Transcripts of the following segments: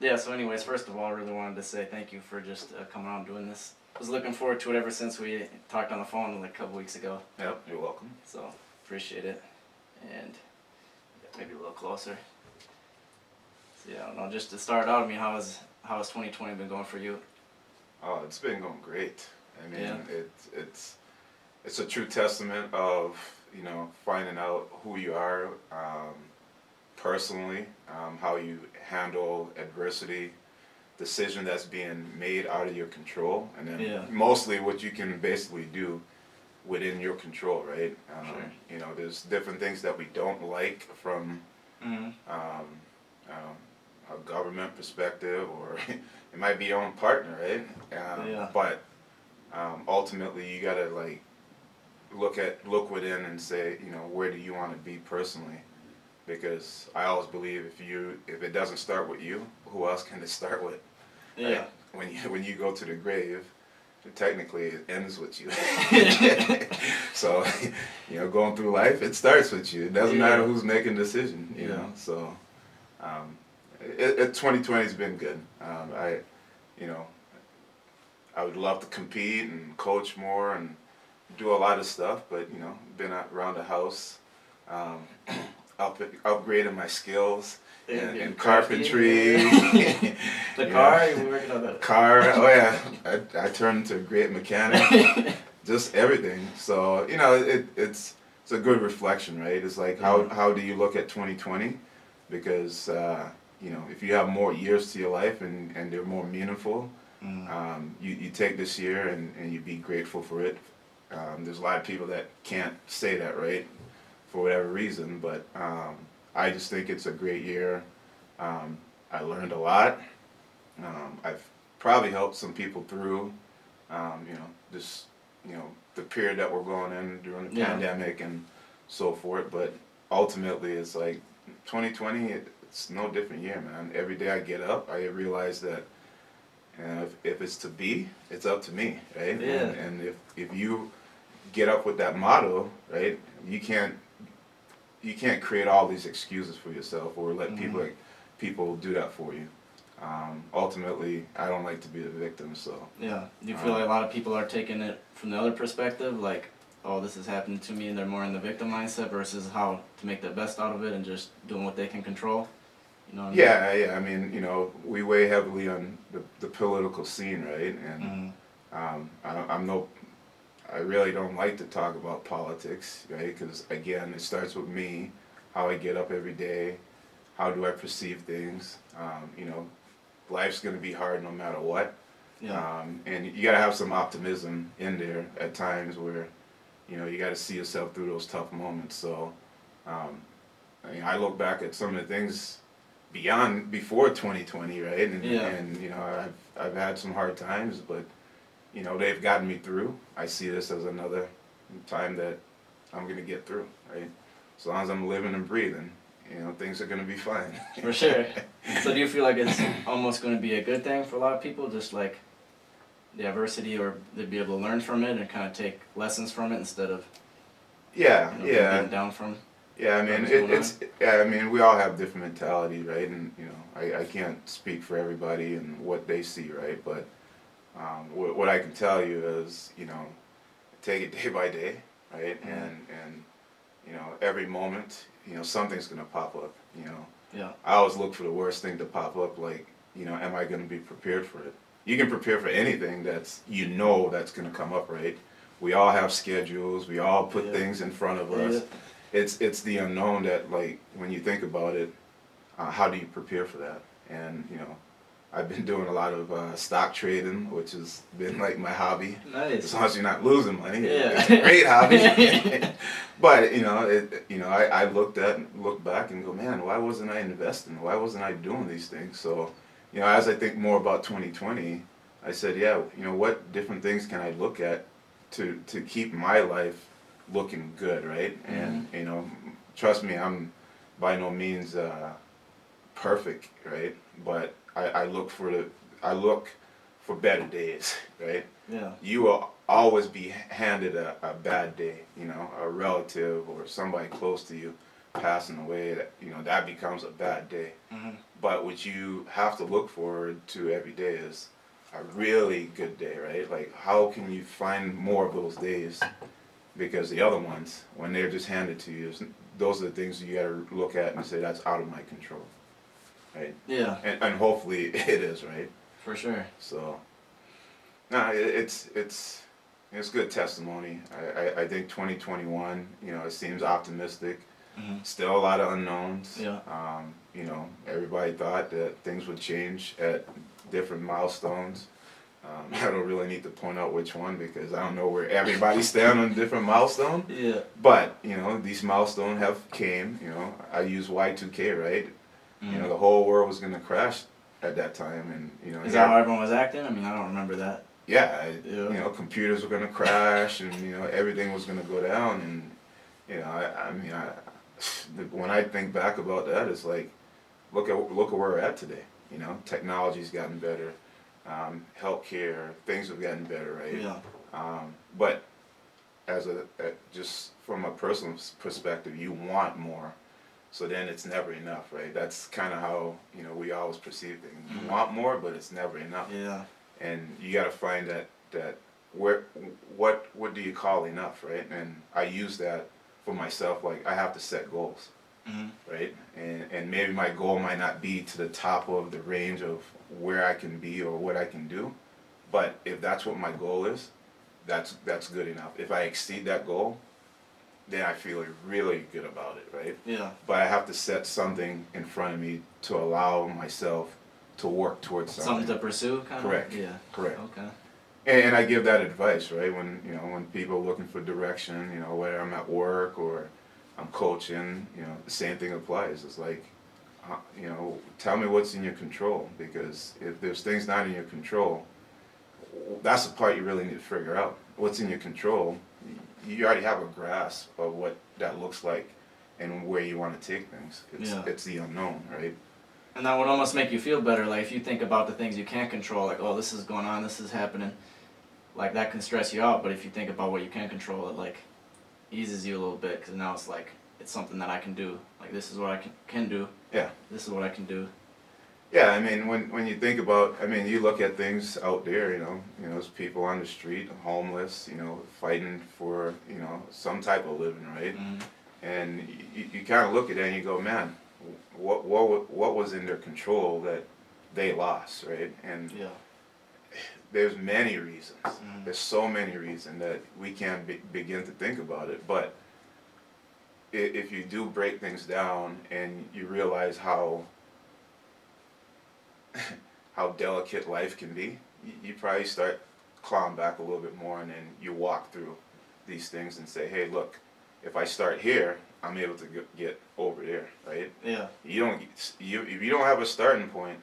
Yeah, so anyways, first of all, I really wanted to say thank you for just coming on and doing this. I was looking forward to it ever since we talked on the phone like a couple weeks ago. Yep, you're welcome. So, appreciate it. And maybe a little closer. So, yeah, I don't know, just to start out, I mean, how has 2020 been going for you? Oh, it's been going great. I mean, Yeah. it's a true testament of, finding out who you are personally, how you handle adversity, decision that's being made out of your control, and then mostly what you can basically do within your control, right? Sure. There's different things that we don't like from a government perspective, or it might be your own partner, right? But ultimately, you gotta look within and say, where do you want to be personally? Because I always believe if it doesn't start with you, who else can it start with? Yeah. Right? When you go to the grave, technically it ends with you. So, going through life, it starts with you. It doesn't matter who's making the decision, know. So, 2020's been good. I would love to compete and coach more and do a lot of stuff, but been around the house, upgrading my skills in carpentry. The car, you were working on that. Car, oh yeah, I turned into a great mechanic. Just everything. So it's a good reflection, right? It's like how do you look at 2020? Because if you have more years to your life and they're more meaningful, you take this year and you be grateful for it. There's a lot of people that can't say that, right, for whatever reason, but I just think it's a great year. I learned a lot. I've probably helped some people through, this, the period that we're going in during the pandemic and so forth, but ultimately it's like 2020, it's no different year, man. Every day I get up, I realize that if it's to be, it's up to me, right? Yeah. And if you get up with that motto, right, you can't create all these excuses for yourself or let people do that for you. Ultimately, I don't like to be the victim, so. Yeah. Do you feel like a lot of people are taking it from the other perspective, like, oh, this is happening to me, and they're more in the victim mindset versus how to make the best out of it and just doing what they can control? You know what I mean? Yeah. I mean, we weigh heavily on the political scene, right? And I really don't like to talk about politics, right? Because again, it starts with me, how I get up every day, how do I perceive things. Life's going to be hard no matter what. Yeah. And you got to have some optimism in there at times where, you got to see yourself through those tough moments. So, I look back at some of the things before 2020, right? And I've had some hard times, but they've gotten me through. I see this as another time that I'm gonna get through, right? As long as I'm living and breathing, things are gonna be fine. For sure. So do you feel like it's almost going to be a good thing for a lot of people, just like the adversity, or they'd be able to learn from it and kind of take lessons from it instead of being down from? Yeah, I mean, we all have different mentality, right? And I can't speak for everybody and what they see, right? But what I can tell you is, take it day by day, right? And every moment, something's gonna pop up. Yeah. I always look for the worst thing to pop up, like, am I gonna be prepared for it? You can prepare for anything that's gonna come up, right? We all have schedules. We all put things in front of us. It's the unknown that, like, when you think about it, how do you prepare for that? And I've been doing a lot of stock trading, which has been like my hobby. Nice. As long as you're not losing money, Yeah. it's a great hobby. But I look back and go, man, why wasn't I investing? Why wasn't I doing these things? So, as I think more about 2020, I said, what different things can I look at to keep my life looking good, right? And trust me, I'm by no means perfect, right? But I look for better days, right? Yeah. You will always be handed a bad day, a relative or somebody close to you passing away, that becomes a bad day. Mm-hmm. But what you have to look forward to every day is a really good day, right? Like, how can you find more of those days? Because the other ones, when they're just handed to you, those are the things you got to look at and say, that's out of my control, right? Yeah. And hopefully it is, right? For sure. So, no, it's good testimony. I think 2021, it seems optimistic. Mm-hmm. Still a lot of unknowns. Yeah. Everybody thought that things would change at different milestones. I don't really need to point out which one because I don't know where everybody stands on different milestones. Yeah. But, these milestones have came, I use Y2K, right? Mm-hmm. The whole world was going to crash at that time. And, Is that how everyone was acting? I mean, I don't remember that. Yeah, Yeah. computers were going to crash and, everything was going to go down. And, when I think back about that, it's like, look at where we're at today. Technology's gotten better. Healthcare, things have gotten better, right? Yeah. But just from a personal perspective, you want more. So then it's never enough, right? That's kind of how, we always perceive things. You Mm-hmm. want more, but it's never enough. Yeah. And you got to find that what do you call enough, right? And I use that for myself. Like, I have to set goals. Mm-hmm. Right? And maybe my goal might not be to the top of the range of where I can be or what I can do, but if that's what my goal is, that's good enough. If I exceed that goal, then I feel really good about it, right? Yeah. But I have to set something in front of me to allow myself to work towards something. Something to pursue, kind Correct. of? Yeah. Correct. Okay. And I give that advice, right? When people are looking for direction, whether I'm at work or I'm coaching, the same thing applies. It's like, tell me what's in your control, because if there's things not in your control, that's the part you really need to figure out. What's in your control, you already have a grasp of what that looks like and where you want to take things. It's the unknown, right? And that would almost make you feel better, like if you think about the things you can't control, like, oh, this is going on, this is happening, like that can stress you out. But if you think about what you can control, it like eases you a little bit, because now it's like, it's something that I can do. Like, this is what I can do. Yeah. This is what I can do. Yeah, I mean, when you think about, you look at things out there, there's people on the street, homeless, fighting for, some type of living, right? Mm-hmm. And you kind of look at it and you go, man, what was in their control that they lost, right? And Yeah. there's many reasons. Mm-hmm. There's so many reasons that we can't begin to think about it. But if you do break things down and you realize how delicate life can be, you probably start clawing back a little bit more, and then you walk through these things and say, hey, look, if I start here, I'm able to get over there, right? Yeah. If you don't have a starting point,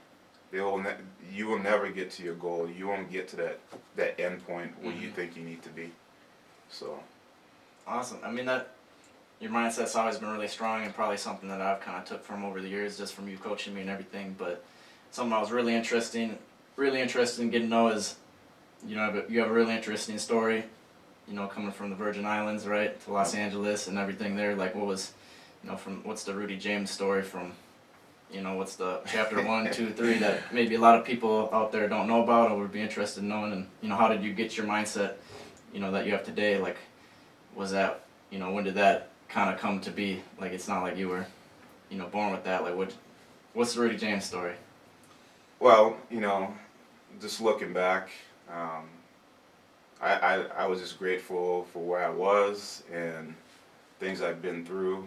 you will never get to your goal. You won't get to that end point where you think you need to be. So. Awesome. I mean, that your mindset's always been really strong, and probably something that I've kind of took from over the years, just from you coaching me and everything. But something I was really interested in getting to know is, you have a really interesting story, coming from the Virgin Islands, right, to Los Angeles and everything there. Like, what was, what's the Rudy James story from, what's the chapter 1, 2, 3 that maybe a lot of people out there don't know about or would be interested in knowing, and, how did you get your mindset, that you have today? Like, was that, when did that kind of come to be? Like, it's not like you were, born with that. Like, what's the Rudy James story? Well, just looking back, I was just grateful for where I was and things I've been through,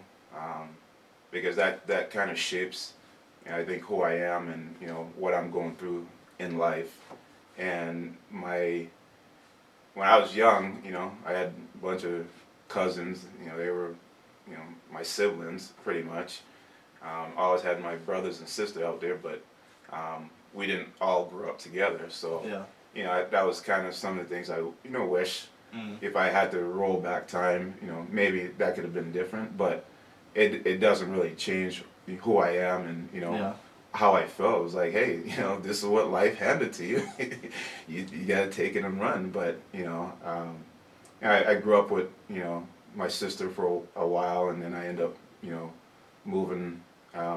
because that kind of shapes, I think, who I am and, what I'm going through in life. And when I was young, I had a bunch of cousins, they were, my siblings pretty much. I always had my brothers and sister out there, but we didn't all grow up together. So, yeah. That was kind of some of the things I, wish if I had to roll back time, maybe that could have been different, but it doesn't really change who I am and, Yeah. how I felt. It was like, hey, this is what life handed to you. you got to take it and run. But, I grew up with, my sister for a while, and then I ended up, moving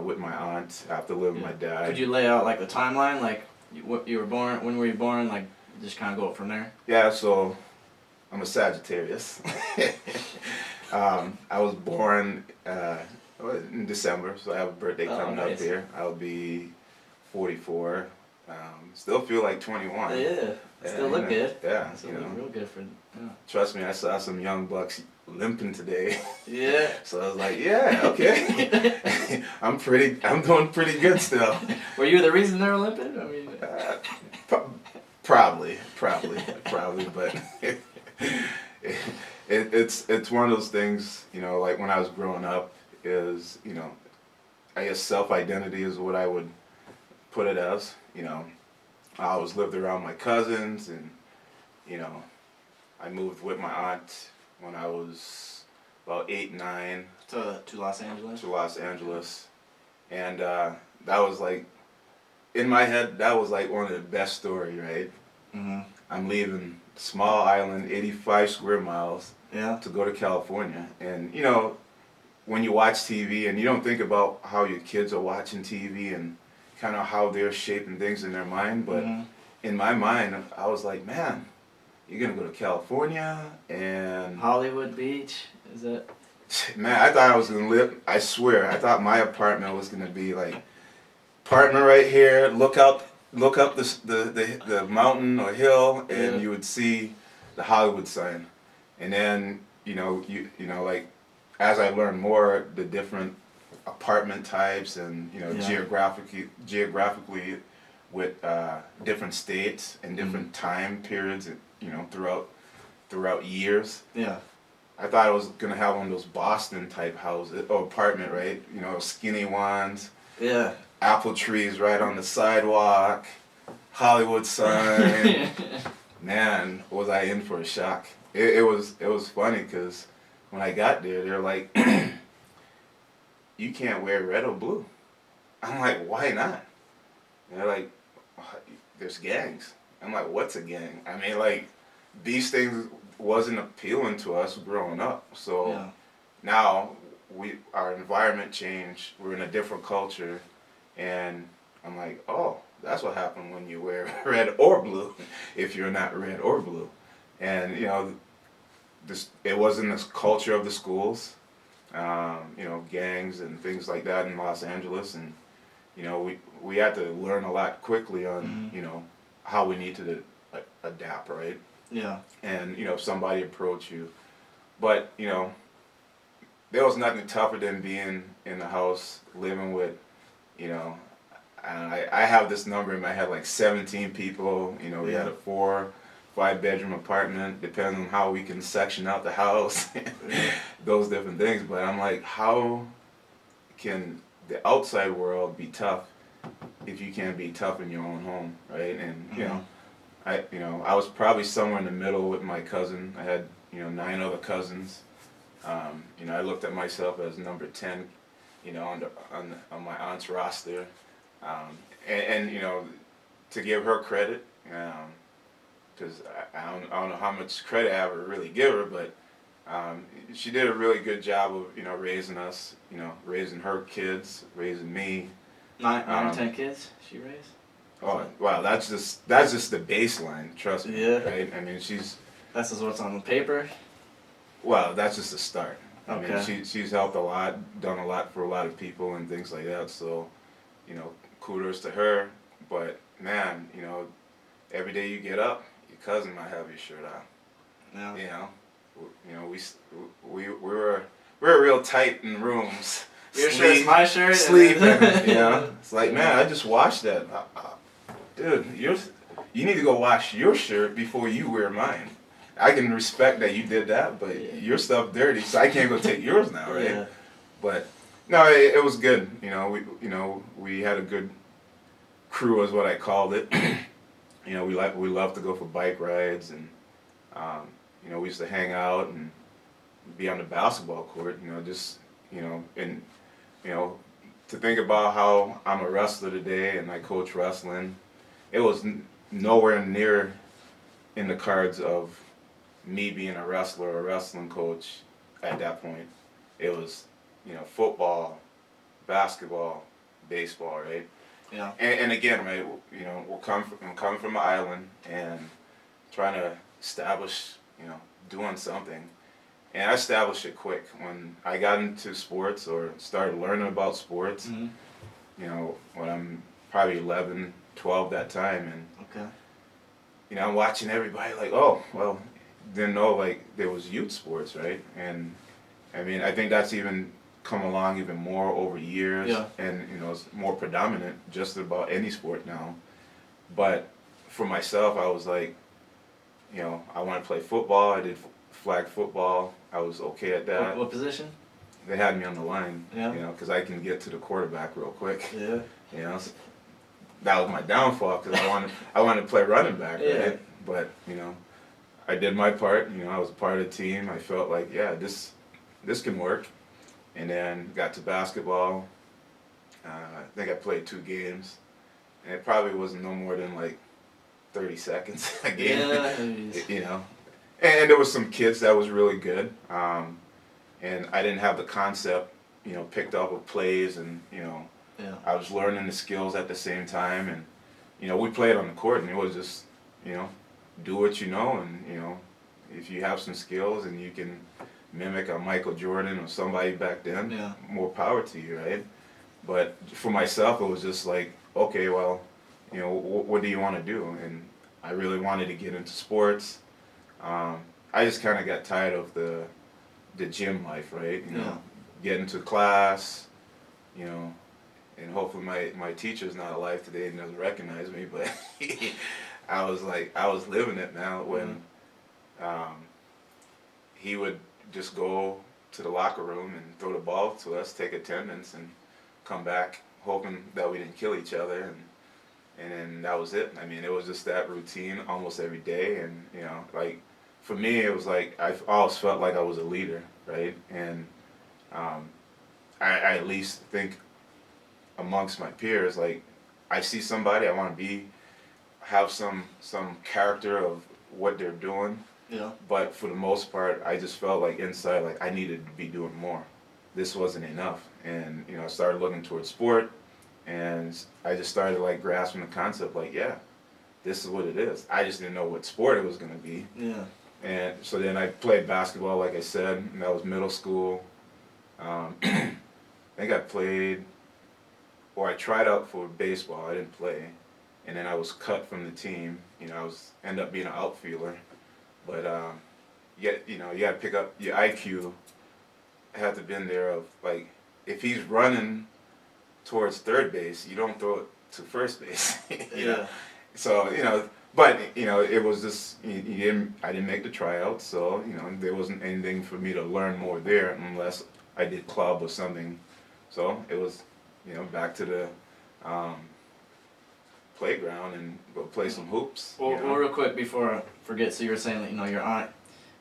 with my aunt after living with my dad. Could you lay out like the timeline, like what you were born, when were you born, like just kind of go up from there? Yeah, so I'm a Sagittarius. I was born in December, so I have a birthday coming up here. I'll be 44. Still feel like 21. Yeah, still look good. Yeah, still look real good for. Yeah. Trust me, I saw some young bucks limping today. Yeah. So I was like, yeah, okay. I'm doing pretty good still. Were you the reason they were limping? I mean. Probably, but it's one of those things, like when I was growing up, is, I guess self-identity is what I would put it as. I always lived around my cousins, and I moved with my aunt when I was about 8, 9 to Los Angeles. To Los Angeles, and that was like, in my head, that was like one of the best stories, right? Mm-hmm. I'm leaving small island, 85 square miles, yeah, to go to California, and when you watch TV and you don't think about how your kids are watching TV and kind of how they're shaping things in their mind, but in my mind, I was like, man, you're gonna go to California and Hollywood Beach, is it? Man, I thought I was gonna live. I swear, I thought my apartment was gonna be like, apartment right here. Look up the mountain or hill, and you would see the Hollywood sign, and then like, as I learned more, the different apartment types and geographically with different states and different time periods, throughout years. Yeah. I thought I was gonna have one of those Boston type houses or apartment, right? Skinny ones. Yeah. Apple trees right on the sidewalk. Hollywood sign. Man, was I in for a shock. It was funny because when I got there, they're like, you can't wear red or blue. I'm like, why not? And they're like, there's gangs. I'm like, what's a gang? I mean, like, these things wasn't appealing to us growing up. So now our environment changed. We're in a different culture, and I'm like, oh, that's what happened when you wear red or blue, if you're not red or blue. And it wasn't this culture of the schools, gangs and things like that in Los Angeles, and we had to learn a lot quickly on how we need to adapt, right? Yeah. And if somebody approached you, but there was nothing tougher than being in the house living with, I have this number in my head, like 17 people. We had a 4-5 bedroom apartment, depending on how we can section out the house, those different things. But I'm like, how can the outside world be tough if you can't be tough in your own home, right? And I was probably somewhere in the middle with my cousin. I had 9 other cousins. I looked at myself as number 10, on my aunt's roster, and to give her credit, because I don't know how much credit I ever really give her, but she did a really good job of raising us, raising her kids, raising me. 9 or 10 kids she raised. Oh wow, that's just the baseline. Trust me. Yeah. Right. I mean, That's just what's on the paper. Well, that's just the start. Okay. I mean, she's helped a lot, done a lot for a lot of people and things like that. So, kudos to her. But man, every day you get up, your cousin might have your shirt on. Yeah. We were real tight in rooms. Your shirt's my shirt. Sleeping. It's like, man, I just washed that. Dude, you need to go wash your shirt before you wear mine. I can respect that you did that, but your stuff dirty, so I can't go take yours now, right? Yeah. But no, it was good. We had a good crew, is what I called it. We love to go for bike rides, and we used to hang out and be on the basketball court. And to think about how I'm a wrestler today and I coach wrestling, it was nowhere near in the cards of me being a wrestler or a wrestling coach at that point. It was, football, basketball, baseball, right? Yeah. And again, right, you know, I'm coming from an island and trying to establish, you know, doing something. And I established it quick. When I got into sports or started learning about sports, Mm-hmm. you know, when I'm probably 11, 12 that time, and, Okay. you know, I'm watching everybody like, oh, well, didn't know, like, there was youth sports, right? And, I mean, I think that's even come along even more over years. Yeah. And, you know, it's more predominant just about any sport now. But for myself, I was like, you know, I want to play football. I did flag football. I was okay at that. What position? They had me on the line, Yeah. you know, because I can get to the quarterback real quick. Yeah. You know, so that was my downfall because I wanted to play running back, Yeah. right? But, you know, I did my part. You know, I was a part of the team. I felt like, yeah, this can work. And then got to basketball. I think I played 2 games, and it probably wasn't no more than like 30 seconds a game. Yeah. You know, and there was some kids that was really good, and I didn't have the concept, you know, picked up of plays, and you know, Yeah. I was learning the skills at the same time, and you know, we played on the court, and it was just, you know, do what you know, and you know, if you have some skills and you can mimic a Michael Jordan or somebody back then, Yeah. more power to you, right? But for myself, it was just like, okay, well, you know, what do you want to do? And I really wanted to get into sports. I just kind of got tired of the gym life, right? You know, Yeah. getting to class, you know, and hopefully my teacher's not alive today and doesn't recognize me, but I was living it now when he would just go to the locker room and throw the ball to us, take attendance, and come back hoping that we didn't kill each other, and then that was it. I mean, it was just that routine almost every day, and you know, like for me, it was like I always felt like I was a leader, right? And I at least think amongst my peers, like I see somebody, I want to have some character of what they're doing. Yeah. But for the most part, I just felt like inside, like I needed to be doing more. This wasn't enough, and you know, I started looking towards sport, and I just started like grasping the concept, like, yeah, this is what it is. I just didn't know what sport it was gonna be. Yeah. And so then I played basketball, like I said, and that was middle school. I think I played, or I tried out for baseball. I didn't play, and then I was cut from the team. You know, ended up being an outfielder. But you know, you got to pick up your IQ. Had to been there of like, if he's running towards third base, you don't throw it to first base. You know? So you know, but you know, it was just I didn't make the tryouts, so you know, there wasn't anything for me to learn more there unless I did club or something. So it was, you know, back to the playground and go play some hoops. Well, you know? well, real quick before I forget, so you were saying that, you know, your aunt,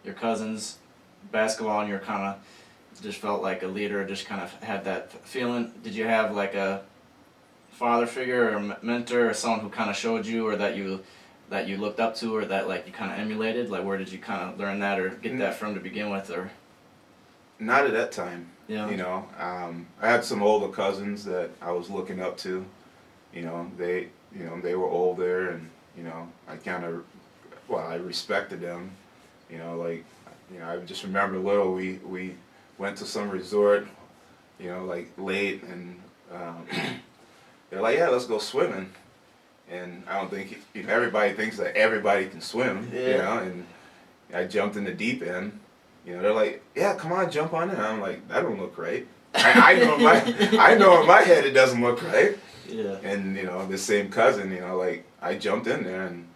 your cousins, basketball, and you're kind of just felt like a leader, just kind of had that feeling. Did you have like a father figure or a mentor or someone who kind of showed you, or that you looked up to, or that like you kind of emulated? Like, where did you kind of learn that or get that from to begin with? Or not at that time. Yeah. You know, I had some older cousins that I was looking up to. You know, they were older, and you know, I respected them. You know, like, you know, I just remember little, we went to some resort, you know, like late, and they're like, yeah, let's go swimming. And I don't think, you know, everybody thinks that everybody can swim, Yeah. you know, and I jumped in the deep end. You know, they're like, yeah, come on, jump on in. I'm like, that don't look right. I know in my head it doesn't look right. Yeah. And, you know, the same cousin, you know, like, I jumped in there and,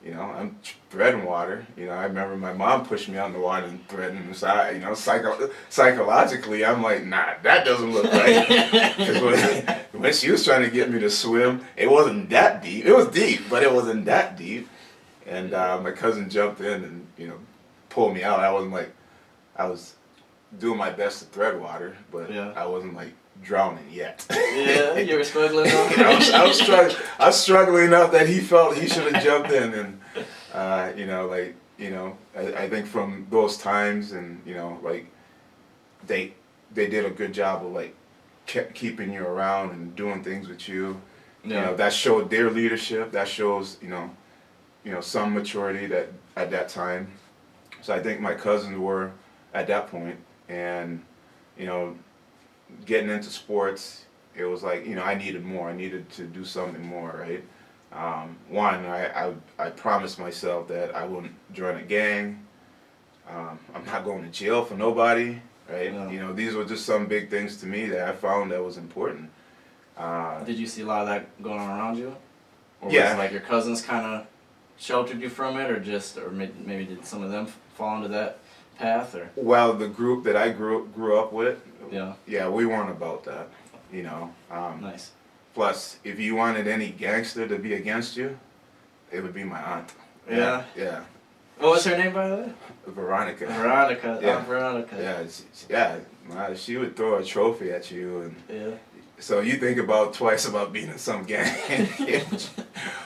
you know, I'm treading water. You know, I remember my mom pushed me out in the water and threading. So, you know, psychologically, I'm like, nah, that doesn't look right. Because when she was trying to get me to swim, it wasn't that deep. It was deep, but it wasn't that deep. And my cousin jumped in and, you know, pulled me out. I was doing my best to thread water, but Yeah. I wasn't like drowning yet. Yeah, you were struggling. I was struggling enough that he felt he should have jumped in, and you know, like, you know, I think from those times, and you know, like they did a good job of like kept keeping you around and doing things with you. Yeah. You know, that showed their leadership. That shows, some maturity that at that time. So I think my cousins were at that point, and you know, getting into sports, it was like, I needed more. I needed to do something more, right? One, I promised myself that I wouldn't join a gang. I'm not going to jail for nobody, right? Yeah. These were just some big things to me that I found that was important. Did you see a lot of that going on around you? Or Yeah. was it like your cousins kind of sheltered you from it, or maybe did some of them fall into that path, or? Well, the group that I grew up with, Yeah, we weren't about that, nice. Plus, if you wanted any gangster to be against you, it would be my aunt. Yeah? Yeah. What was her name, by the way? Veronica. Veronica. Yeah. Aunt Veronica. Yeah, she would throw a trophy at you, and Yeah. so you think about twice about being in some gang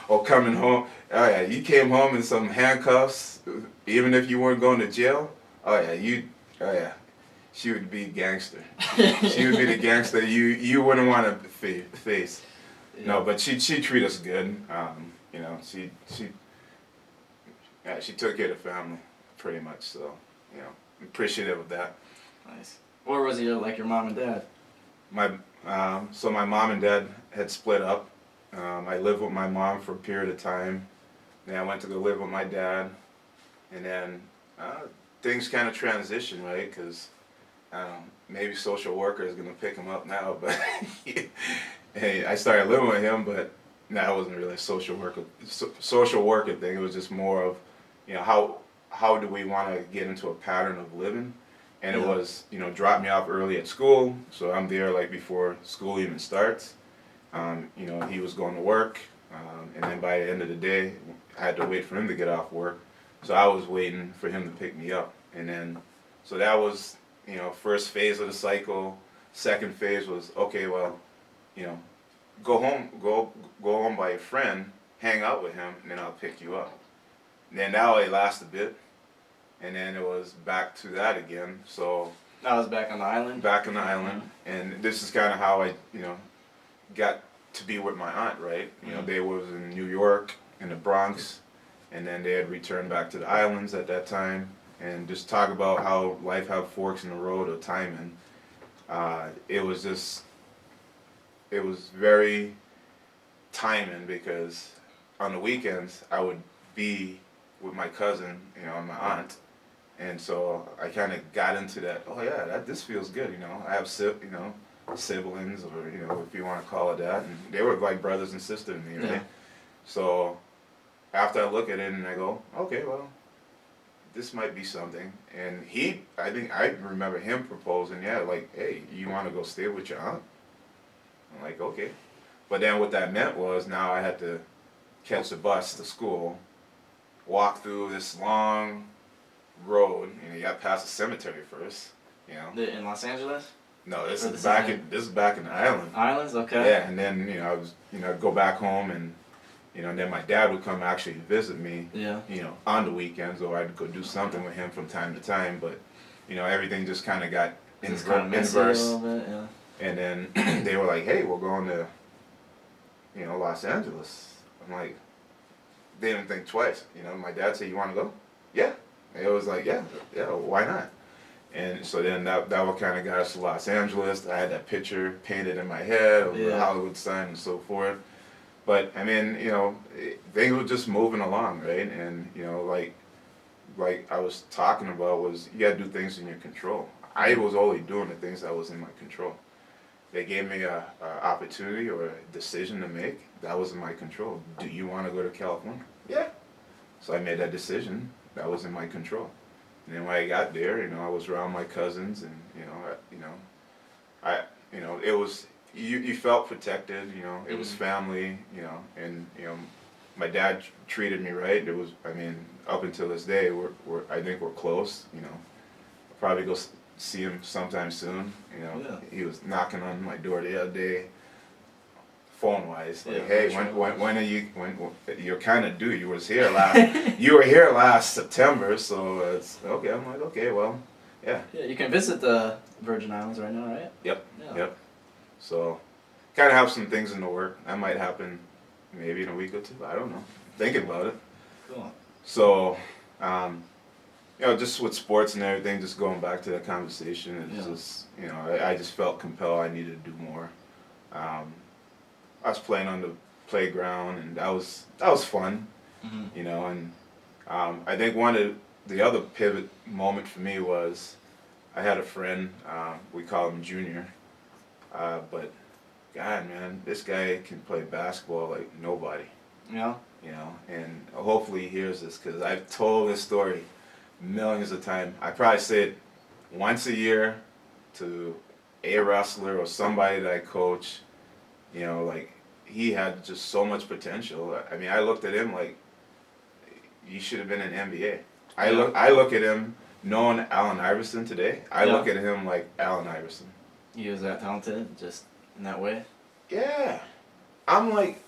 or coming home. Oh yeah, you came home in some handcuffs, even if you weren't going to jail. Oh yeah, she would be gangster. She would be the gangster you wouldn't want to face. Yeah. No, but she treated us good. She took care of the family pretty much. So I'm appreciative of that. Nice. Where was your mom and dad? So my mom and dad had split up. I lived with my mom for a period of time. Then I went to go live with my dad, and then things kind of transitioned, right? Because maybe social worker is gonna pick him up now, but hey, I started living with him, but no, it wasn't really a social worker thing. It was just more of, how do we want to get into a pattern of living? And it was, drop me off early at school, so I'm there like before school even starts. He was going to work, and then by the end of the day, I had to wait for him to get off work. So I was waiting for him to pick me up. And then, so that was, first phase of the cycle. Second phase was, okay, well, go home by your friend, hang out with him, and then I'll pick you up. And then that only lasted a bit. And then it was back to that again. So I was back on the island. Back on the island, and this is kind of how I, got to be with my aunt, right? They was in New York, in the Bronx, and then they had returned back to the islands at that time, and just talk about how life have forks in the road of timing. It was very timing, because on the weekends I would be with my cousin, and my aunt. And so I kind of got into that. Oh yeah, this feels good. I have siblings, or if you want to call it that, and they were like brothers and sisters to me, right? Yeah. So after I look at it and I go, okay, well, this might be something. And I think I remember him proposing, like, hey, you want to go stay with your aunt? I'm like, okay. But then what that meant was now I had to catch the bus to school, walk through this long road, you got past the cemetery first, In Los Angeles? No, this Or is back in the island. Islands, okay. Yeah, and then I was I'd go back home, and then my dad would come actually visit me. Yeah. On the weekends, or I'd go do something with him from time to time. But everything just kind of got It's kind of messy a little bit, yeah. And then they were like, "Hey, we're going to Los Angeles." I'm like, they didn't think twice. My dad said, "You want to go?" Yeah. And it was like, yeah, why not? And so then that what kind of got us to Los Angeles. I had that picture painted in my head of the Hollywood sign and so forth. But I mean, things were just moving along, right? And like I was talking about, was you got to do things in your control. I was only doing the things that was in my control. They gave me a opportunity or a decision to make. That was in my control. Do you want to go to California? Yeah. So I made that decision. That was in my control. And then when I got there, I was around my cousins, and it was you felt protected. It was family. And my dad treated me right. It was, up until this day, I think we're close. I'll probably go see him sometime soon. He was knocking on my door the other day, phone-wise, like, hey, when are you? When you're kind of due. You were here last September, so it's okay. I'm like, okay, well, yeah. Yeah, you can visit the Virgin Islands right now, right? Yep. Yeah. Yep. So, kind of have some things in the work. That might happen maybe in a week or two. I don't know. Thinking about it. Cool. So, just with sports and everything, just going back to that conversation, it's just, I just felt compelled I needed to do more. I was playing on the playground, and that was fun, and I think one of the other pivot moment for me was I had a friend, we call him Junior, but God, man, this guy can play basketball like nobody. Yeah. And hopefully he hears this, because I've told this story millions of times. I probably say it once a year to a wrestler or somebody that I coach. Like, he had just so much potential. I mean, I looked at him like, you should have been in NBA. I look at him knowing Allen Iverson today. I look at him like Allen Iverson. He was that talented, just in that way? Yeah. I'm like,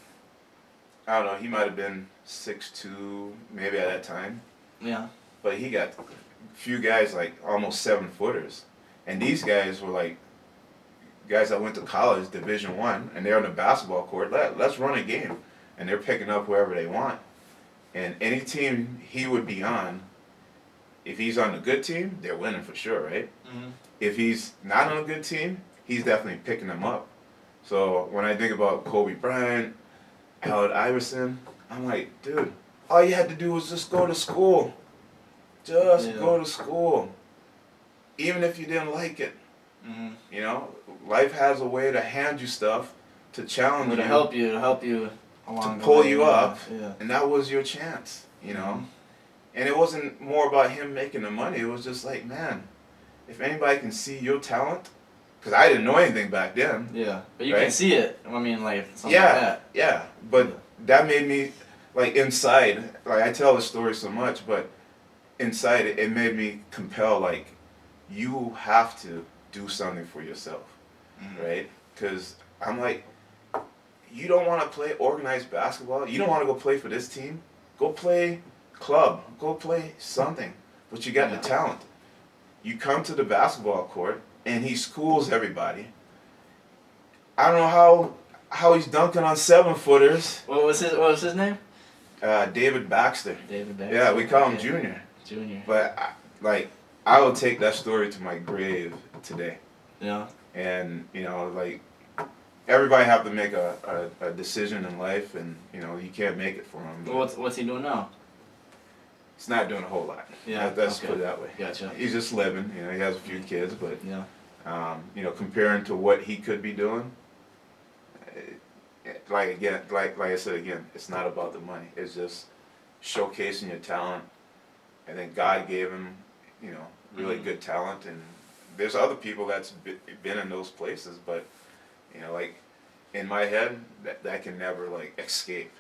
I don't know, he might have been 6'2", maybe at that time. Yeah. But he got a few guys like almost 7-footers. And these guys were like guys that went to college, Division I, and they're on the basketball court. Let's run a game. And they're picking up wherever they want. And any team he would be on, if he's on a good team, they're winning for sure, right? Mm-hmm. If he's not on a good team, he's definitely picking them up. So when I think about Kobe Bryant, Allen Iverson, I'm like, dude, all you had to do was just go to school. Just go to school. Even if you didn't like it. Mm-hmm. Life has a way to hand you stuff to challenge you. To help you along to pull you up. Yeah. And that was your chance, Mm-hmm. And it wasn't more about him making the money. It was just like, man, if anybody can see your talent, because I didn't know anything back then. Yeah, but you can see it. I mean, like, something yeah, like that. Yeah, but that made me, like, inside, like, I tell the story so much, but inside it made me compel, like, you have to do something for yourself, right? Because I'm like, you don't want to play organized basketball? You don't want to go play for this team? Go play club. Go play something. But you got the talent. You come to the basketball court, and he schools everybody. I don't know how he's dunking on 7-footers. What was his name? David Baxter. David Baxter. Yeah, we call him Junior. Junior. But I will take that story to my grave today. Yeah. And like, everybody have to make a decision in life, and you can't make it for him. Well, what's he doing now? He's not doing a whole lot. Yeah. Let's put it that way. Gotcha. He's just living. He has a few kids, but yeah. Comparing to what he could be doing, like I said again, it's not about the money. It's just showcasing your talent. I think God gave him, really good talent, and there's other people that's been in those places, but like, in my head, that can never, like, escape.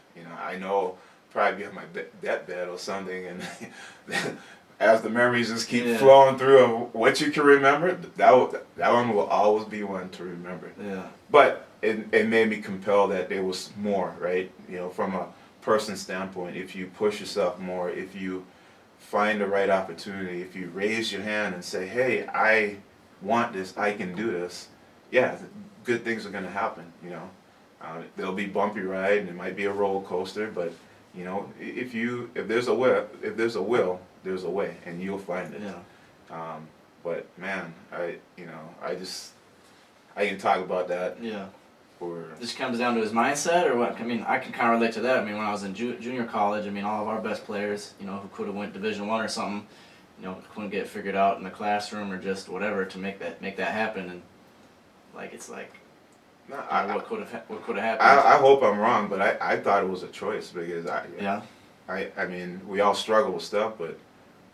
I know probably be on my deathbed or something, and as the memories just keep flowing through of what you can remember, that one will always be one to remember. Yeah. But it made me compel that there was more, right? From a person standpoint, if you push yourself more, if you find the right opportunity, if you raise your hand and say, hey, I want this, I can do this, good things are going to happen. There'll be bumpy ride, and it might be a roller coaster, but if there's a will, there's a way, and you'll find it. Yeah. But man, I can talk about that. Yeah. For this comes down to his mindset, or what? I mean, I can kind of relate to that. I mean, when I was in junior college, I mean, all of our best players, who could have went Division I or something, couldn't get figured out in the classroom or just whatever to make that happen, and like, it's like, what could have happened? I hope I'm wrong, but I thought it was a choice, because I mean, we all struggle with stuff, but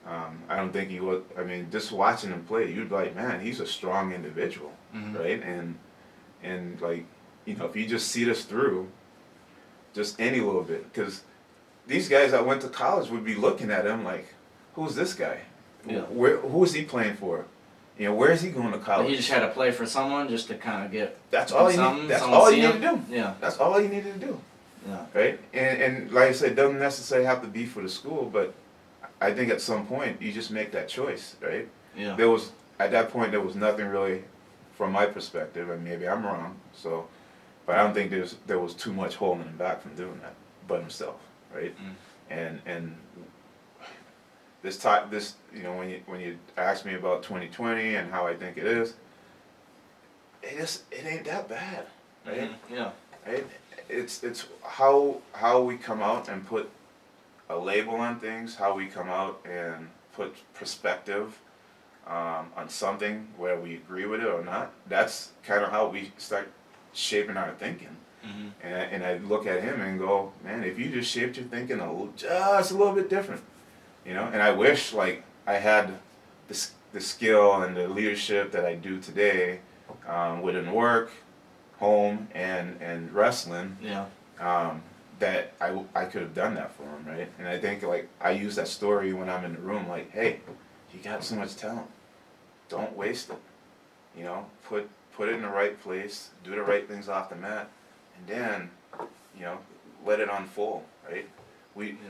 I don't think he was. I mean, just watching him play, you'd be like, man, he's a strong individual, right? And like, if you just see this through, just any little bit, because these guys that went to college would be looking at him like, who's this guy? Yeah. Who is he playing for? Where is he going to college? He just had to play for someone just to kind of get. That's all you need. That's all you need to do. Yeah. That's all you needed to do. Yeah. Right. And like I said, it doesn't necessarily have to be for the school, but I think at some point you just make that choice, right? Yeah. At that point there was nothing really from my perspective, and maybe I'm wrong. So, but I don't think there was too much holding him back from doing that, but himself, right? And this when you ask me about 2020 and how I think it is, it ain't that bad, right? Yeah. Right? It's how we come out and put a label on things, how we come out and put perspective on something, whether we agree with it or not. That's kind of how we start shaping our thinking. And I look at him and go, man, if you just shaped your thinking just a little bit different, And I wish like I had the skill and the leadership that I do today within work, home, and wrestling. Yeah. That I could have done that for him, right? And I think like I use that story when I'm in the room, like, hey, you got so much talent, don't waste it. Put it in the right place, do the right things off the mat, and then, let it unfold, right?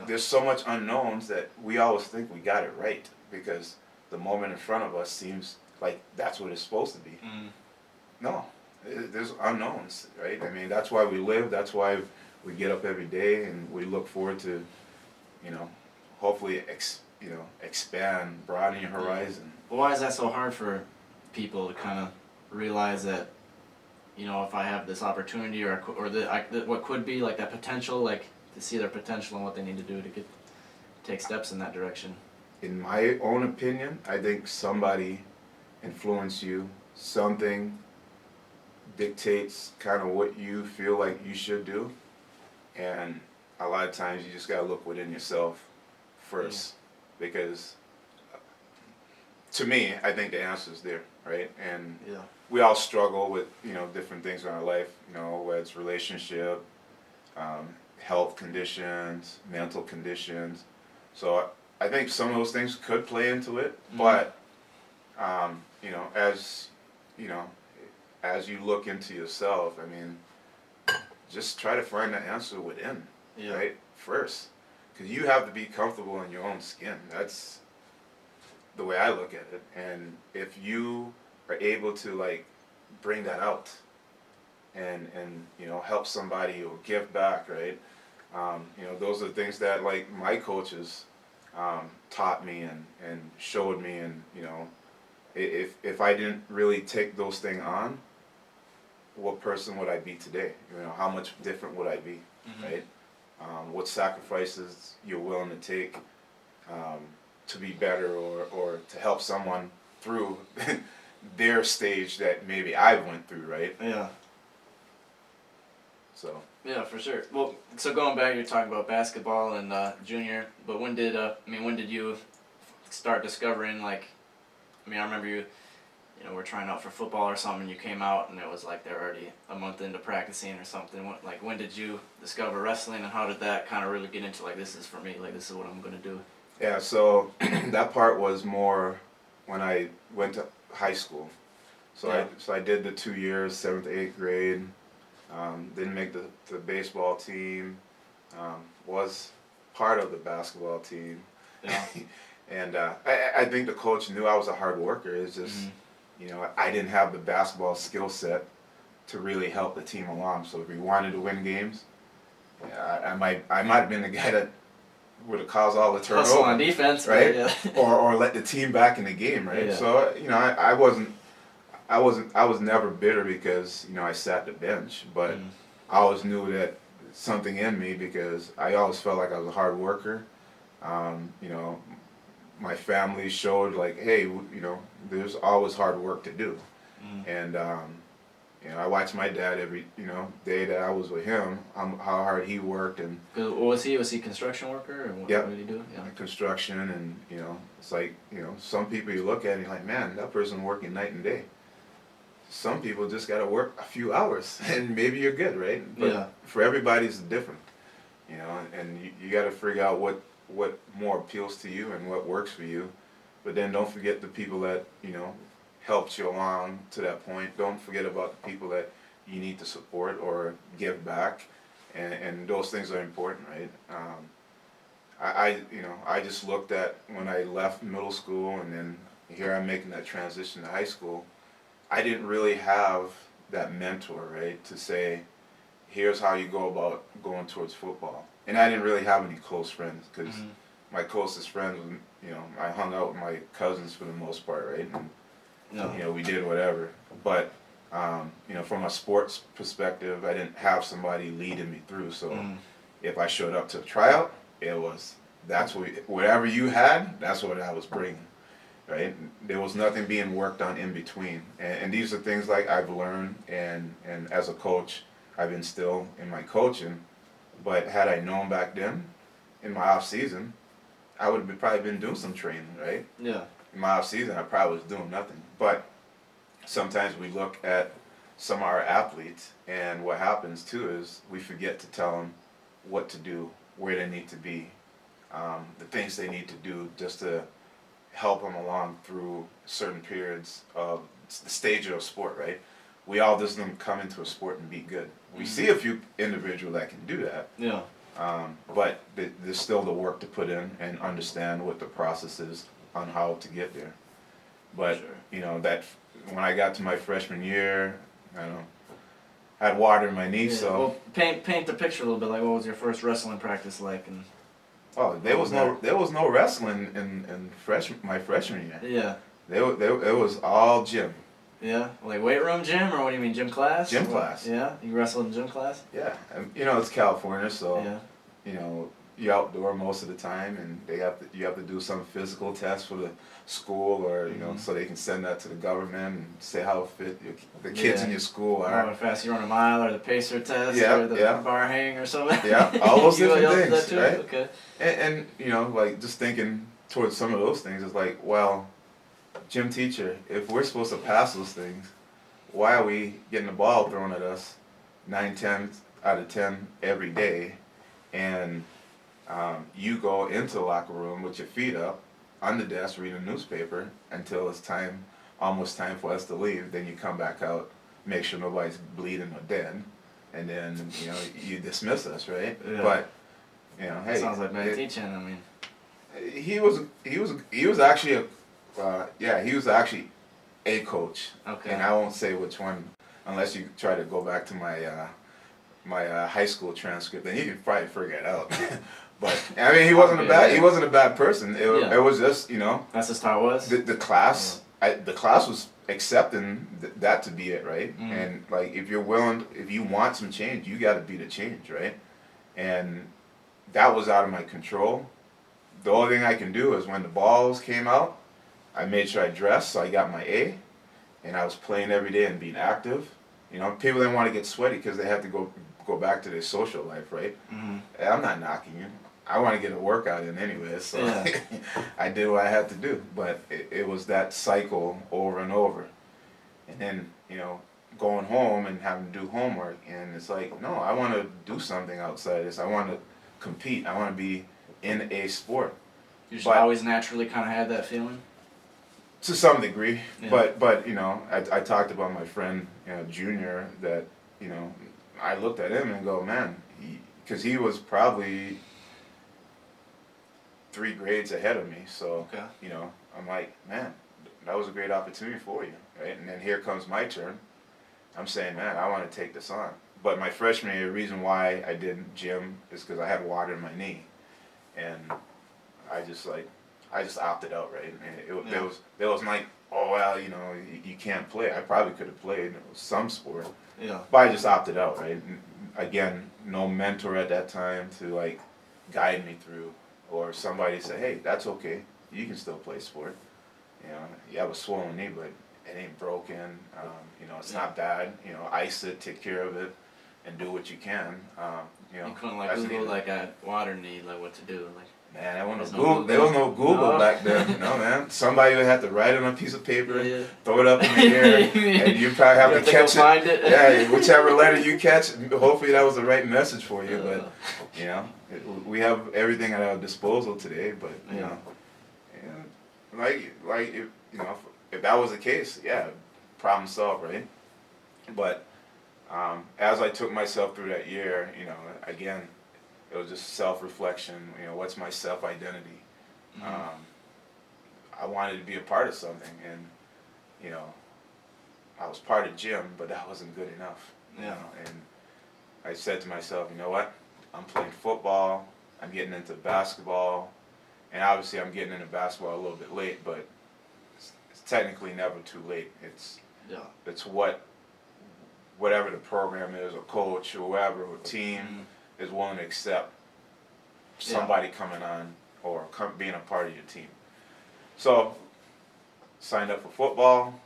There's so much unknowns that we always think we got it right because the moment in front of us seems like that's what it's supposed to be. No, there's unknowns, right? I mean, that's why we live. That's why we get up every day and we look forward to, hopefully, expand, broaden your horizon. Well, why is that so hard for people to kind of realize that, if I have this opportunity or what could be like that potential, like to see their potential and what they need to do to take steps in that direction? In my own opinion, I think somebody influenced you, something dictates kind of what you feel like you should do, and a lot of times you just gotta look within yourself first, because to me, I think the answer is there, right? And we all struggle with different things in our life, whether it's relationship, health conditions, mental conditions. So I think some of those things could play into it, but as you look into yourself, I mean, just try to find the answer within, right? First, because you have to be comfortable in your own skin. That's the way I look at it. And if you are able to like bring that out and help somebody or give back, right? Those are the things that like my coaches taught me and showed me, and if I didn't really take those things on, what person would I be today? How much different would I be, right? What sacrifices you're willing to take to be better or to help someone through their stage that maybe I went through, right? Yeah. So. Yeah, for sure. Well, so going back, you're talking about basketball and junior, but when did you start discovering, like, I remember you were trying out for football or something, and you came out and it was like they're already a month into practicing or something. When did you discover wrestling, and how did that kind of really get into, like, this is for me, like, this is what I'm going to do? Yeah, so that part was more when I went to high school. So I did the 2 years, 7th to 8th grade. Didn't make the baseball team. Was part of the basketball team. Yeah. And I think the coach knew I was a hard worker. It's just, I didn't have the basketball skill set to really help the team along. So if we wanted to win games, I might have been the guy that would have caused all the turnovers. Hustle on defense, right? Yeah. or let the team back in the game, right? Yeah. So I was never bitter because I sat the bench, but I always knew that something in me, because I always felt like I was a hard worker. My family showed like, hey, there's always hard work to do, and I watched my dad every day that I was with him, how hard he worked. And was he construction worker, or what did he do? Yeah, construction, and it's like some people you look at and you're like, man, that person working night and day. Some people just got to work a few hours and maybe you're good, right? But for everybody it's different, and you got to figure out what more appeals to you and what works for you. But then don't forget the people that helped you along to that point. Don't forget about the people that you need to support or give back, and those things are important, right? I just looked at when I left middle school, and then here I'm making that transition to high school. I didn't really have that mentor, right, to say, here's how you go about going towards football. And I didn't really have any close friends because my closest friends, I hung out with my cousins for the most part, right? And, we did whatever. But, from a sports perspective, I didn't have somebody leading me through. So if I showed up to a tryout, whatever you had, that's what I was bringing, right? There was nothing being worked on in between. And these are things like I've learned and as a coach, I've instilled in my coaching. But had I known back then, in my off season, I would have probably been doing some training, right? Yeah. In my off season, I probably was doing nothing. But sometimes we look at some of our athletes, and what happens too is we forget to tell them what to do, where they need to be, the things they need to do just to help them along through certain periods of the stage of sport, right? We all just don't come into a sport and be good. We see a few individuals that can do that. Yeah. But there's still the work to put in and understand what the process is on how to get there. But, that when I got to my freshman year, I had water in my knee, so. Well, paint the picture a little bit. Like, what was your first wrestling practice like? And there was no wrestling in my freshman year. Yeah. It was all gym. Yeah, like weight room gym, or what do you mean, gym class? Gym class. Yeah, you wrestled in gym class? Yeah, and, it's California, so yeah. You're outdoor most of the time, and you have to do some physical test for the school, or so they can send that to the government and say how fit the kids in your school are. How fast you run a mile, or the pacer test, Yeah, or the bar hang, or something. Yeah, all those different things, that too? right? Okay. And like just thinking towards some of those things is like, well, gym teacher, if we're supposed to pass those things, why are we getting the ball thrown at us 9, 10 out of 10 every day, and you go into the locker room with your feet up on the desk reading a newspaper until it's almost time for us to leave. Then you come back out, make sure nobody's bleeding or dead, and then you dismiss us, right? Yeah. But hey, Sounds like bad teaching. I mean, he was actually he was actually a coach. Okay. And I won't say which one unless you try to go back to my high school transcript, and you can probably figure it out. But I mean, he wasn't a bad person. It was just that's just how it was. The class. The class was accepting that to be it, right? And like, if you want some change, you got to be the change, right? And that was out of my control. The only thing I can do is when the balls came out, I made sure I dressed, so I got my A, and I was playing every day and being active. People didn't want to get sweaty because they had to go back to their social life, right? And I'm not knocking you. I want to get a workout in anyway, so I did what I had to do. But it was that cycle over and over. And then, going home and having to do homework, and it's like, no, I want to do something outside this. I want to compete. I want to be in a sport. You just always naturally kind of had that feeling? To some degree. Yeah. But I talked about my friend, Junior, that, I looked at him and go, man, because he was probably 3 grades ahead of me. So, okay. I'm like, man, that was a great opportunity for you, right? And then here comes my turn. I'm saying, man, I want to take this on. But my freshman year, the reason why I did gym is because I had water in my knee. And I just opted out, right? And there was like, oh, well, you can't play. I probably could have played some sport. Yeah. But I just opted out, right? And again, no mentor at that time to like guide me through, or somebody say, hey, that's okay. You can still play sport. You have a swollen knee, but it ain't broken. It's not bad. Ice it, take care of it, and do what you can. You couldn't like Google like a water need, like what to do, like. Man, there was no Google back then. No, man. Somebody would have to write it on a piece of paper, throw it up in the air, and you probably have to catch find it. Yeah, whichever letter you catch, hopefully that was the right message for you. But we have everything at our disposal today. But if that was the case, problem solved, right? But as I took myself through that year, again, it was just self-reflection. What's my self-identity? I wanted to be a part of something, and I was part of gym, but that wasn't good enough. You know? And I said to myself, you know what? I'm playing football. I'm getting into basketball, and obviously I'm getting into basketball a little bit late, but it's technically never too late. It's whatever the program is, or coach, or whoever, or team is willing to accept somebody coming on or being a part of your team. So, signed up for football,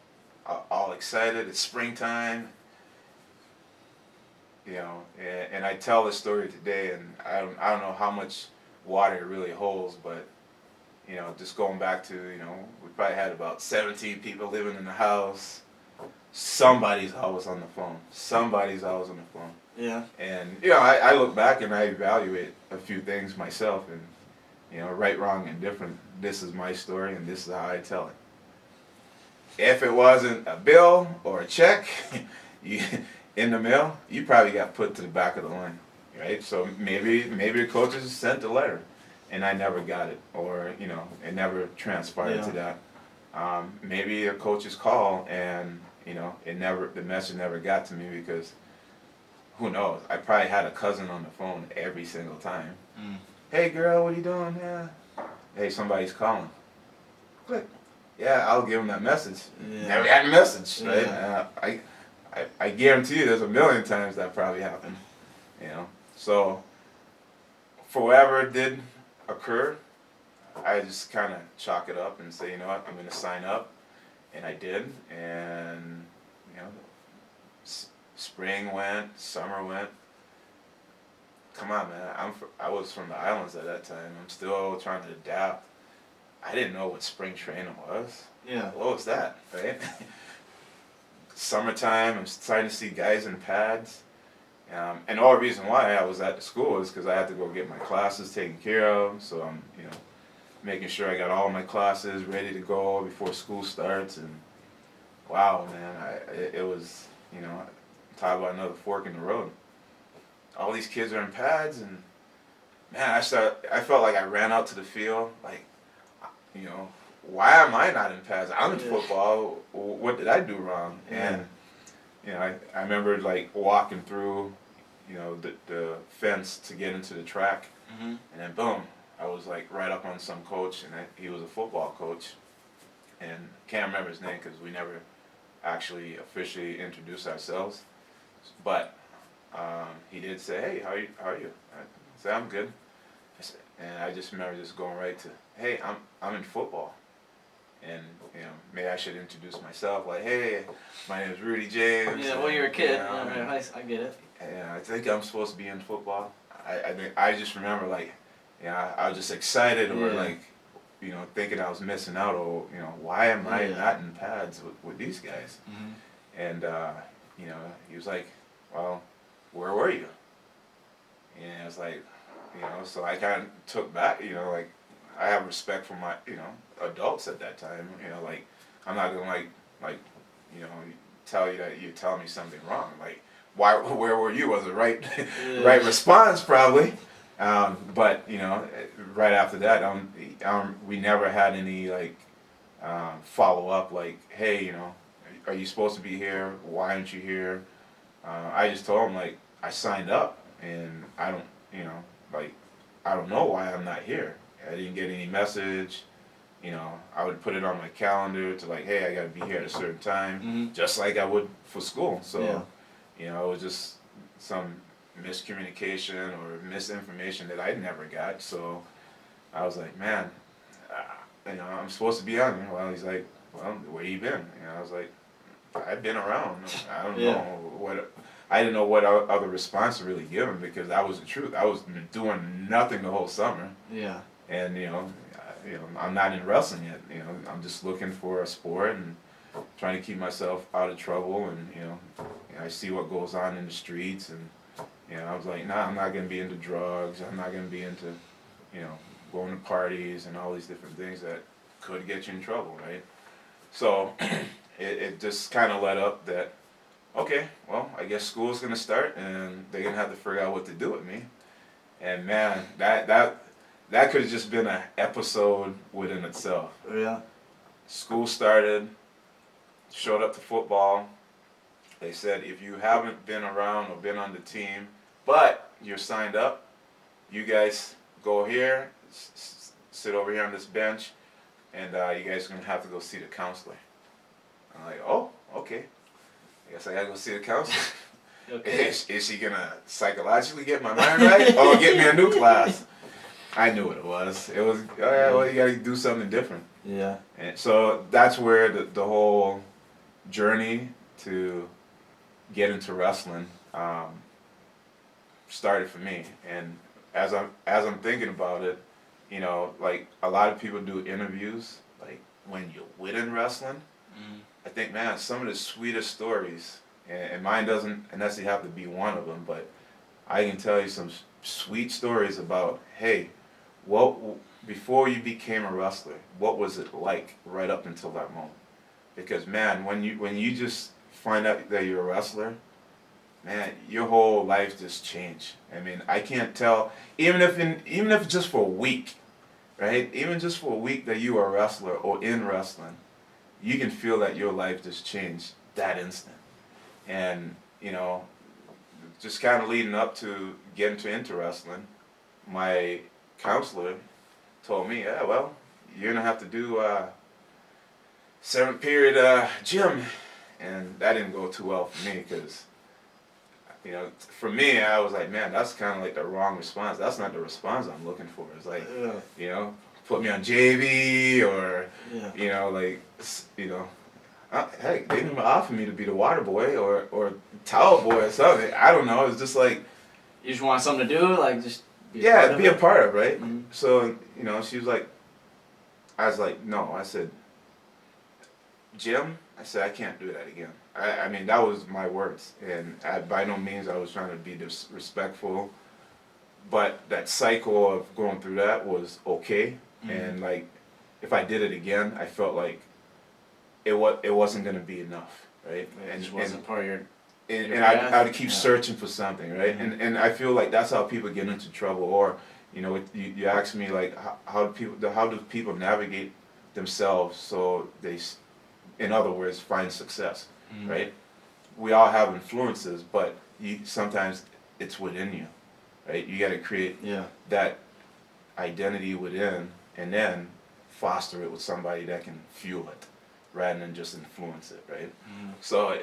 all excited. It's springtime, you know, and I tell this story today, and I don't know how much water it really holds, but you know, just going back to, you know, we probably had about 17 people living in the house. Somebody's always on the phone. Somebody's always on the phone. Yeah. And, you know, I look back and I evaluate a few things myself, and, you know, right, wrong, and different. This is my story, and this is how I tell it. If it wasn't a bill or a check in the mail, you probably got put to the back of the line, right? So maybe the coaches sent a letter, and I never got it, or, you know, it never transpired to that. Maybe a coach's call, and, you know, the message never got to me, because who knows? I probably had a cousin on the phone every single time. Hey girl, what are you doing? Yeah. Hey, somebody's calling. Click. Yeah, I'll give them that message. Yeah. Never got a message, right? Yeah. I guarantee you there's a million times that probably happened, you know. So, for whatever did occur, I just kind of chalk it up and say, you know what, I'm going to sign up. And I did, and, you know, spring went, summer went. Come on, man, I was from the islands at that time. I'm still trying to adapt. I didn't know what spring training was. Yeah. What was that, right? Summertime, I'm starting to see guys in pads. And the only reason why I was at the school is because I had to go get my classes taken care of. So I'm, you know, making sure I got all my classes ready to go before school starts. And wow, man, it was, you know, talk about another fork in the road. All these kids are in pads, and man, I felt like I ran out to the field, like, you know, why am I not in pads? I'm in football. What did I do wrong? And, you know, I remember like walking through, you know, the fence to get into the track, and then boom, I was like right up on some coach, and he was a football coach, and can't remember his name because we never actually officially introduced ourselves, but he did say, hey, how are you? I said, I'm good. And I just remember just going right to, hey, I'm in football. And, you know, maybe I should introduce myself, like, hey, my name is Rudy James. Yeah, well, you're a kid. You know, I get it. Yeah, I think I'm supposed to be in football. I just remember, like, you know, I was just excited, or like, you know, thinking I was missing out, or, you know, why am I not in pads with these guys? And, you know, he was like, well, where were you? And I was like, you know, so I kind of took back, you know, like, I have respect for my, you know, adults at that time, you know, like, I'm not gonna like, you know, tell you that you're telling me something wrong, like, where were you was the right response probably, but, you know, right after that, we never had any, like, follow up, like, hey, you know, are you supposed to be here, why aren't you here? I just told him, like, I signed up, and I don't, you know, like, I don't know why I'm not here. I didn't get any message. You know, I would put it on my calendar to, like, hey, I got to be here at a certain time, just like I would for school. So, you know, it was just some miscommunication or misinformation that I never got. So I was like, man, you know, I'm supposed to be on here. Well, he's like, well, where you been? You know, I was like, I've been around. I don't know what. I didn't know what other response to really give him, because that was the truth. I was doing nothing the whole summer. Yeah. And you know, I'm not in wrestling yet. You know, I'm just looking for a sport and trying to keep myself out of trouble. And you know, I see what goes on in the streets, and you know, I was like, nah, I'm not gonna be into drugs. I'm not gonna be into, you know, going to parties and all these different things that could get you in trouble, right? So it just kind of led up that, okay, well, I guess school's gonna start, and they're gonna have to figure out what to do with me. And man, that could have just been an episode within itself. Yeah. School started, showed up to football. They said if you haven't been around or been on the team, but you're signed up, you guys go here, sit over here on this bench, and you guys are going to have to go see the counselor. I'm like, oh, okay. I guess I got to go see the counselor. Okay. Is she going to psychologically get my mind right or get me a new class? I knew what it was. It was, oh yeah, well, you got to do something different. Yeah. And so that's where the whole journey to get into wrestling started for me. And as I'm thinking about it, you know, like a lot of people do interviews, like when you're winning wrestling. I think, man, some of the sweetest stories, and mine doesn't necessarily have to be one of them, but I can tell you some sweet stories about, hey, before you became a wrestler, what was it like right up until that moment? Because man, when you just find out that you're a wrestler, man, your whole life just changed. I mean, I can't tell, even if just for a week, right? Even just for a week that you are a wrestler or in wrestling, you can feel that your life just changed that instant. And, you know, just kind of leading up to getting into wrestling, my counselor told me, yeah, well, you're going to have to do 7th period gym. And that didn't go too well for me because, you know, for me, I was like, man, that's kind of like the wrong response. That's not the response I'm looking for. It's like, you know, put me on JV or, you know, like, you know, heck, they didn't even offer me to be the water boy or towel boy or something. I don't know. It's just like, you just want something to do, like just be a part of, right? Mm-hmm. So, you know, she was like, I was like, no. I said, gym? I said, I can't do that again. I mean, that was my words. And by no means I was trying to be disrespectful. But that cycle of going through that was okay. Mm-hmm. And, like, if I did it again, I felt like it wasn't going to be enough, right? It just wasn't part of your... And I would keep searching for something, right? Mm-hmm. And I feel like that's how people get into trouble. Or, you know, you ask me, like, how do people navigate themselves so they, in other words, find success, right? We all have influences, but sometimes it's within you, right? You got to create that identity within and then foster it with somebody that can fuel it rather than just influence it, right? So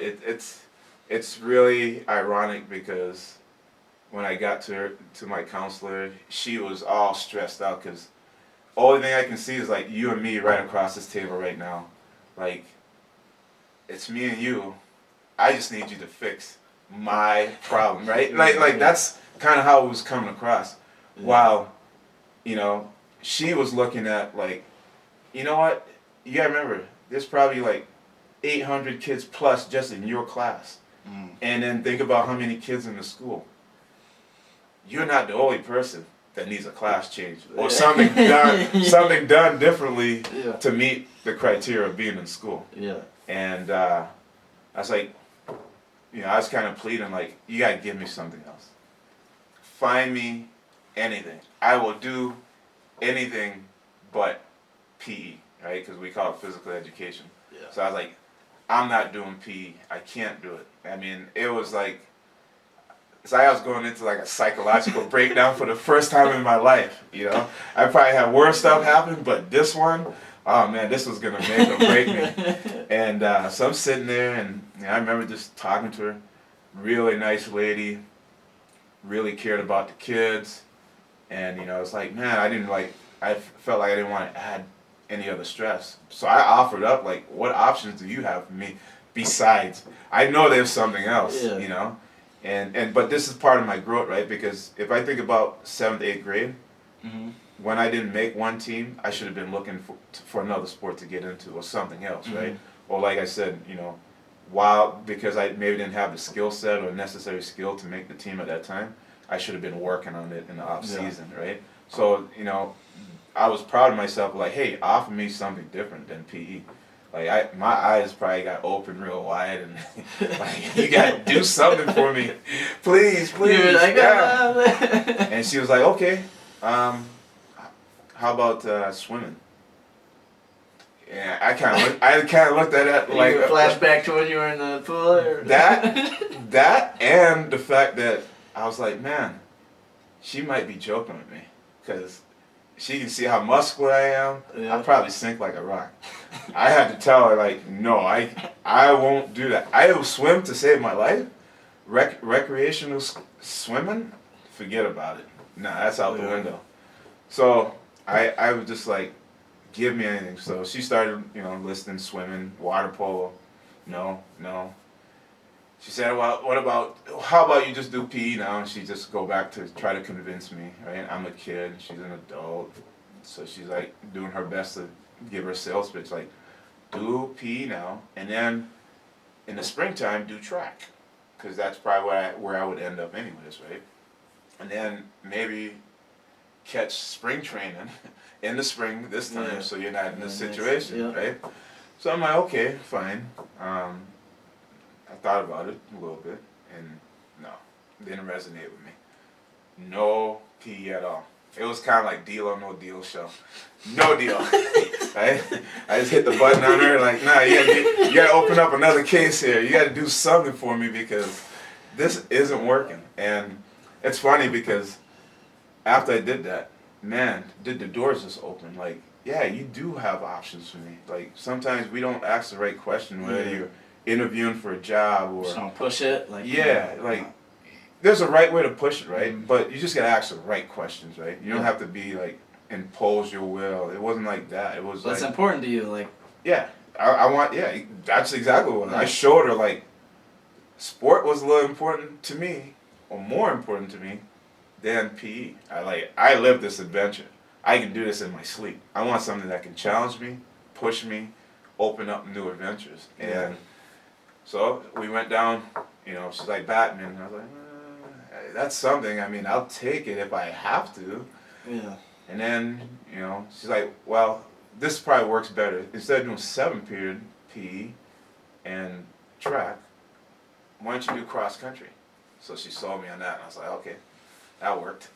it's really ironic because when I got to my counselor, she was all stressed out because only thing I can see is like you and me right across this table right now. Like, it's me and you. I just need you to fix my problem, right? Like that's kind of how it was coming across. Yeah. While, you know, she was looking at like, you know what? You gotta remember, there's probably like 800 kids plus just in your class. And then think about how many kids in the school. You're not the only person that needs a class change or something done differently to meet the criteria of being in school. Yeah. And I was like, you know, I was kind of pleading like, you gotta give me something else. Find me anything. I will do anything but PE, right? Because we call it physical education. Yeah. So I was like, I'm not doing PE. I can't do it. I mean, it was like, it's like I was going into like a psychological breakdown for the first time in my life, you know? I probably had worse stuff happen, but this one, oh man, this was gonna make or break me. And so I'm sitting there and you know, I remember just talking to her, really nice lady, really cared about the kids. And you know, it's like, man, I felt like I didn't want to add any other stress. So I offered up, like, what options do you have for me besides? I know there's something else, you know? But this is part of my growth, right? Because if I think about 7th, 8th grade, when I didn't make one team, I should have been looking for another sport to get into or something else, right? Or like I said, you know, because I maybe didn't have the skill set or necessary skill to make the team at that time, I should have been working on it in the off season, right? So, you know, I was proud of myself, like, hey, offer me something different than PE. Like, my eyes probably got open real wide, and like, you gotta do something for me, please. Like, and she was like, okay, how about swimming? Yeah, I kind of looked at it like you flashback to when you were in the pool. Or? That and the fact that I was like, man, she might be joking with me because she can see how muscular I am. Yeah. I probably sink like a rock. I had to tell her like, no, I won't do that. I will swim to save my life. Recreational swimming, forget about it. Nah, that's out the window. So I was just like, give me anything. So she started, listing swimming, water polo. No. She said, well, how about you just do PE now? And she just go back to try to convince me, right? I'm a kid, she's an adult. So she's like doing her best to give her sales pitch, like, do PE now, and then in the springtime, do track. Because that's probably where I would end up anyways, right? And then maybe catch spring training in the spring this time, so you're not in this situation, right? So I'm like, okay, fine. I thought about it a little bit, and no, didn't resonate with me. No PE at all. It was kind of like deal or no deal show. No deal. I just hit the button on her like, nah, you gotta open up another case here. You gotta do something for me because this isn't working. And it's funny because after I did that, man, did the doors just open. Like, yeah, you do have options for me. Like, sometimes we don't ask the right question, whether you're interviewing for a job or... Just don't push it. Like, there's a right way to push it, right? But you just gotta ask the right questions, right? You don't have to be like, impose your will. It wasn't like that. It was What's important to you, like... Yeah, I want, that's exactly what I showed her, like, sport was a little important to me, or more important to me, than PE. I live this adventure. I can do this in my sleep. I want something that can challenge me, push me, open up new adventures. And so we went down, she's like, Batman. And I was like, that's something. I mean, I'll take it if I have to. Yeah. And then, she's like, well, this probably works better. Instead of doing 7-period PE and track, why don't you do cross country? So she sold me on that, and I was like, okay, that worked.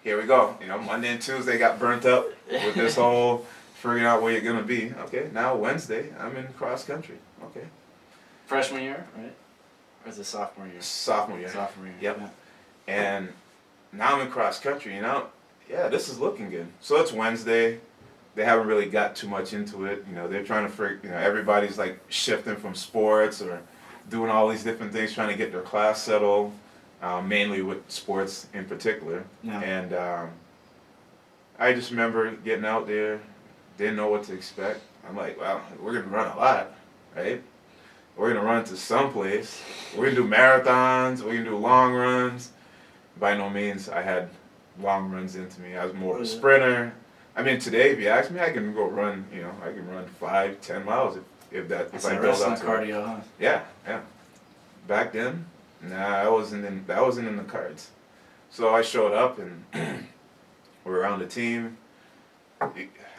Here we go. Monday and Tuesday got burnt up with this whole figuring out where you're going to be. Okay, now Wednesday, I'm in cross country. Okay. Freshman year, right? Or is it sophomore year? Sophomore year. Yep. Yeah. And now I'm in cross country, this is looking good. So it's Wednesday. They haven't really got too much into it. They're trying to everybody's like shifting from sports or doing all these different things, trying to get their class settled, mainly with sports in particular. Yeah. And I just remember getting out there, didn't know what to expect. I'm like, well, we're going to run a lot, right? We're going to run to some place. We're going to do marathons. We're going to do long runs. By no means I had long runs into me. I was more of a sprinter. I mean, today, if you ask me, I can go run, I can run 5-10 miles if I build up to cardio, it. huh? Yeah. Back then, that wasn't in the cards. So I showed up and we were on the team.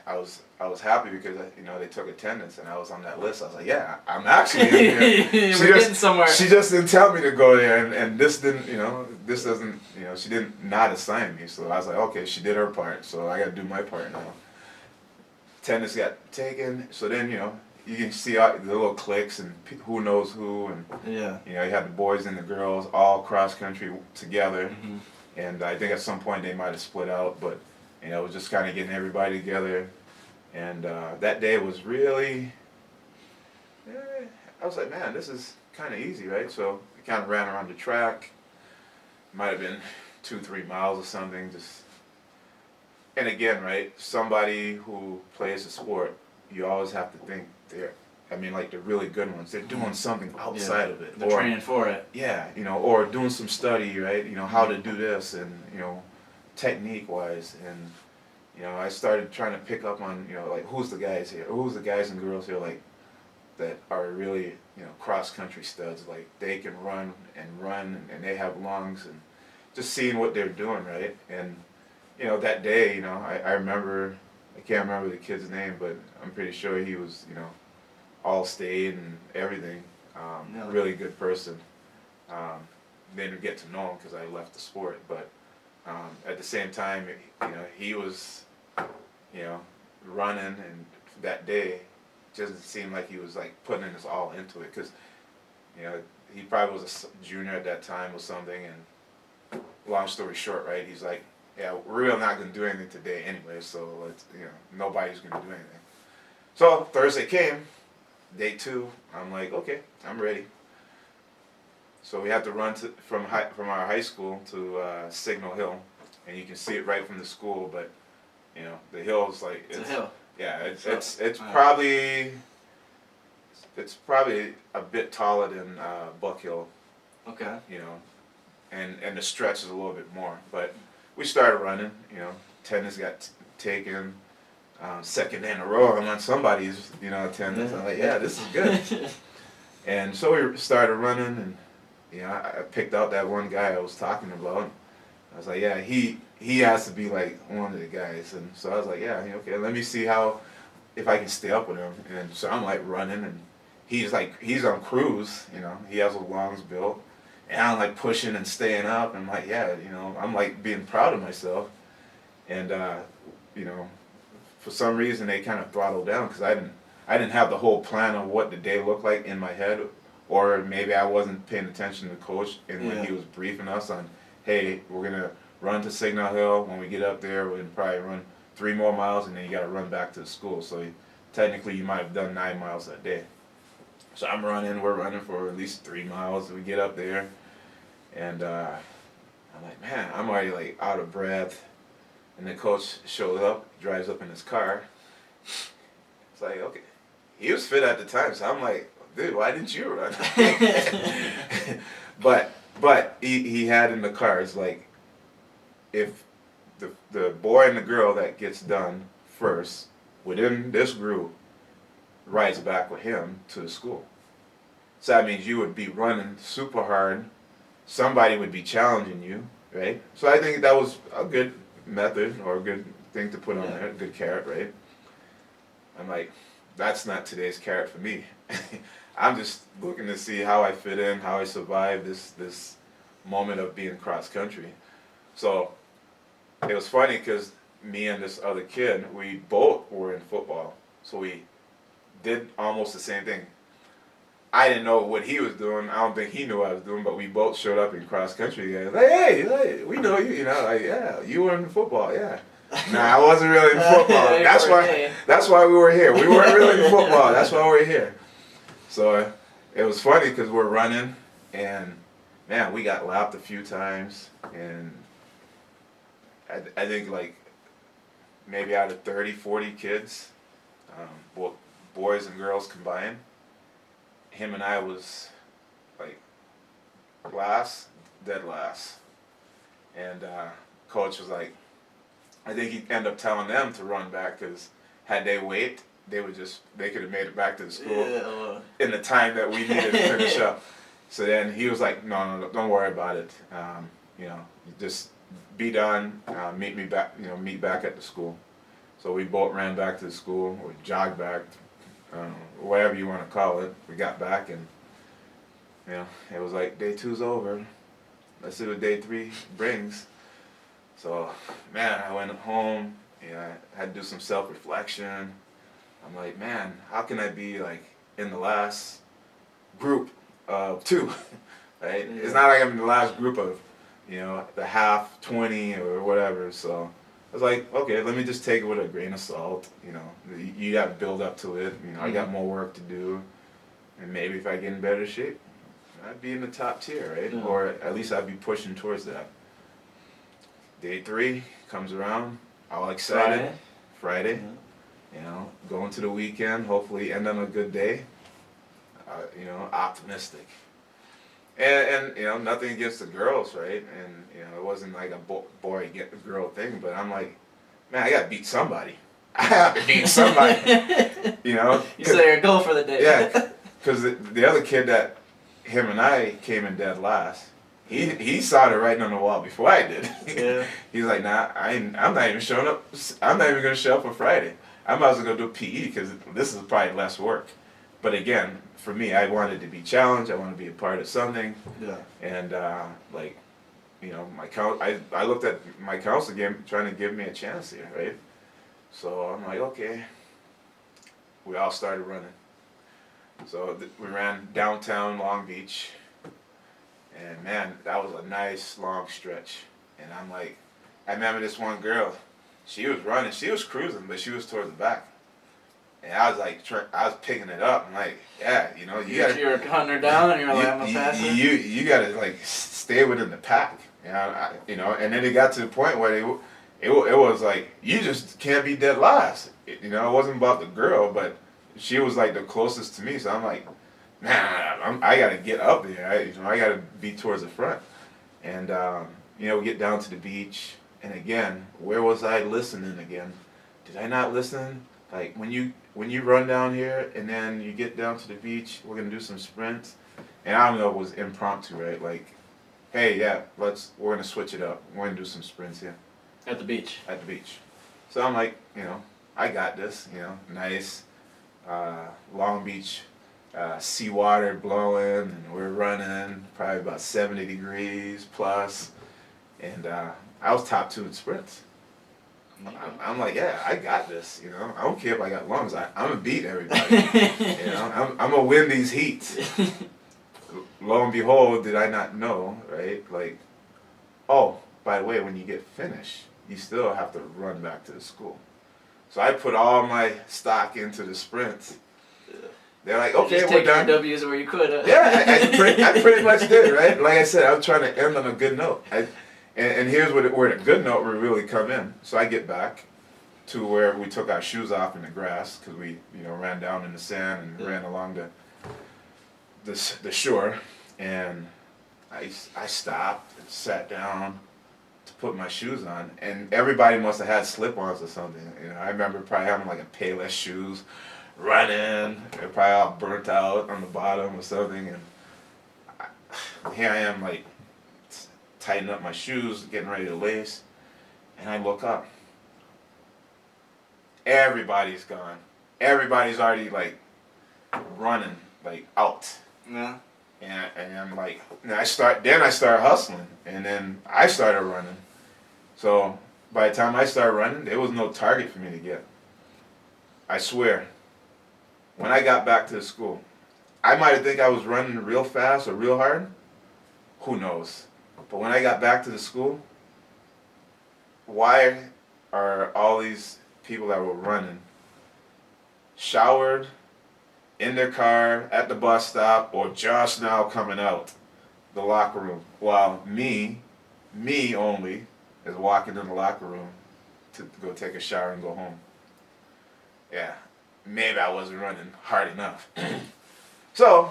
I was happy because they took attendance and I was on that list. I was like, yeah, I'm actually in here. We're getting somewhere. She just didn't tell me to go there, and this didn't, this doesn't, she didn't not assign me. So I was like, okay, she did her part, so I got to do my part now. Attendance got taken, so then you can see the little cliques and who knows who, and you had the boys and the girls all cross country together, and I think at some point they might have split out, but. It was just kind of getting everybody together. And that day was really, I was like, man, this is kind of easy, right? So we kind of ran around the track. Might have been 2-3 miles or something. And again, right, somebody who plays a sport, you always have to think the really good ones, they're doing something outside of it. They're training for it. Yeah, or doing some study, right? How to do this and, technique wise, and I started trying to pick up on like who's the guys here, who's the guys and girls here like that are really cross country studs, like they can run and they have lungs, and just seeing what they're doing, right? And that day I remember, I can't remember the kid's name, but I'm pretty sure he was all state and everything, really good person. Didn't get to know him because I left the sport, but at the same time, he was, running and that day doesn't seem like he was like putting his all into it, because he probably was a junior at that time or something. And long story short, right? He's like, yeah, we're really not gonna do anything today anyway, so let's nobody's gonna do anything. So Thursday came, day 2. I'm like, okay, I'm ready. So we have to run from our high school to Signal Hill, and you can see it right from the school. But the hill's like it's a hill. Yeah, it's probably a bit taller than Buck Hill. Okay. And the stretch is a little bit more. But we started running. Attendance got taken. Second day in a row, I'm on somebody's attendance. I'm like, yeah, this is good. And so we started running, and I picked out that one guy I was talking about. I was like, yeah, he has to be like one of the guys. And so I was like, yeah, okay, let me see if I can stay up with him. And so I'm like running, and he's on cruise, he has a lungs built, and I'm like pushing and staying up. And I'm like, yeah, I'm like being proud of myself. And for some reason they kind of throttled down, because I didn't have the whole plan of what the day looked like in my head, or maybe I wasn't paying attention to the coach and when he was briefing us on, hey, we're gonna run to Signal Hill. When we get up there, we're gonna probably run 3 more miles, and then you gotta run back to the school. So technically you might have done 9 miles that day. So we're running for at least 3 miles. We get up there, and I'm like, man, I'm already like out of breath. And the coach shows up, drives up in his car. It's like, okay. He was fit at the time, so I'm like, dude, why didn't you run? But he had in the car, it's like, if the boy and the girl that gets done first within this group rides back with him to the school. So that means you would be running super hard. Somebody would be challenging you, right? So I think that was a good method, or a good thing to put on there, a good carrot, right? I'm like, that's not today's carrot for me. I'm just looking to see how I fit in, how I survive this moment of being cross country. So it was funny, because me and this other kid, we both were in football, so we did almost the same thing. I didn't know what he was doing. I don't think he knew what I was doing, but we both showed up in cross country guys. Like, hey, we know you. Like, yeah, you were in football, yeah. Nah, I wasn't really in football. That's why we were here. We weren't really in football. That's why we're here. So it was funny, because we're running, and man, we got lapped a few times, and I think like maybe out of 30, 40 kids, both boys and girls combined, him and I was like dead last. And coach was like, I think he ended up telling them to run back, because had they wait, they could have made it back to the school in the time that we needed to finish up. So then he was like, no, don't worry about it. Just be done. Meet back at the school. So we both ran back to the school, or jogged back, whatever you want to call it. We got back, and it was like, day 2's over. Let's see what day 3 brings. So, man, I went home. I had to do some self-reflection. I'm like, man, how can I be like in the last group of 2? Right? Yeah. It's not like I'm in the last group of, the half 20 or whatever. So I was like, okay, let me just take it with a grain of salt. You got to build up to it. I got more work to do, and maybe if I get in better shape, I'd be in the top tier, right? Mm-hmm. Or at least I'd be pushing towards that. Day 3 comes around, all excited. Friday. Mm-hmm. Going to the weekend, hopefully end on a good day. Optimistic. And nothing against the girls, right? And it wasn't like a boy get the girl thing, but I'm like, man, I gotta beat somebody. I have to beat somebody. You set your goal for the day. Yeah, because the other kid that him and I came in dead last, he saw the writing on the wall before I did. Yeah. He's like, nah, I'm not even showing up. I'm not even gonna show up on Friday. I might as well go do PE, because this is probably less work. But again, for me, I wanted to be challenged. I wanted to be a part of something. Yeah. And I looked at my counselor trying to give me a chance here, right? So I'm like, okay, we all started running. So we ran downtown Long Beach, and man, that was a nice long stretch. And I'm like, I remember this one girl, she was running, she was cruising, but she was towards the back. And I was like, I was picking it up. I'm like, yeah, you know, you gotta. You were hunting her down, and you were like, I'm gonna pass her. You gotta like stay within the pack, you know. And then it got to the point where it was like you just can't be dead last. You know, it wasn't about the girl, but she was like the closest to me. So I'm like, man, I gotta get up there. I gotta be towards the front. And you know, we get down to the beach, and again, where was I listening again? Did I not listen? Like when you run down here and then you get down to the beach, we're gonna do some sprints. And I don't know, it was impromptu, right? Like, hey, yeah, we're gonna switch it up. We're gonna do some sprints here. At the beach. At the beach. So I'm like, you know, I got this, you know, nice Long Beach seawater blowing, and we're running probably about 70 degrees plus. And I was top 2 in sprints. I'm like, yeah, I got this, you know. I don't care if I got lungs. I'm gonna beat everybody. You know, I'm gonna win these heats. Lo and behold, did I not know, right? Like, oh, by the way, when you get finished, you still have to run back to the school. So I put all my stock into the sprints. They're like, okay, just we're done. W's where you could. Yeah, I pretty much did, right? Like I said, I was trying to end on a good note. And here's where the good note would really come in. So I get back to where we took our shoes off in the grass because we, you know, ran down in the sand and ran along the shore. And I stopped and sat down to put my shoes on. And everybody must have had slip-ons or something. You know, I remember probably having like a Payless shoes, running. They're probably all burnt out on the bottom or something. And here I am, like, tighten up my shoes, getting ready to lace, and I look up. Everybody's gone. Everybody's already like running, like out. Yeah. And I'm like, and I start hustling, and then I started running. So by the time I started running, there was no target for me to get. I swear, when I got back to the school, I might have think I was running real fast or real hard. Who knows? But when I got back to the school, why are all these people that were running showered, in their car, at the bus stop, or just now coming out the locker room, while me only, is walking in the locker room to go take a shower and go home? Yeah, maybe I wasn't running hard enough. So,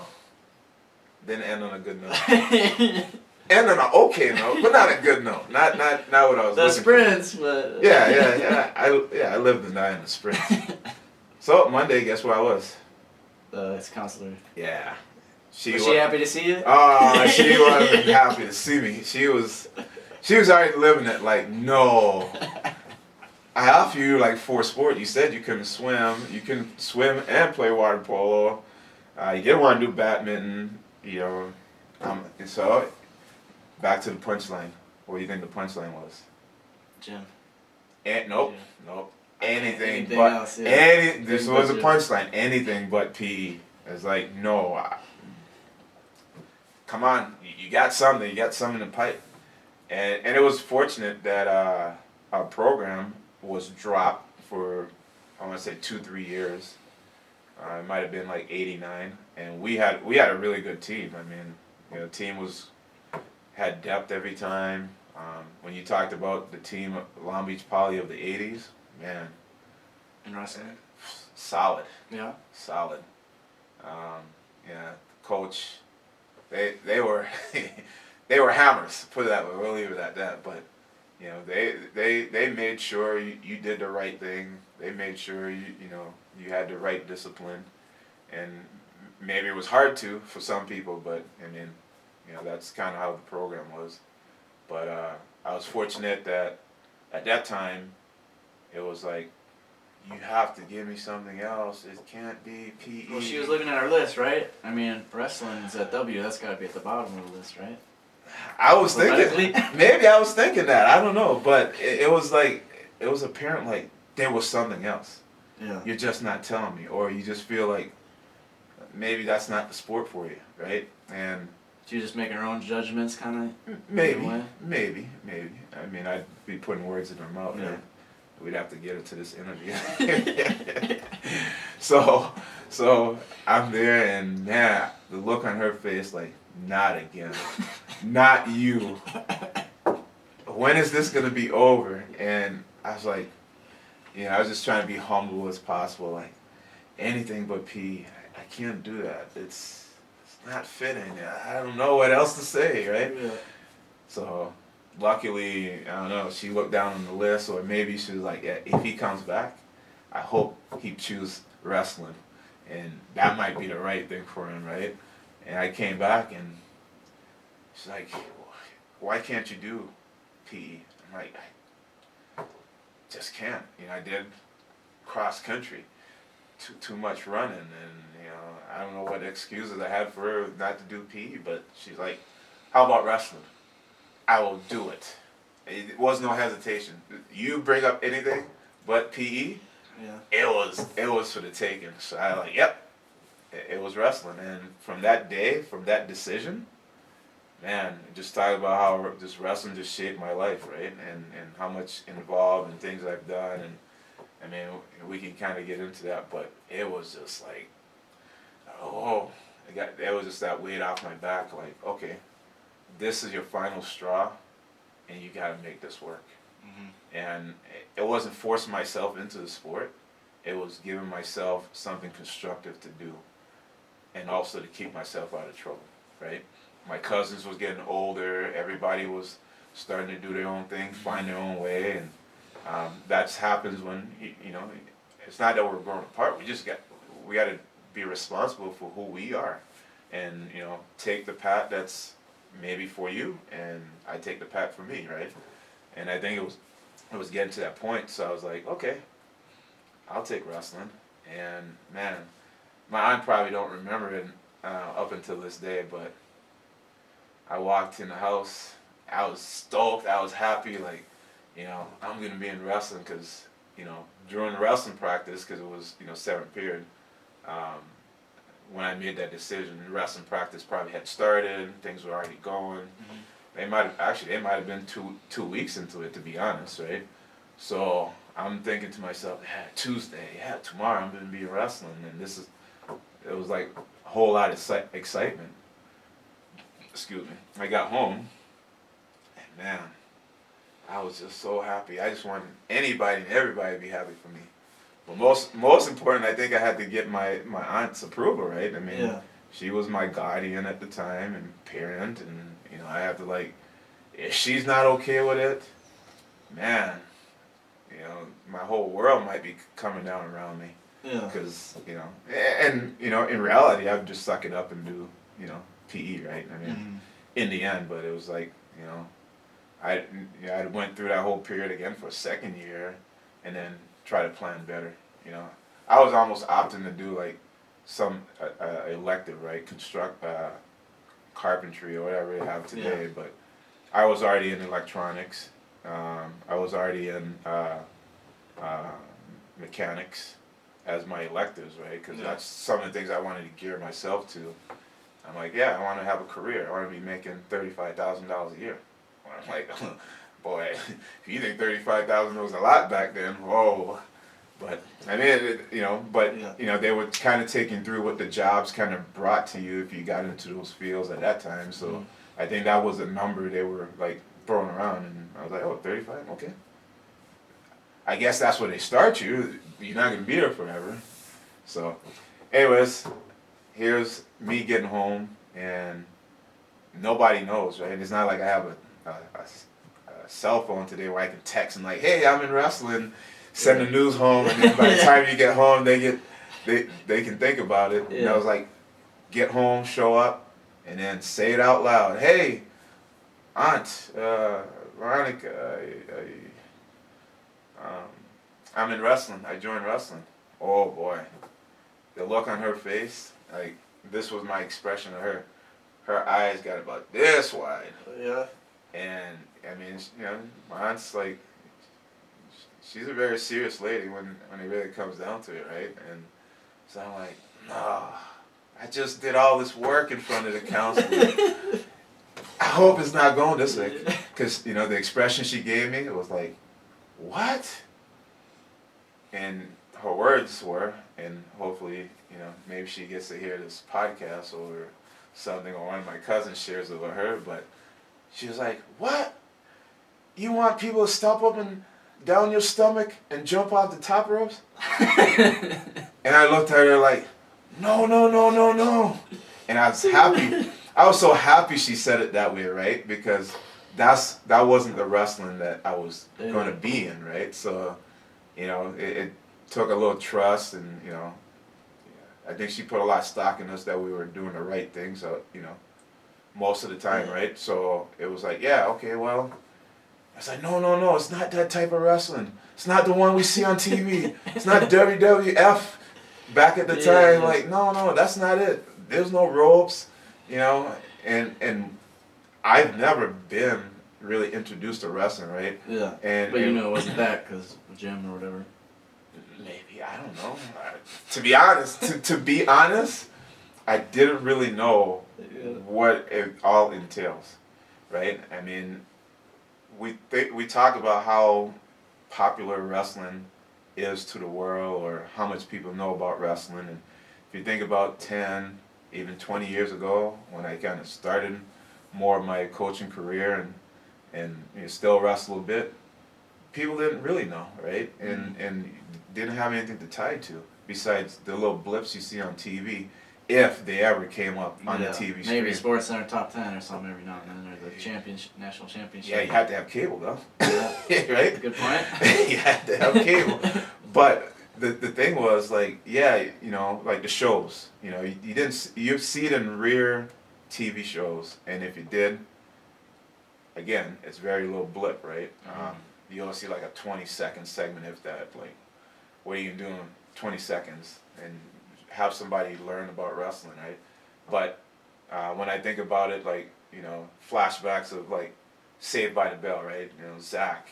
didn't end on a good note. And on an okay note, but not a good note. Not what I was looking sprints, for. but Yeah. I lived and died in the sprints. So Monday, guess where I was? It's counselor. Yeah. Was she happy to see you? Oh, she wasn't happy to see me. She was already living it like, no. I offer you like 4 sports. You said you couldn't swim. You can swim and play water polo. You didn't want to do badminton, you know. And so back to the punchline. What do you think the punchline was? Gym. Nope. Anything but else, yeah. This was a punchline. Anything but PE. It's like, no. Come on, you got something. You got something in the pipe. And it was fortunate that our program was dropped for, I want to say 2-3 years. It might have been like 89, and we had a really good team. I mean, you know, the team had depth every time. When you talked about the team at Long Beach Poly of the 80s, man. Interesting. Solid. Yeah. Solid. Yeah, coach, they were they were hammers. Put it that way. We'll leave it at that. But you know, they made sure you did the right thing. They made sure you had the right discipline, and maybe it was hard for some people, but I mean, you know, that's kind of how the program was. But I was fortunate that at that time, it was like, you have to give me something else. It can't be PE. Well, she was looking at our list, right? I mean, wrestling's at W. That's got to be at the bottom of the list, right? I was thinking, maybe I was thinking that. I don't know. But it was like, it was apparent like there was something else. You're just not telling me, or you just feel like maybe that's not the sport for you, right? And you're just making our own judgments, kind of. Maybe. I mean, I'd be putting words in her mouth. Yeah. Right? We'd have to get into this interview. So I'm there, and man, the look on her face, like, not again, not you. When is this gonna be over? And I was like, I was just trying to be humble as possible, like anything but pee. I can't do that. It's not fitting. I don't know what else to say, right? Yeah. So luckily, I don't know, she looked down on the list, or maybe she was like, yeah, if he comes back, I hope he chooses wrestling. And that might be the right thing for him, right? And I came back, and she's like, why can't you do PE? I'm like, I just can't. I did cross country, too much running, and I don't know what excuses I had for her not to do PE, but she's like, how about wrestling? I will do it. It was no hesitation. You bring up anything but PE, it was for the taking. So I like, yep, it was wrestling. And from that day, from that decision, man, just talk about how just wrestling just shaped my life, right? And how much involved and things I've done. And I mean, we can kind of get into that, but it was just like, it was just that weight off my back. Like, okay, this is your final straw, and you got to make this work. Mm-hmm. And it wasn't forcing myself into the sport. It was giving myself something constructive to do, and also to keep myself out of trouble, right? My cousins was getting older. Everybody was starting to do their own thing, find their own way, and that happens when it's not that we're growing apart. We got to be responsible for who we are, and take the path that's maybe for you, and I take the path for me, right? And I think it was getting to that point, so I was like, okay, I'll take wrestling. And man, my aunt probably don't remember it up until this day, but I walked in the house, I was stoked, I was happy, like, I'm gonna be in wrestling, because during the wrestling practice, because it was 7th period, when I made that decision, wrestling practice probably had started, things were already going. Mm-hmm. They might have been two weeks into it, to be honest, right? So I'm thinking to myself, Tuesday, tomorrow I'm gonna be in wrestling, and it was like a whole lot of excitement. Excuse me. I got home, and man, I was just so happy. I just wanted anybody and everybody to be happy for me. But most important, I think I had to get my aunt's approval, right? I mean, she was my guardian at the time and parent, and I have to, like, if she's not okay with it, man, my whole world might be coming down around me. Yeah. Because in reality, I would just suck it up and do PE, right? I mean, in the end, but it was like I went through that whole period again for a second year, and then try to plan better. I was almost opting to do like some elective, right, carpentry or whatever they have today. But I was already in electronics. I was already in mechanics as my electives, right? Because that's some of the things I wanted to gear myself to. I'm like, I want to have a career. I want to be making $35,000 a year. I'm like, boy, if you think $35,000 was a lot back then, whoa. But I mean, they were kind of taking through what the jobs kind of brought to you if you got into those fields at that time. So I think that was a number they were like throwing around, and I was like, oh, 35, okay. I guess that's where they start you. You're not gonna be there forever. So, anyways, here's me getting home, and nobody knows, right? It's not like I have a cell phone today where I can text and like, hey, I'm in wrestling. Send the news home, and then by the time you get home, they can think about it. Yeah. And I was like, get home, show up, and then say it out loud. Hey, Aunt Veronica, I'm in wrestling. I joined wrestling. Oh boy, the look on her face, like this was my expression of her. Her eyes got about this wide. Yeah. And I mean, my aunt's like, she's a very serious lady when it really comes down to it, right? And so I'm like, no, I just did all this work in front of the counselor. I hope it's not going this way. Because, the expression she gave me, it was like, what? And her words were, and hopefully, maybe she gets to hear this podcast or something, or one of my cousins shares it with her, but she was like, what? You want people to stomp up and down your stomach and jump off the top ropes? And I looked at her like, no. And I was happy. I was so happy she said it that way, right? Because that wasn't the wrestling that I was going to be in, right? So, it took a little trust, and, I think she put a lot of stock in us that we were doing the right things, most of the time, right? So it was like, yeah, okay, well, I was like, no, it's not that type of wrestling. It's not the one we see on TV. It's not WWF back at the time. Yeah. Like, no, that's not it. There's no ropes, and I've never been really introduced to wrestling, right? Yeah. But it wasn't that because of gym or whatever. Maybe, I don't know. To be honest, I didn't really know what it all entails, right? I mean, we talk about how popular wrestling is to the world, or how much people know about wrestling, and if you think about 10, even 20 years ago, when I kind of started more of my coaching career and still wrestle a bit, people didn't really know, right? And didn't have anything to tie to besides the little blips you see on TV, if they ever came up on the TV screen. Maybe Sports Center Top 10 or something every now and then, or the national championship. Yeah, you have to have cable though. Yeah. Right? Good point. You have to have cable. But the thing was, like, like the shows, you see it in rare TV shows, and if you did, again, it's very little blip, right? Mm-hmm. You only see like a 20-second segment, if that. Like, what are you doing 20 seconds and have somebody learn about wrestling, right? But when I think about it, like, flashbacks of like Saved by the Bell, right? Zach,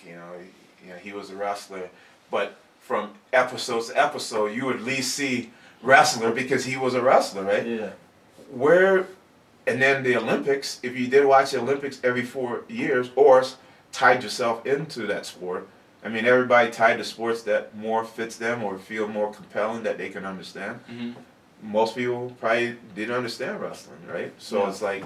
he was a wrestler, but from episode to episode, you would at least see wrestler because he was a wrestler, right? Yeah. And then the Olympics, if you did watch the Olympics every 4 years, or tied yourself into that sport, I mean, everybody tied to sports that more fits them or feel more compelling that they can understand. Mm-hmm. Most people probably didn't understand wrestling, right? So It's like,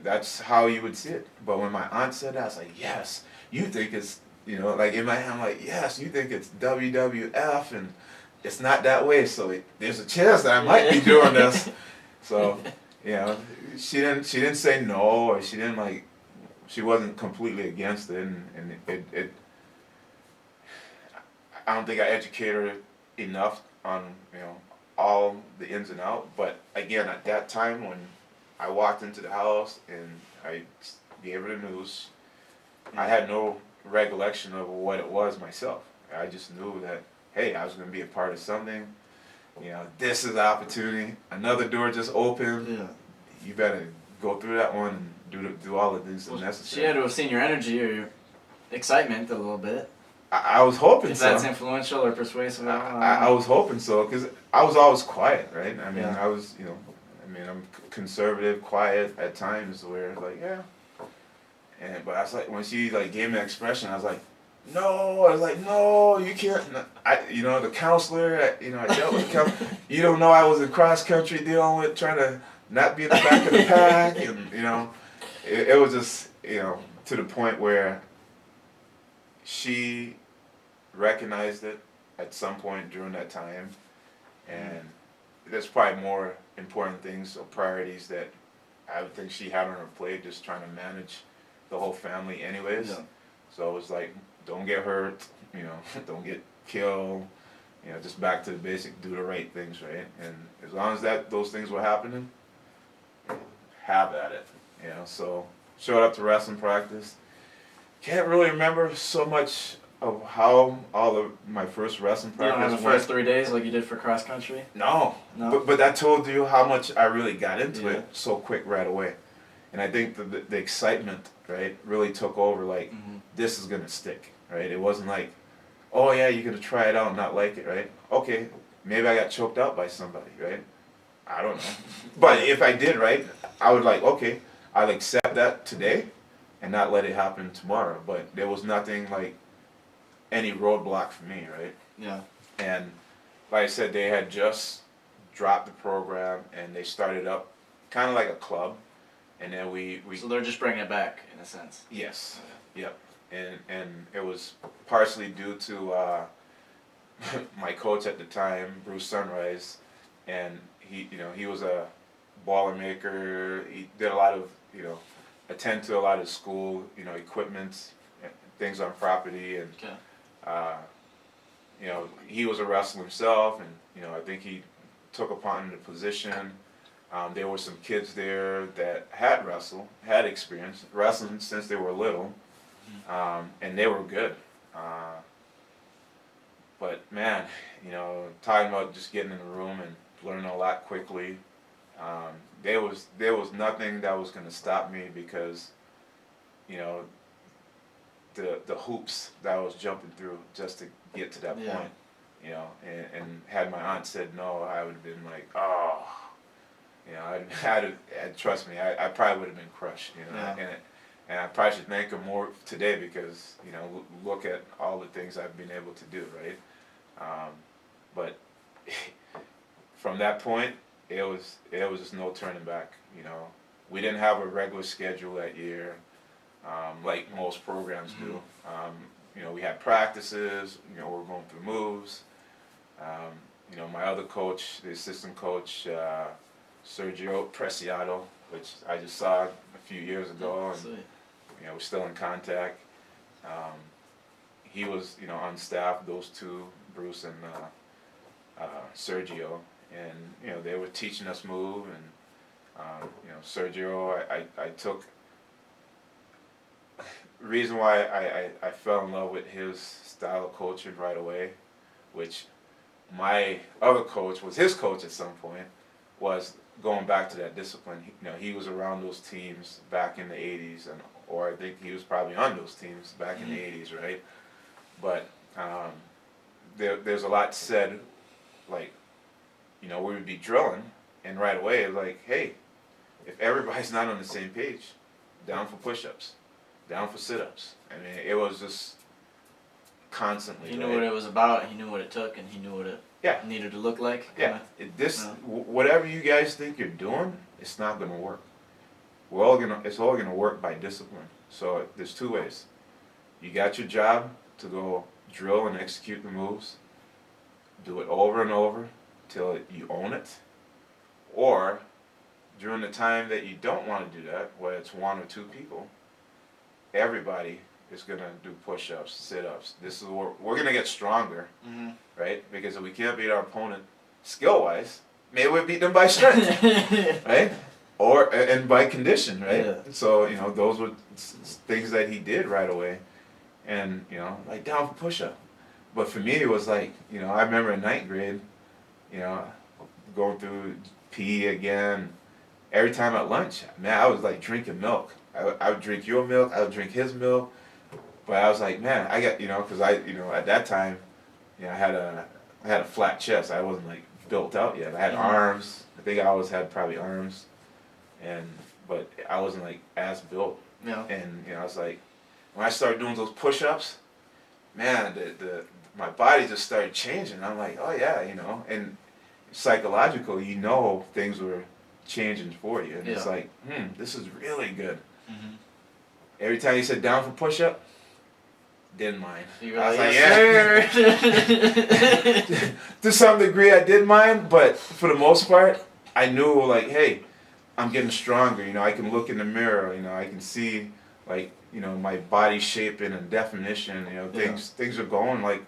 that's how you would see it. But when my aunt said that, I was like, yes, you think it's, like in my head, I'm like, yes, you think it's WWF, and it's not that way. So there's a chance that I might be doing this. So, she didn't say no, or she wasn't completely against it, and it I don't think I educated her enough on, all the ins and outs. But again, at that time when I walked into the house and I gave her the news, I had no recollection of what it was myself. I just knew that, hey, I was going to be a part of something. This is the opportunity. Another door just opened. Yeah. You better go through that one and do all the things that are necessary. She had to have seen your energy or your excitement a little bit. I was hoping so. If that's influential or persuasive. I was hoping so, because I was always quiet, right? I mean, Yeah. I was, I'm conservative, quiet at times, where like, yeah. But I was like, when she gave me an expression, I was like, no, you can't. The counselor, I dealt with the counselor. You don't know I was in cross country dealing with trying to not be in the back of the pack, and it was just to the point where she recognized it at some point during that time, and there's probably more important things or priorities that I would think she had on her plate, just trying to manage the whole family anyways. Yeah. So it was like, don't get hurt, don't get killed, just back to the basic, do the right things, right? And as long as those things were happening, have at it, So showed up to wrestling practice. Can't really remember so much of how my first wrestling practice You don't have the first 3 days like you did for cross country? No. But that told you how much I really got into it so quick right away. And I think the excitement, right, really took over, like, mm-hmm. this is going to stick, right? It wasn't like, oh yeah, you're gonna try it out and not like it, right? Okay, maybe I got choked out by somebody, right? I don't know. But if I did, right, I would like, okay, I'll accept that today and not let it happen tomorrow. But there was nothing like any roadblock for me, right? Yeah. And like I said, they had just dropped the program and they started up kind of like a club. And then we So they're just bringing it back in a sense. yes, yep. And it was partially due to my coach at the time, Bruce Sunrise, and he was a Boilermaker. He did a lot of attend to a lot of school equipment, and things on property, and Okay. he was a wrestler himself, and I think he took upon the position. There were some kids there that had experience wrestling since they were little, and they were good. But man, talking about just getting in the room and learning a lot quickly, there was nothing that was going to stop me because, the hoops that I was jumping through just to get to that point, and had my aunt said no, I would have been like, oh, trust me, I probably would have been crushed, and I probably should thank her more today because, look at all the things I've been able to do, right? But from that point, it was just no turning back. We didn't have a regular schedule that year, like most programs do. We had practices. We were going through moves. My other coach, the assistant coach, Sergio Preciado, which I just saw a few years ago, and we're still in contact. He was on staff, those two, Bruce and Sergio, and they were teaching us move, and Sergio, I took. Reason why I fell in love with his style of coaching right away, which my other coach was his coach at some point, was going back to that discipline. He was around those teams back in the 80s, or I think he was probably on those teams back in the 80s, right? But there's a lot said, like, we would be drilling, and right away, like, hey, if everybody's not on the same page, down for push-ups, down for sit-ups. I mean, it was just constantly. He knew what it was about, he knew what it took, and he knew what it needed to look like. Yeah, whatever you guys think you're doing, it's not going to work. It's all gonna work by discipline. So there's two ways. You got your job to go drill and execute the moves, do it over and over till you own it, or during the time that you don't want to do that, whether it's one or two people, everybody is going to do push-ups, sit-ups. This is where we're going to get stronger, right? Because if we can't beat our opponent skill-wise, maybe we beat them by strength, right? And by condition, right? Yeah. So, those were things that he did right away. And, like down for push-up. But for me, it was like, I remember in ninth grade, going through PE again. Every time at lunch, man, I was like drinking milk. I would drink your milk, I would drink his milk. But I was like, man, I got, because at that time, I had a flat chest. I wasn't like built out yet. I had arms. I think I always had probably arms. But I wasn't like as built. Yeah. And, I was like, when I started doing those push-ups, man, my body just started changing. I'm like, oh yeah, and psychologically, things were changing for you. And it's like, this is really good. Mm-hmm. Every time you said down for push-up, didn't mind. I was like, yeah. To some degree, I did mind, but for the most part, I knew like, hey, I'm getting stronger. I can look in the mirror. I can see like, my body shaping and definition. Things are going like,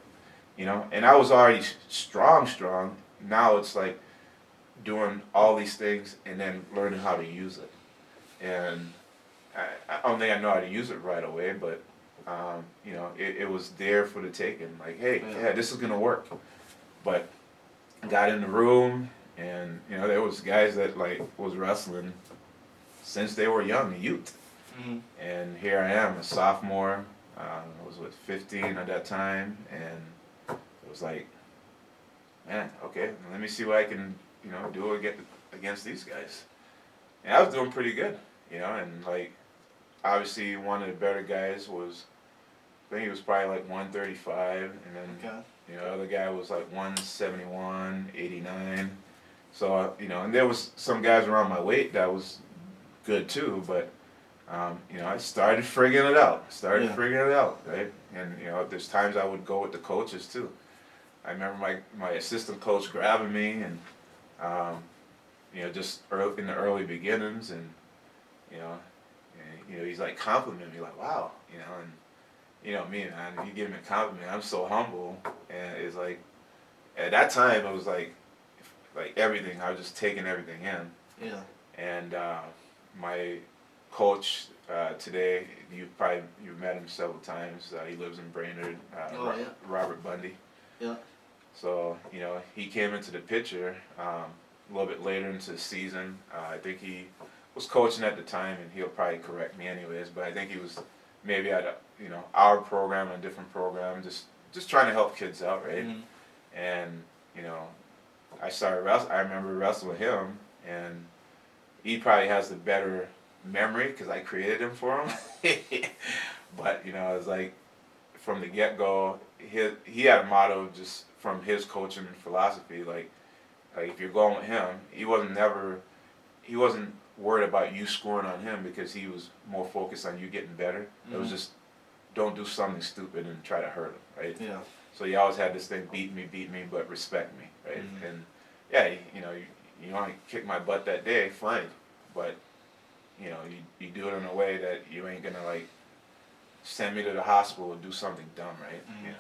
and I was already strong. Now it's like doing all these things and then learning how to use it. And I don't think I know how to use it right away, but it was there for the taking. Like, hey, this is gonna work. But got in the room, and there was guys that like was wrestling since they were young, youth. Mm-hmm. And here I am, a sophomore, I was 15 at that time, and it was like, man, okay, let me see what I can, do against these guys. And I was doing pretty good, and like, obviously one of the better guys was, I think he was probably like 135, and then, Okay. the other guy was like 171, 89. So, and there was some guys around my weight that was good too, but, I started figuring it out. Right? And, there's times I would go with the coaches too. I remember my assistant coach grabbing me and, just in the early beginnings, and, he's like complimenting me like, wow, and, me, man, if you give me a compliment, I'm so humble. And it's like, at that time, it was like everything, I was just taking everything in. Yeah. And my coach today, you've met him several times. He lives in Brainerd, Yeah. Robert Bundy. Yeah. So, he came into the picture a little bit later into the season. I think he was coaching at the time, and he'll probably correct me anyways, but I think he was maybe at our program, a different program, just trying to help kids out, right? Mm-hmm. And, I remember wrestling with him, and he probably has the better memory because I created him for him. But, it's like, from the get-go, he had a motto just from his coaching philosophy, like if you're going with him, he wasn't worried about you scoring on him because he was more focused on you getting better. Mm-hmm. It was just, don't do something stupid and try to hurt him, right? Yeah. So he always had this thing, beat me, but respect me, right? Mm-hmm. And yeah, you only kick my butt that day, fine, but you do it in a way that you ain't gonna like send me to the hospital and do something dumb, right? Mm-hmm.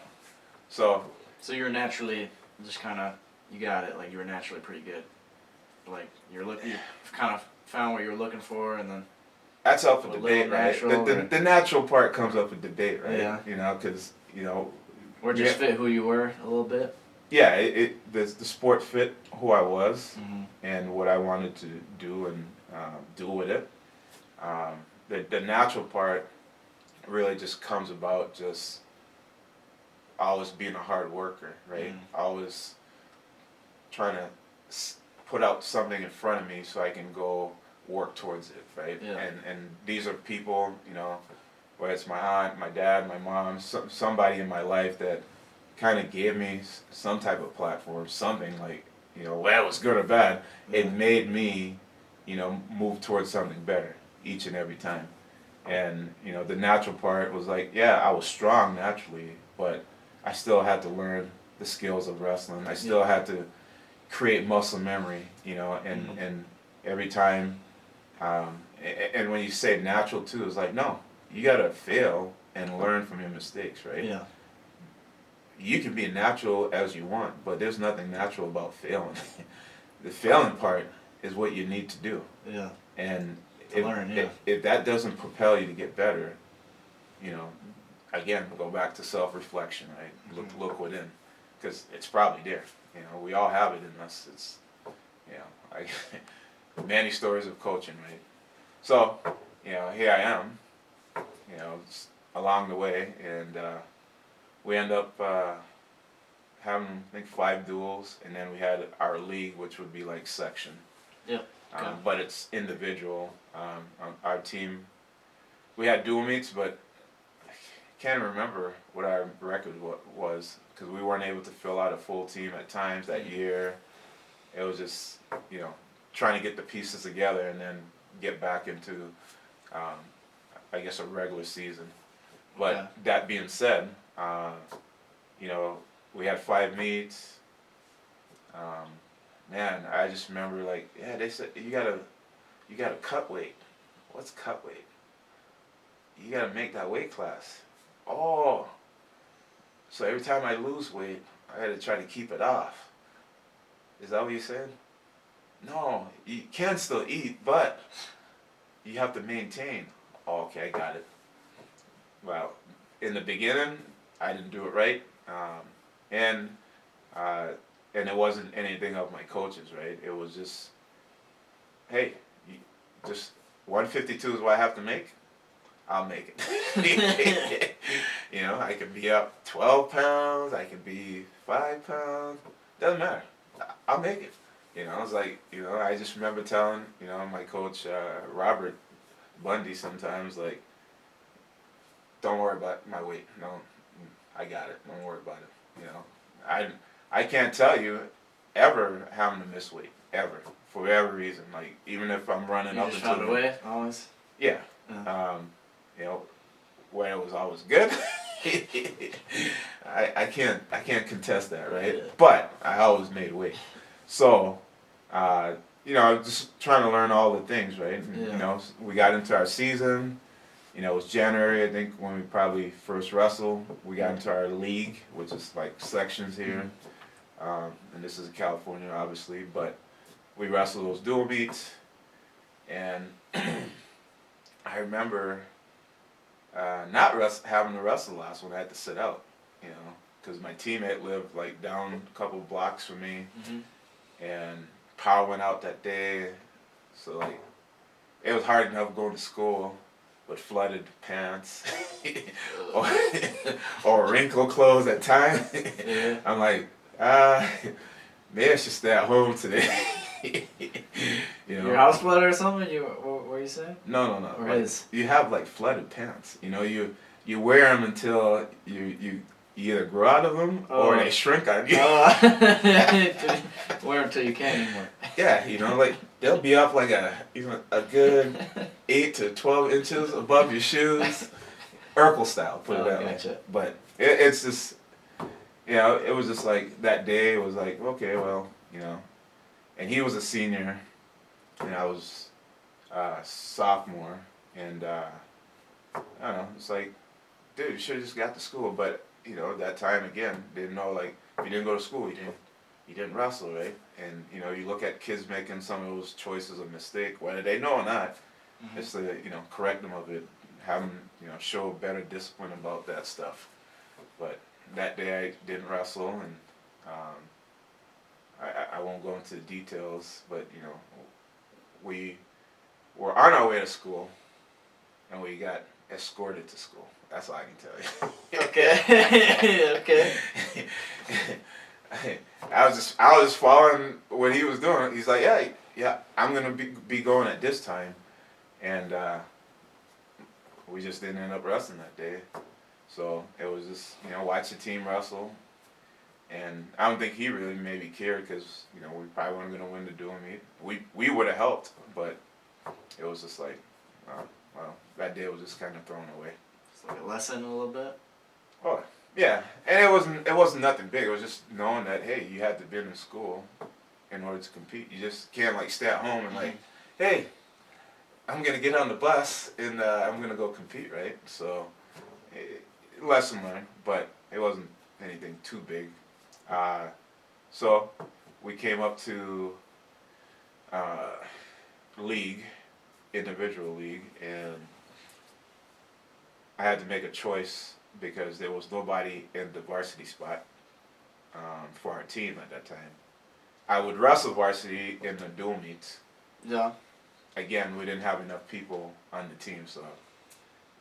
So you're naturally just kind of, you got it, like you were naturally pretty good. Like you've kind of found what you were looking for, and then that's up for debate, right? The natural part comes up for debate, right? Yeah. Because or just fit who you were a little bit. Yeah, the sport fit who I was, mm-hmm. and what I wanted to do and do with it. The natural part really just comes about just always being a hard worker, right? Always trying to put out something in front of me so I can go work towards it, right? Yeah. And these are people, whether it's my aunt, my dad, my mom, somebody in my life that kind of gave me some type of platform, something like, whether it was good or bad, it made me, move towards something better each and every time. And, the natural part was like, yeah, I was strong naturally, but I still had to learn the skills of wrestling. I still had to create muscle memory, and every time, and when you say natural too, it's like, no, you gotta fail and learn from your mistakes, right? Yeah. You can be natural as you want, but there's nothing natural about failing. The failing part is what you need to do. Yeah. And learn, if that doesn't propel you to get better, again, go back to self-reflection, right? Look within, because it's probably there. We all have it in us. It's, many stories of coaching, right? So, here I am, along the way, and we end up having, I think, 5 duels, and then we had our league, which would be like section. Yep. Okay. But it's individual. Our team, we had dual meets, but I can't remember what our record was because we weren't able to fill out a full team at times that year. It was just, trying to get the pieces together and then get back into, I guess, a regular season. But that being said, we had 5 meets. Man, I just remember they said you gotta cut weight. What's cut weight? You gotta make that weight class. Oh, so every time I lose weight, I gotta try to keep it off. Is that what you said? No, you can still eat, but you have to maintain. Oh, okay, I got it. Well, in the beginning, I didn't do it right, and it wasn't anything of my coaches, right? It was just, hey, just 152 is what I have to make. I'll make it. You know, I can be up 12 pounds, I can be 5 pounds, doesn't matter. I'll make it. You know, it's like, you know, I just remember telling, you know, my coach, Robert Bundy sometimes, like, don't worry about my weight. No, I got it. Don't worry about it. You know, I can't tell you ever having to miss weight, ever, for whatever reason. Like, even if I'm running You up just into found a way, always? Yeah. You know, where it was always good. I can't contest that, right? Yeah. But I always made weight. So, you know, I was just trying to learn all the things, right? And, Yeah. you know, we got into our season. You know, it was January, I think, when we probably first wrestled. We got into our league, which is like sections here. And this is in California, obviously. But we wrestled those dual meets. And I remember not having to wrestle the last one. I had to sit out, you know, because my teammate lived like down a couple blocks from me, and power went out that day, so like it was hard enough going to school with flooded pants or wrinkled clothes at times. Yeah. I'm like, maybe I should stay at home today. You know? Your house flooded or something? What were you saying? No. Or like, his? you have like flooded pants. You know, you wear them until you either grow out of them or they shrink on you. Wear them till you can't anymore. Yeah, you know, like they'll be up like a good 8 to 12 inches above your shoes, Urkel style. Put it that Gotcha. way. But it's just, you know, it was just like that day. It was like, okay, well, you know, and he was a senior, and I was sophomore, and I don't know, it's like, dude, you should have just got to school. But you know, that time again, didn't know, like, if you didn't go to school, you didn't wrestle, right? And you know, you look at kids making some of those choices a mistake, whether they know or not. It's to, you know, correct them of it, have them, you know, show better discipline about that stuff. But that day I didn't wrestle, and I won't go into the details, but you know, we were on our way to school, and we got escorted to school. That's all I can tell you. Okay. Okay. I was just following what he was doing. He's like, yeah, I'm gonna be going at this time, and we just didn't end up wrestling that day. So it was just, you know, watch the team wrestle, and I don't think he really maybe cared, because you know, we probably weren't gonna win the dual meet. We would have helped, but it was just like, well, that day was just kind of thrown away. It's like a lesson a little bit. Oh, yeah, and it wasn't nothing big. It was just knowing that, hey, you had to be in school in order to compete. You just can't like stay at home and like, hey, I'm gonna get on the bus and I'm gonna go compete, right? So, lesson learned, but it wasn't anything too big. So we came up to league, individual league, and I had to make a choice because there was nobody in the varsity spot for our team at that time. I would wrestle varsity in the dual meets. Yeah. Again, we didn't have enough people on the team, so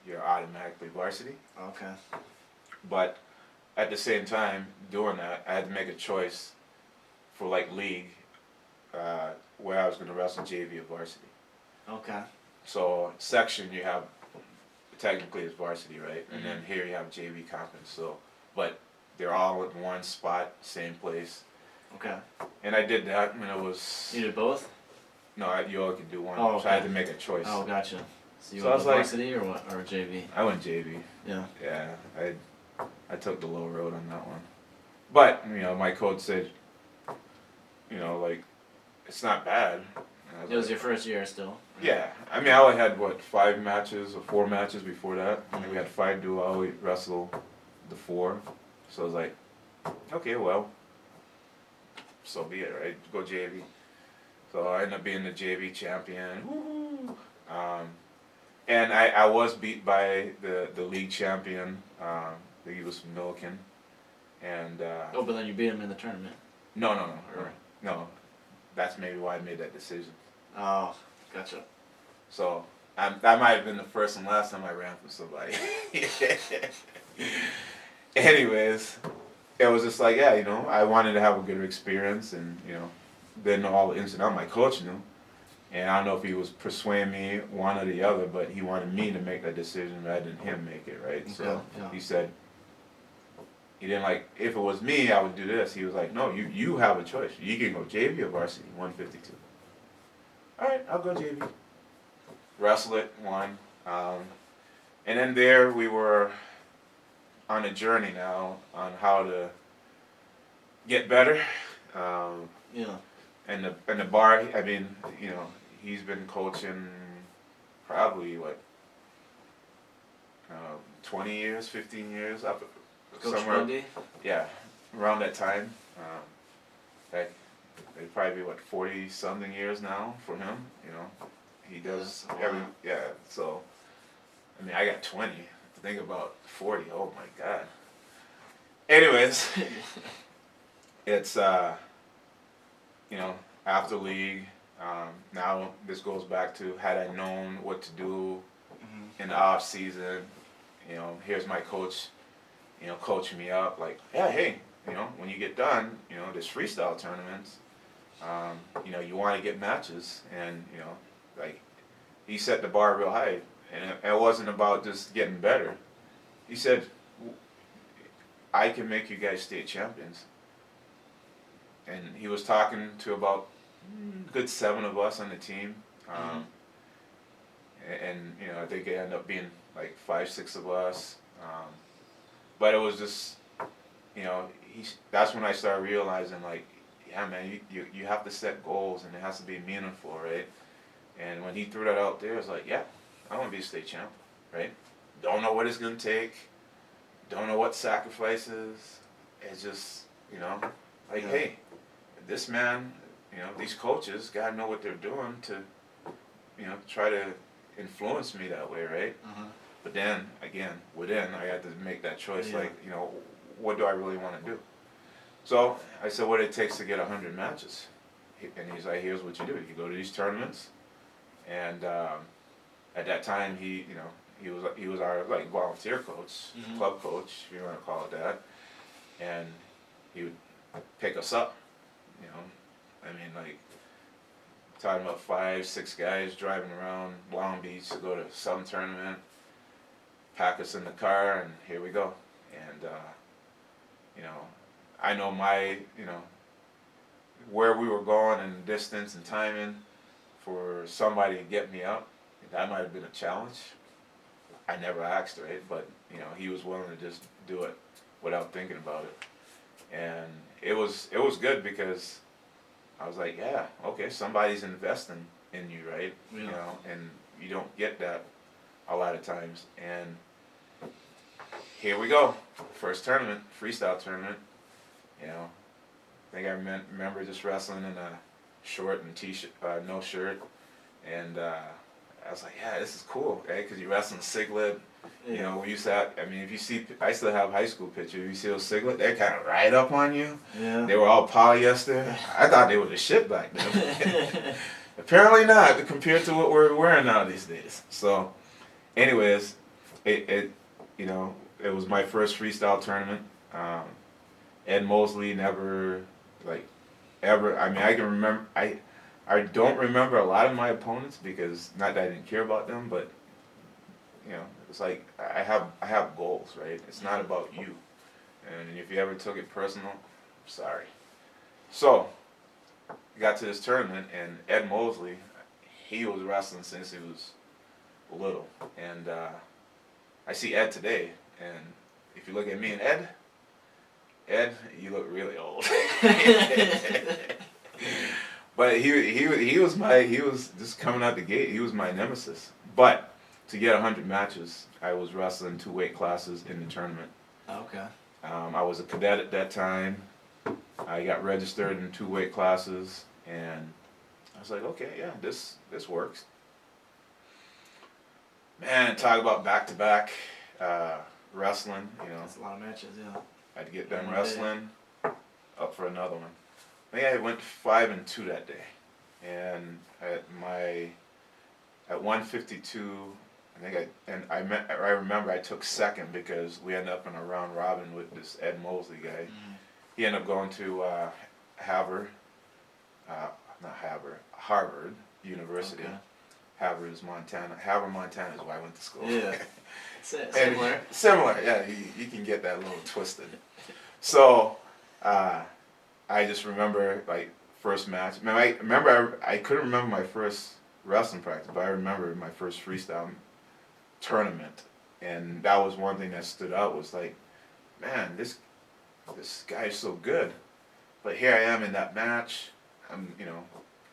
you're automatically varsity. Okay. But at the same time, doing that, I had to make a choice for like league, where I was going to wrestle JV or varsity. Okay. So section you have technically is varsity, right? And then here you have JV conference. So, but they're all in one spot, same place. Okay. And I did that when it was. You did both? No, you only can do one. Oh, okay. So I had to make a choice. Oh, gotcha. So you So I went was to like- varsity or what? Or JV? I went JV. Yeah. Yeah, I took the low road on that one. But, you know, my coach said, you know, like, it's not bad. And I It was like, your first year still. yeah. I mean, I only had, 5 matches or 4 matches before that. And we had 5 dual, I always wrestle the 4. So I was like, okay, well, so be it, right? Go JV. So I ended up being the JV champion. Woo-hoo. And I was beat by the league champion. I think he was from Milliken. And Oh, but then you beat him in the tournament. no. That's maybe why I made that decision. Oh, gotcha. So that might have been the first and last time I ran from somebody. Anyways, it was just like, yeah, I wanted to have a good experience, and didn't know all the ins and outs. My coach knew, and I don't know if he was persuading me one or the other, but he wanted me to make that decision rather than him make it, right? Okay, So yeah. he said he didn't like, if it was me, I would do this. He was like, no, you have a choice. You can go JV or varsity, 152. All right, I'll go JV. Wrestle it, won. And then there we were on a journey now on how to get better. Yeah. And the bar, I mean, he's been coaching probably 20 years, 15 years up Coach somewhere. Bundy? Yeah, around that time. It'd probably be 40 something years now for him. He does So, I mean, I got 20. Think about 40. Oh my God. Anyways, it's after league. Now this goes back to, had I known what to do in the off season, here's my coach, coaching me up like, yeah, hey, when you get done, there's freestyle tournaments, you want to get matches, and like, he set the bar real high, and it wasn't about just getting better. He said, I can make you guys state champions. And he was talking to about a good 7 of us on the team. And I think it ended up being like 5, 6 of us. But it was just, that's when I started realizing, like, yeah, man, you have to set goals, and it has to be meaningful, right? And when he threw that out there, I was like, yeah, I want to be a state champ, right? Don't know what it's going to take. Don't know what sacrifices. It's just, like, hey, this man, these coaches gotta know what they're doing to, try to influence me that way, right? But then, again, I had to make that choice, like, what do I really want to do? So I said, what it takes to get 100 matches. And he's like, here's what you do. You go to these tournaments, and at that time, he was our, like, volunteer coach, club coach, if you want to call it that, and he would pick us up, I mean, like, talking about 5, 6 guys driving around Long Beach to go to some tournament, pack us in the car, and here we go. And I know where we were going and distance and timing for somebody to get me up. That might have been a challenge. I never asked, right? But he was willing to just do it without thinking about it, and it was good because I was like, yeah, okay, somebody's investing in you, right? Yeah. And you don't get that a lot of times. And here we go, first tournament, freestyle tournament. I think I remember just wrestling in a short and t-shirt, no shirt, and I was like, yeah, this is cool, right? Because you wrestle in Siglet. We used to have, I mean, if you see, I still have high school pictures. If you see those Siglet, they're kind of right up on you. Yeah. They were all polyester. I thought they were the shit back then. Apparently not, compared to what we're wearing now these days. So, anyways, it was my first freestyle tournament. Ed Mosley never, like, ever, I mean, I can remember, I don't remember a lot of my opponents because, not that I didn't care about them, but it's like I have goals, right? It's not about you, and if you ever took it personal, sorry. So, got to this tournament, and Ed Mosley, he was wrestling since he was little, and I see Ed today, and if you look at me and Ed, you look really old. But he was just coming out the gate. He was my nemesis. But to get 100 matches, I was wrestling 2 weight classes in the tournament. Okay. I was a cadet at that time. I got registered in 2 weight classes, and I was like, okay, yeah, this works. Man, talk about back-to-back wrestling. That's a lot of matches, yeah. I had to get done wrestling, up for another one. I think I went 5-2 that day, and at 152, I remember I took second because we ended up in a round robin with this Ed Mosley guy. Mm. He ended up going to Harvard University. Okay. Harvard is Montana. Harvard, Montana is where I went to school. Yeah. Similar. Similar, yeah. You can get that a little twisted. So, I just remember like first match. I couldn't remember my first wrestling practice, but I remember my first freestyle tournament, and that was one thing that stood out. Was like, man, this guy's so good, but here I am in that match. I'm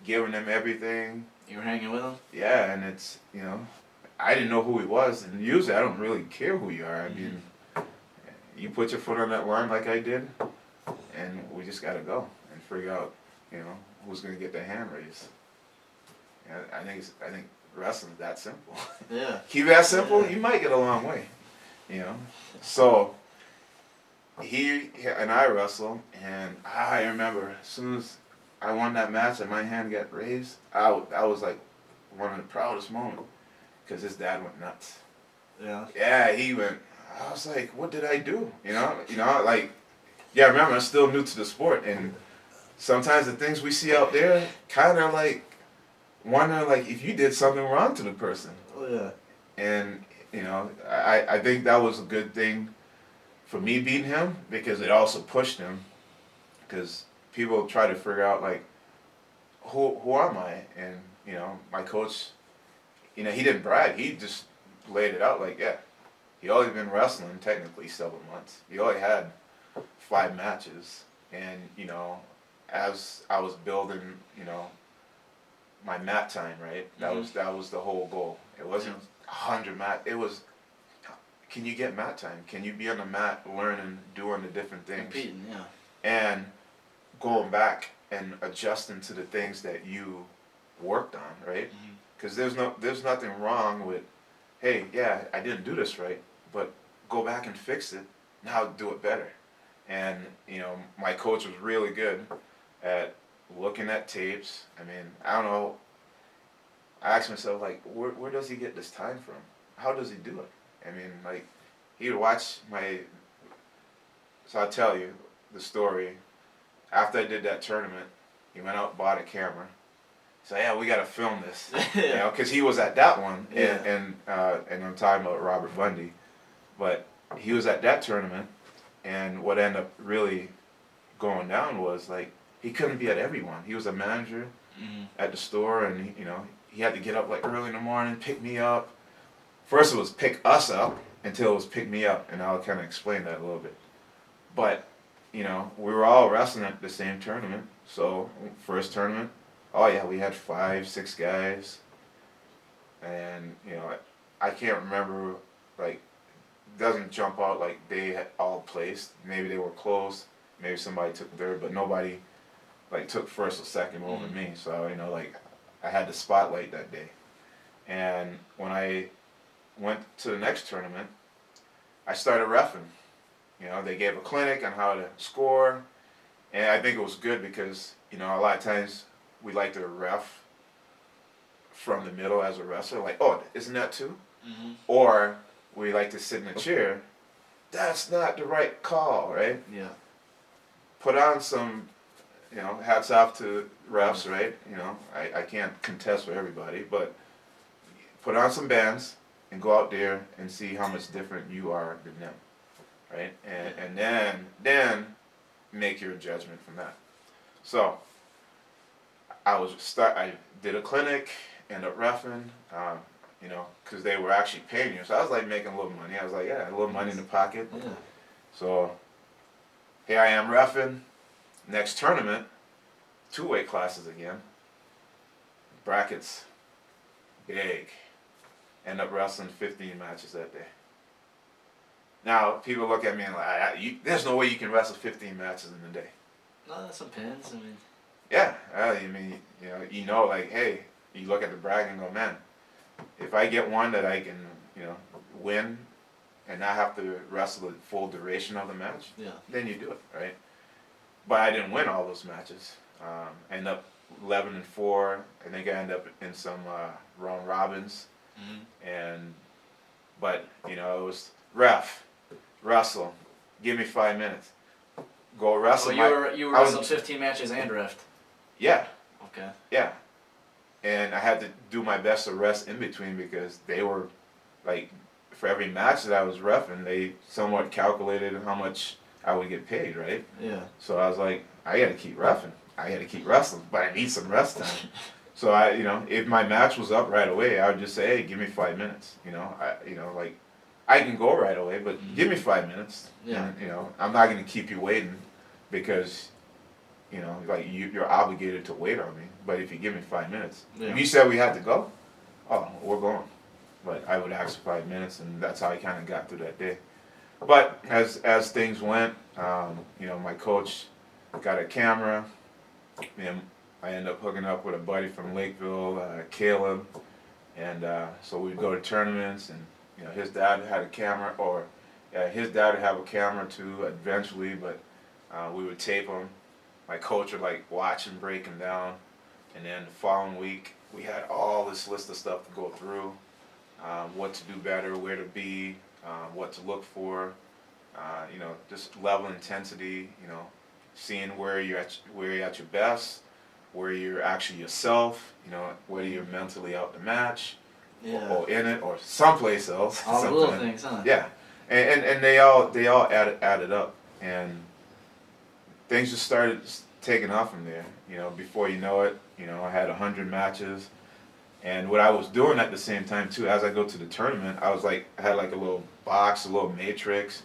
giving him everything. You were hanging with him? Yeah, and it's I didn't know who he was, and usually I don't really care who you are. I mean, you put your foot on that line like I did, and we just got to go and figure out, who's going to get the hand raised. Yeah, I think wrestling's that simple. Yeah. Keep it that simple, you might get a long way. So he and I wrestle, and I remember as soon as I won that match and my hand got raised, I was like one of the proudest moments because his dad went nuts. Yeah. Yeah, he went. I was like, what did I do? Like, yeah. Remember, I'm still new to the sport, and sometimes the things we see out there kind of like wonder like if you did something wrong to the person. Oh yeah. And I think that was a good thing for me beating him because it also pushed him because people try to figure out like who am I, and my coach, he didn't brag, he just laid it out like, yeah, he only been wrestling technically 7 months, he only had 5 matches, and as I was building my mat time, right, that was the whole goal. It wasn't 100 mat, it was, can you get mat time, can you be on the mat learning, doing the different things, Competing, yeah. and going back and adjusting to the things that you worked on, right? Because there's nothing wrong with, hey, yeah, I didn't do this right, but go back and fix it. Now do it better. And my coach was really good at looking at tapes. I mean, I don't know. I asked myself like, where does he get this time from? How does he do it? I mean, like, he would watch my. So I'll tell you the story. After I did that tournament, he went out and bought a camera. He said, yeah, we got to film this. Because he was at that one. Yeah. And I'm talking about Robert Bundy. But he was at that tournament, and what ended up really going down was, like, he couldn't be at every one. He was a manager at the store, and, he had to get up, like, early in the morning, pick me up. First it was pick us up until it was pick me up, and I'll kind of explain that a little bit. But we were all wrestling at the same tournament. So, first tournament, oh yeah, we had 5, 6 guys. And, I can't remember, like, doesn't jump out like they had all placed. Maybe they were close. Maybe somebody took third, but nobody, like, took first or second over me. So, like, I had the spotlight that day. And when I went to the next tournament, I started reffing. They gave a clinic on how to score, and I think it was good because, a lot of times we like to ref from the middle as a wrestler, like, oh, isn't that 2? Or we like to sit in a chair. That's not the right call, right? Yeah. Put on some, hats off to refs, right? I can't contest for everybody, but put on some bands and go out there and see how much different you are than them. Right, and then make your judgment from that. So I did a clinic, ended up reffing, because they were actually paying you. So I was like making a little money. I was like, yeah, a little money in the pocket. Yeah. So here I am reffing. Next tournament, 2 weight classes again. Brackets, big. End up wrestling 15 matches that day. Now, people look at me and like, there's no way you can wrestle 15 matches in a day. No, that's some pins. I mean. Yeah, like, hey, you look at the bracket and go, man, if I get one that I can, win and not have to wrestle the full duration of the match, then you do it, right? But I didn't win all those matches. End up 11-4. I think I ended up in some round robins, and but it was wrestle, give me 5 minutes, go wrestle. Oh, you wrestled 15 matches and reffed. Yeah. Okay. Yeah, and I had to do my best to rest in between because they were like, for every match that I was reffing, they somewhat calculated how much I would get paid, right? Yeah. So I was like, I got to keep reffing. I got to keep wrestling, but I need some rest time. So if my match was up right away, I would just say, hey, give me 5 minutes. I can go right away, but give me 5 minutes. Yeah. And, I'm not going to keep you waiting because, you're obligated to wait on me. But if you give me 5 minutes, if you said we had to go, oh, we're going. But I would ask for 5 minutes, and that's how I kind of got through that day. But as things went, my coach got a camera, and I ended up hooking up with a buddy from Lakeville, Caleb, and so we'd go to tournaments, and his dad had a camera, or his dad would have a camera too eventually, but we would tape him. My coach would watch him break him down, and then the following week we had all this list of stuff to go through, what to do better, where to be, what to look for, just level intensity, seeing where you're at your best, where you're actually yourself, whether you're mentally out the match, or in it, or someplace else. All the little things, huh? Yeah, and they all added up, and things just started taking off from there. Before you know it, I had 100 matches, and what I was doing at the same time too, as I go to the tournament, I had a little box, a little matrix.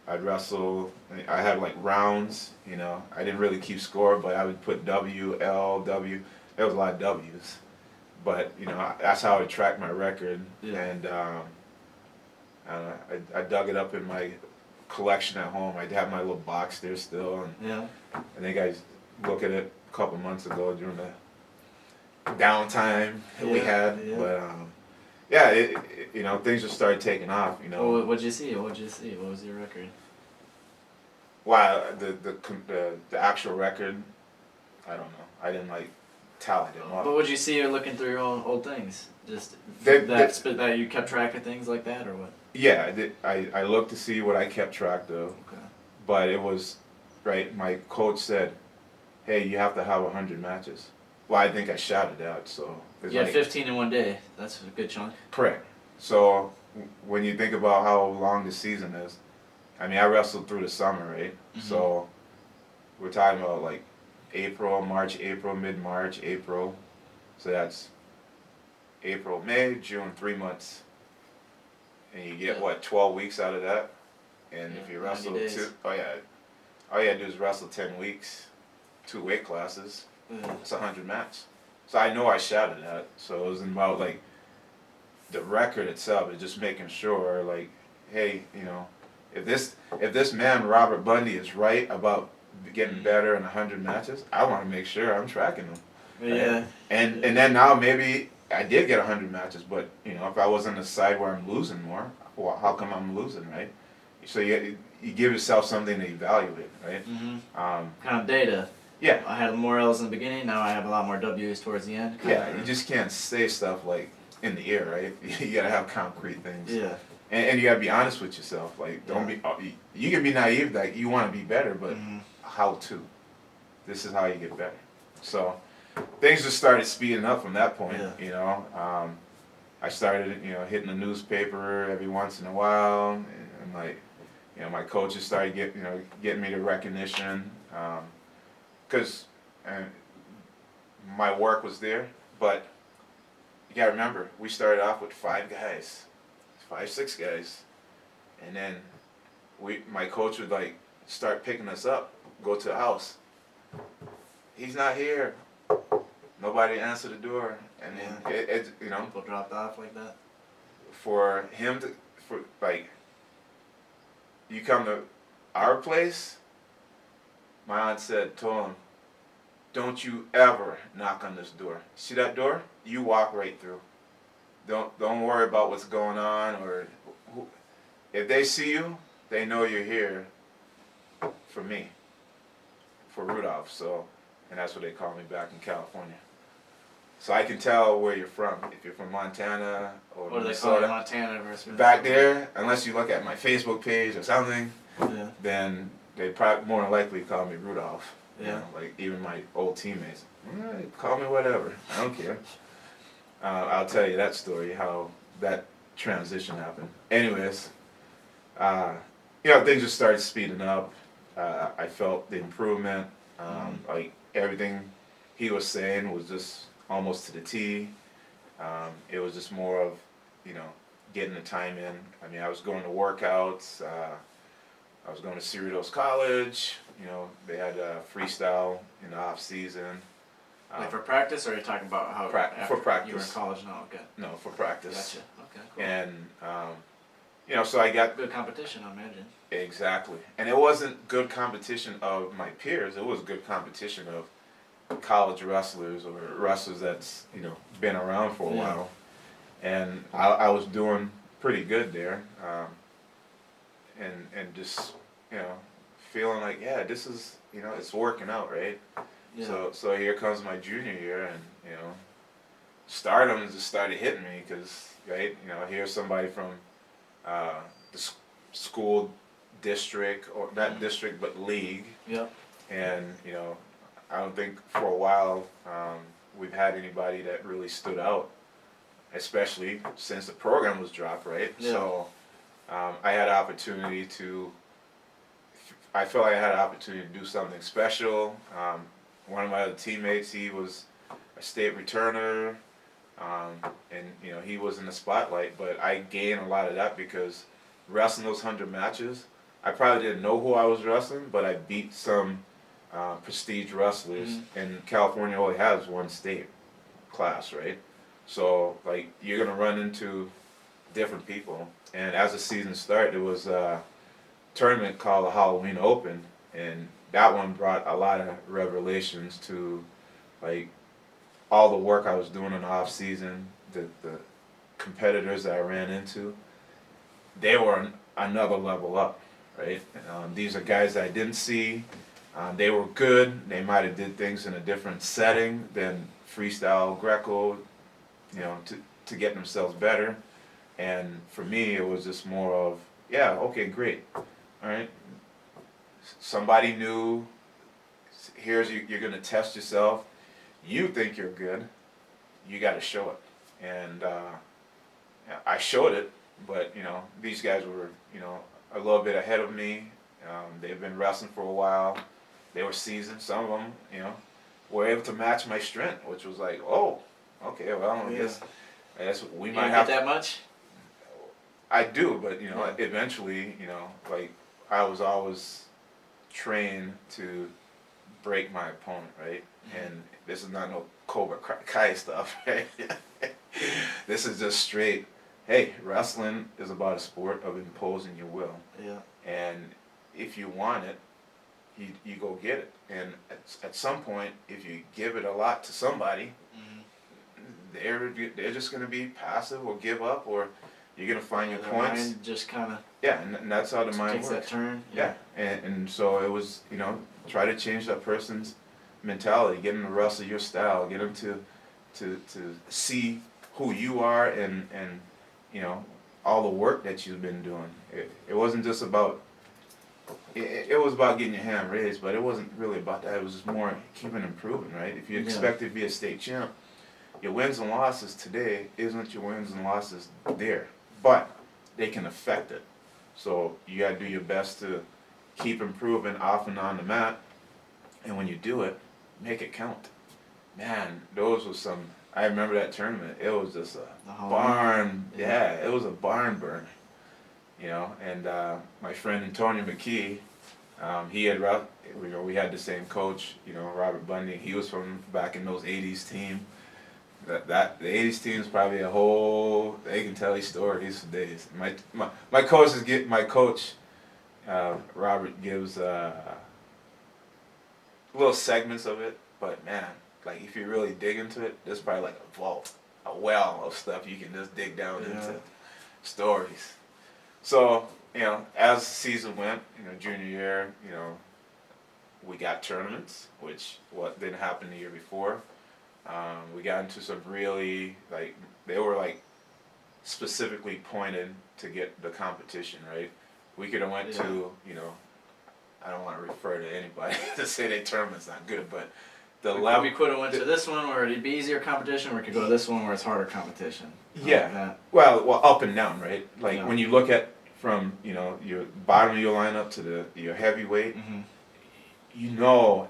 I'd wrestle. I had rounds. I didn't really keep score, but I would put W, L, W. There was a lot of W's, but that's how I tracked my record. Yeah. And I dug it up in my collection at home. I have my little box there still, and Yeah. I think I looked at it a couple months ago during the downtime that we had. Yeah. But things just started taking off. Well, what'd you see? What was your record? Wow, the actual record, I don't know. I didn't tally them up. But would you see you're looking through your own old things? Just that you kept track of things like that, or what? Yeah, I did. I looked to see what I kept track of. Okay. But it was, right, my coach said, hey, you have to have 100 matches. Well, I think I shouted out, so. You had 15 in one day. That's a good chunk. Correct. So when you think about how long the season is, I wrestled through the summer, right? Mm-hmm. So we're talking about mid-March, April. So that's April, May, June, 3 months. And you get, 12 weeks out of that? And if you wrestle all you had to do is wrestle 10 weeks, 2 weight classes. It's 100 matches. So I know I shouted that. So it wasn't about the record itself. It's just making sure hey, if this man Robert Bundy is right about getting better in 100 matches, I want to make sure I'm tracking him. Yeah. And then now maybe I did get 100 matches, but if I was on the side where I'm losing more, well, how come I'm losing, right? So you give yourself something to evaluate, right? Mm-hmm. Kind of data. Yeah. I had more L's in the beginning. Now I have a lot more W's towards the end. Yeah, you just can't say stuff in the air, right? You gotta have concrete things. Yeah. And you gotta be honest with yourself. Don't be. You can be naive, you want to be better, but how to? This is how you get better. So things just started speeding up from that point. Yeah. I started, hitting the newspaper every once in a while, and my coaches started getting me the recognition, because my work was there. But you gotta remember, we started off with 5 guys, 6 guys, and then my coach would start picking us up, go to the house. He's not here. Nobody answered the door, and then People dropped off like that. For him to you come to our place. My aunt told him, don't you ever knock on this door. See that door? You walk right through. Don't worry about what's going on, or if they see you, they know you're here for me, for Rudolph. So and that's what they call me back in California. So I can tell where you're from. If you're from Montana or What do they Minnesota, call it, Montana versus Minnesota? back there, unless you look at my Facebook page or something, Yeah. then they probably more than likely call me Rudolph. Yeah. You know, like even my old teammates, call me whatever. I don't care. I'll tell you that story, how that transition happened. Anyways, things just started speeding up. I felt the improvement. Like everything he was saying was just almost to the T. It was just more of, getting the time in. I mean, I was going to workouts. I was going to Cerritos College. They had freestyle in the off season. Like for practice, or are you talking about how for practice? You were in college now, okay. No, for practice. Gotcha. Okay, cool. And so I got good competition, I imagine. Exactly, and it wasn't good competition of my peers. It was good competition of college wrestlers or wrestlers that's been around for a while, and I was doing pretty good there, and just feeling like this is it's working out, right? Yeah. So here comes my junior year, and stardom just started hitting me because here's somebody from the school district, or not district but league. Yeah. And I don't think for a while we've had anybody that really stood out, especially since the program was dropped, right? Yeah. So I had an opportunity I felt like I had an opportunity to do something special. One of my other teammates, he was a state returner, and he was in the spotlight, but I gained a lot of that because wrestling those 100 matches, I probably didn't know who I was wrestling, but I beat some prestige wrestlers, and California only has one state class, right? So like you're gonna run into different people, and as the season started, there was a tournament called the Halloween Open, and that one brought a lot of revelations to like all the work I was doing in the off season, the competitors that I ran into, they were another level up, right? These are guys that I didn't see. They were good. They might have did things in a different setting than freestyle Greco, to get themselves better. And for me, it was just more of, okay, great, all right. Somebody new. You're gonna test yourself. You think you're good. You got to show it, and I showed it. But these guys were a little bit ahead of me. They've been wrestling for a while. They were seasoned. Some of them, were able to match my strength, which was like, oh, okay, well, I guess we might have that much. I do, but eventually, like I was always trained to break my opponent, right? And this is not no Cobra Kai stuff, right? This is just straight. Hey, wrestling is about a sport of imposing your will. Yeah. And if you want it, you go get it. And at some point, if you give it a lot to somebody, they're just going to be passive or give up, or you're going to find your points. Mind just kind of. Yeah, and that's how the mind takes works. That turn. Yeah, and so it was, try to change that person's mentality, get them to wrestle your style, get them to see who you are, and all the work that you've been doing. It wasn't just about, it was about getting your hand raised, but it wasn't really about that. It was just more keeping improving, right? If you expect to be a state champ, your wins and losses today isn't your wins and losses there, but they can affect it. So you gotta do your best to keep improving off and on the mat, and when you do it, make it count. Man, those were some. I remember that tournament. It was just a barn. Yeah, it was a barn burner. And my friend Antonio McKee, he had we had the same coach. Robert Bundy. He was from back in those '80s team. The '80s team is probably a whole. They can tell these stories for days. My coach Robert gives little segments of it, but man, like if you really dig into it, there's probably like a vault, a well of stuff you can just dig down into stories. So as the season went, junior year, we got tournaments, which didn't happen the year before. We got into some really, like, they were like specifically pointed to get the competition, right? We could have went to, I don't want to refer to anybody to say their tournament's not good, but the level. We could have went to this one where it'd be easier competition, or we could go to this one where it's harder competition. Yeah. Like well, up and down, right? Like Yeah. when you look at from, your bottom of your lineup to your heavyweight,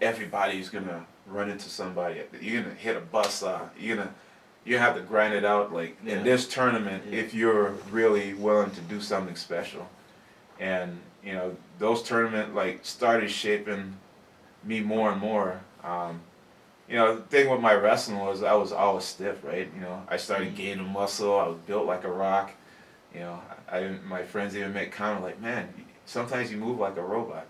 everybody's gonna run into somebody. You're gonna hit a buzzsaw. You have to grind it out. Like in this tournament, if you're really willing to do something special, and those tournament started shaping me more and more. The thing with my wrestling was I was always stiff, right? I started gaining muscle. I was built like a rock. My friends even make comment like, "Man, sometimes you move like a robot."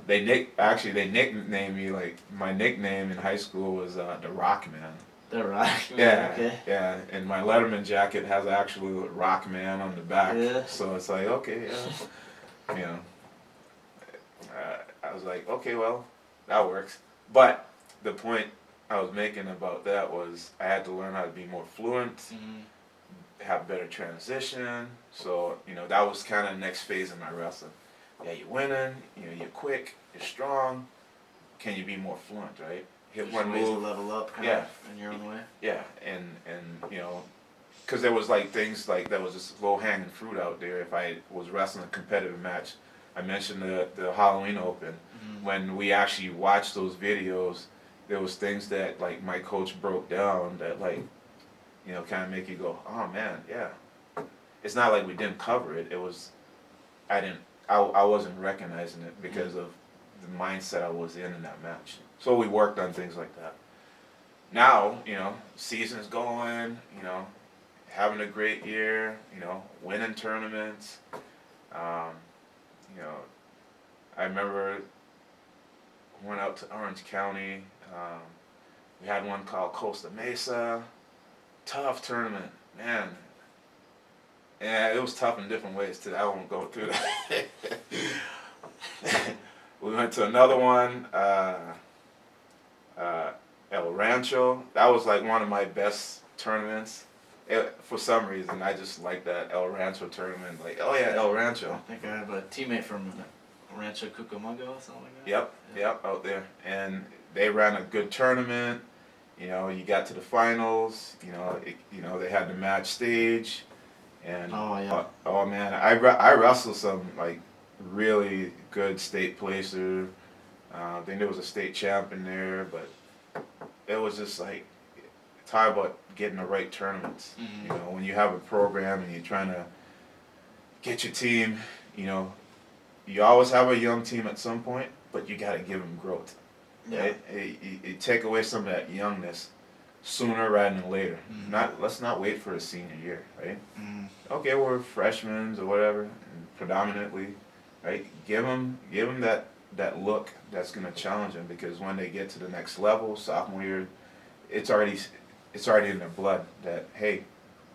They nicknamed me, like my nickname in high school was the Rock Man. The Rock Man. Yeah, Okay. yeah, and my Letterman jacket has actually Rock Man on the back. Yeah. So it's like, okay, I was like, okay, well, that works. But the point I was making about that was I had to learn how to be more fluent, have better transition. So, that was kind of the next phase of my wrestling. Yeah, you're winning, you're quick, you're strong. Can you be more fluent, right? Hit one ways to move. level up kind of in your own way. Yeah, and because there was things that was just low hanging fruit out there. If I was wrestling a competitive match, I mentioned the Halloween Open. When we actually watched those videos, there was things that my coach broke down that kind of make you go, oh man, yeah. It's not like we didn't cover it. It was I wasn't recognizing it because of the mindset I was in that match. So we worked on things like that. Now, season's going, having a great year, winning tournaments. I remember went out to Orange County. We had one called Costa Mesa. Tough tournament, man. Yeah, it was tough in different ways too. I won't go through that. We went to another one, El Rancho. That was one of my best tournaments. For some reason, I just like that El Rancho tournament. Oh yeah, El Rancho. I think I have a teammate from Rancho Cucamonga or something like that. Yep, out there. And they ran a good tournament. You got to the finals. They had the match stage. And oh man, I wrestled some really good state placer. I think there was a state champ in there, but it was just talk about getting the right tournaments. When you have a program and you're trying to get your team, you always have a young team at some point, but you got to give them growth. Right? You take away some of that youngness sooner rather than later. Let's not wait for a senior year, right? Okay, we're freshmen or whatever, and predominantly, right? Give them that look that's going to challenge them, because when they get to the next level, sophomore year, it's already in their blood that, hey,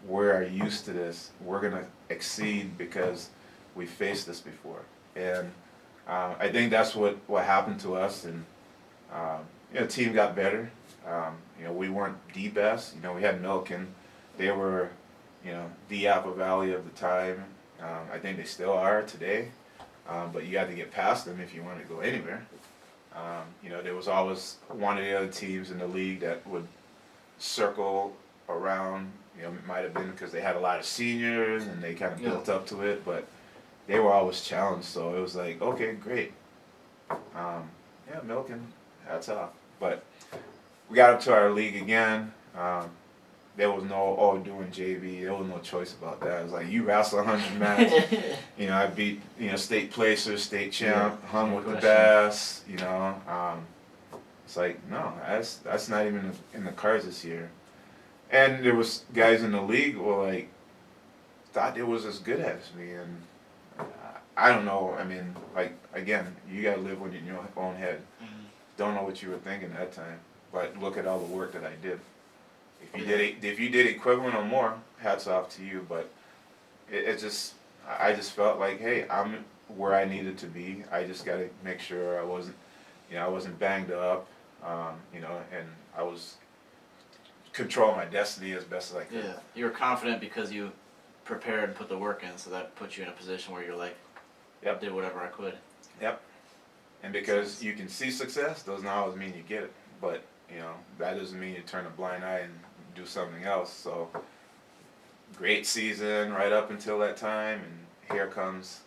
we're used to this. We're going to exceed because we faced this before. And I think that's what happened to us. And the team got better. We weren't the best. We had Milken. They were, the Apple Valley of the time. I think they still are today. But you had to get past them if you wanted to go anywhere. There was always one of the other teams in the league that would circle around. It might have been because they had a lot of seniors and they kind of built up to it, but they were always challenged. So it was okay, great. Milken, hats off. But we got up to our league again. There was no, doing JV. There was no choice about that. It was you wrestle 100 match. I beat, state placer, state champ, hung with the best, It's no, that's not even in the cards this year. And there was guys in the league who were thought it was as good as me. And I don't know. I mean, again, you got to live in your own head. Don't know what you were thinking at that time. But look at all the work that I did. If you did equivalent or more, hats off to you. But I just felt hey, I'm where I needed to be. I just got to make sure I wasn't I wasn't banged up, and I was controlling my destiny as best as I could. Yeah, you were confident because you prepared and put the work in, so that put you in a position where you're like, Yep. I did whatever I could. Yep. And because you can see success, doesn't always mean you get it. But, that doesn't mean you turn a blind eye and do something else. So, great season right up until that time, and here comes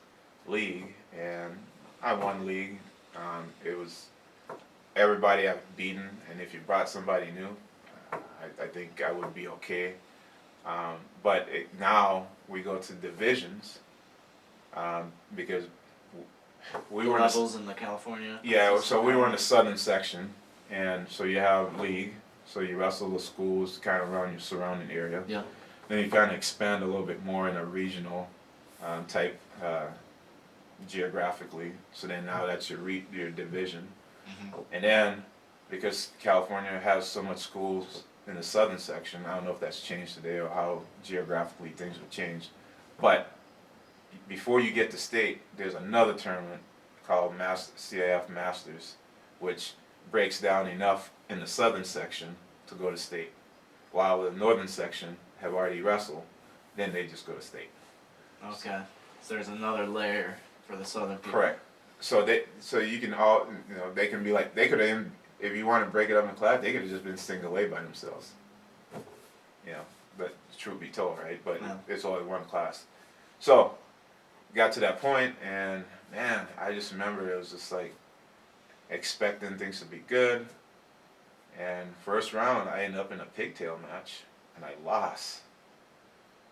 league, and I won league. It was everybody I've beaten, and if you brought somebody new, I think I would be okay. But now we go to divisions, because we were levels in the California. Yeah, so we were in the southern section, and so you have league, so you wrestle the schools kind of around your surrounding area. Yeah. Then you kind of expand a little bit more in a regional type geographically. So then now that's your division, and then because California has so much schools in the southern section, I don't know if that's changed today or how geographically things have changed, but before you get to state, there's another tournament called CIF Masters, which breaks down enough in the southern section to go to state, while the northern section have already wrestled, then they just go to state. Okay, so there's another layer for the southern people. Correct. So you can all, they can be like, they could have, if you want to break it up in class, they could have just been single A by themselves. But truth be told, right? But it's only one class. So, got to that point, and man, I just remember it was just like expecting things to be good. And first round, I ended up in a pigtail match, and I lost.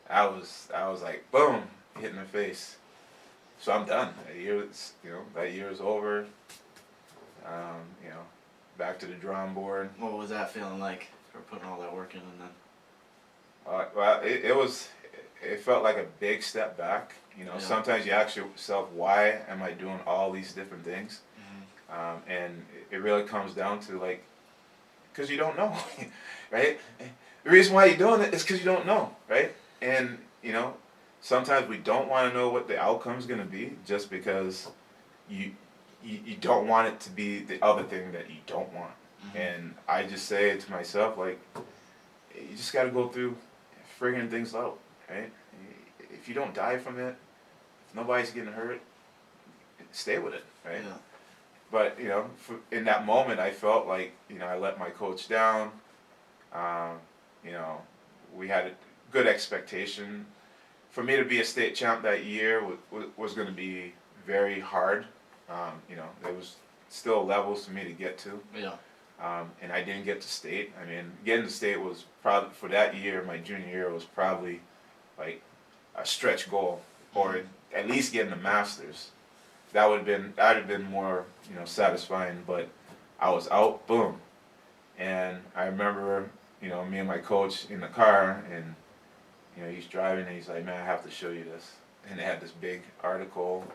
I was like, boom, hit in the face. So I'm done. That year is over. Back to the drawing board. What was that feeling like for putting all that work in and then? Well, it felt like a big step back. Sometimes you ask yourself, why am I doing all these different things? And it really comes down to like, because you don't know, right? The reason why you're doing it is because you don't know, right? And, sometimes we don't want to know what the outcome's going to be just because you don't want it to be the other thing that you don't want. And I just say to myself, like, you just got to go through figuring things out, right? If you don't die from it, if nobody's getting hurt, stay with it, right? Yeah. But, in that moment, I felt like, I let my coach down. We had a good expectation. For me to be a state champ that year was going to be very hard. There was still levels for me to get to. Yeah. And I didn't get to state. I mean, getting to state was probably, for that year, my junior year, was probably like a stretch goal, or at least getting the Masters. That'd have been more, satisfying, but I was out, boom. And I remember, me and my coach in the car, and, he's driving, and he's like, man, I have to show you this. And they had this big article,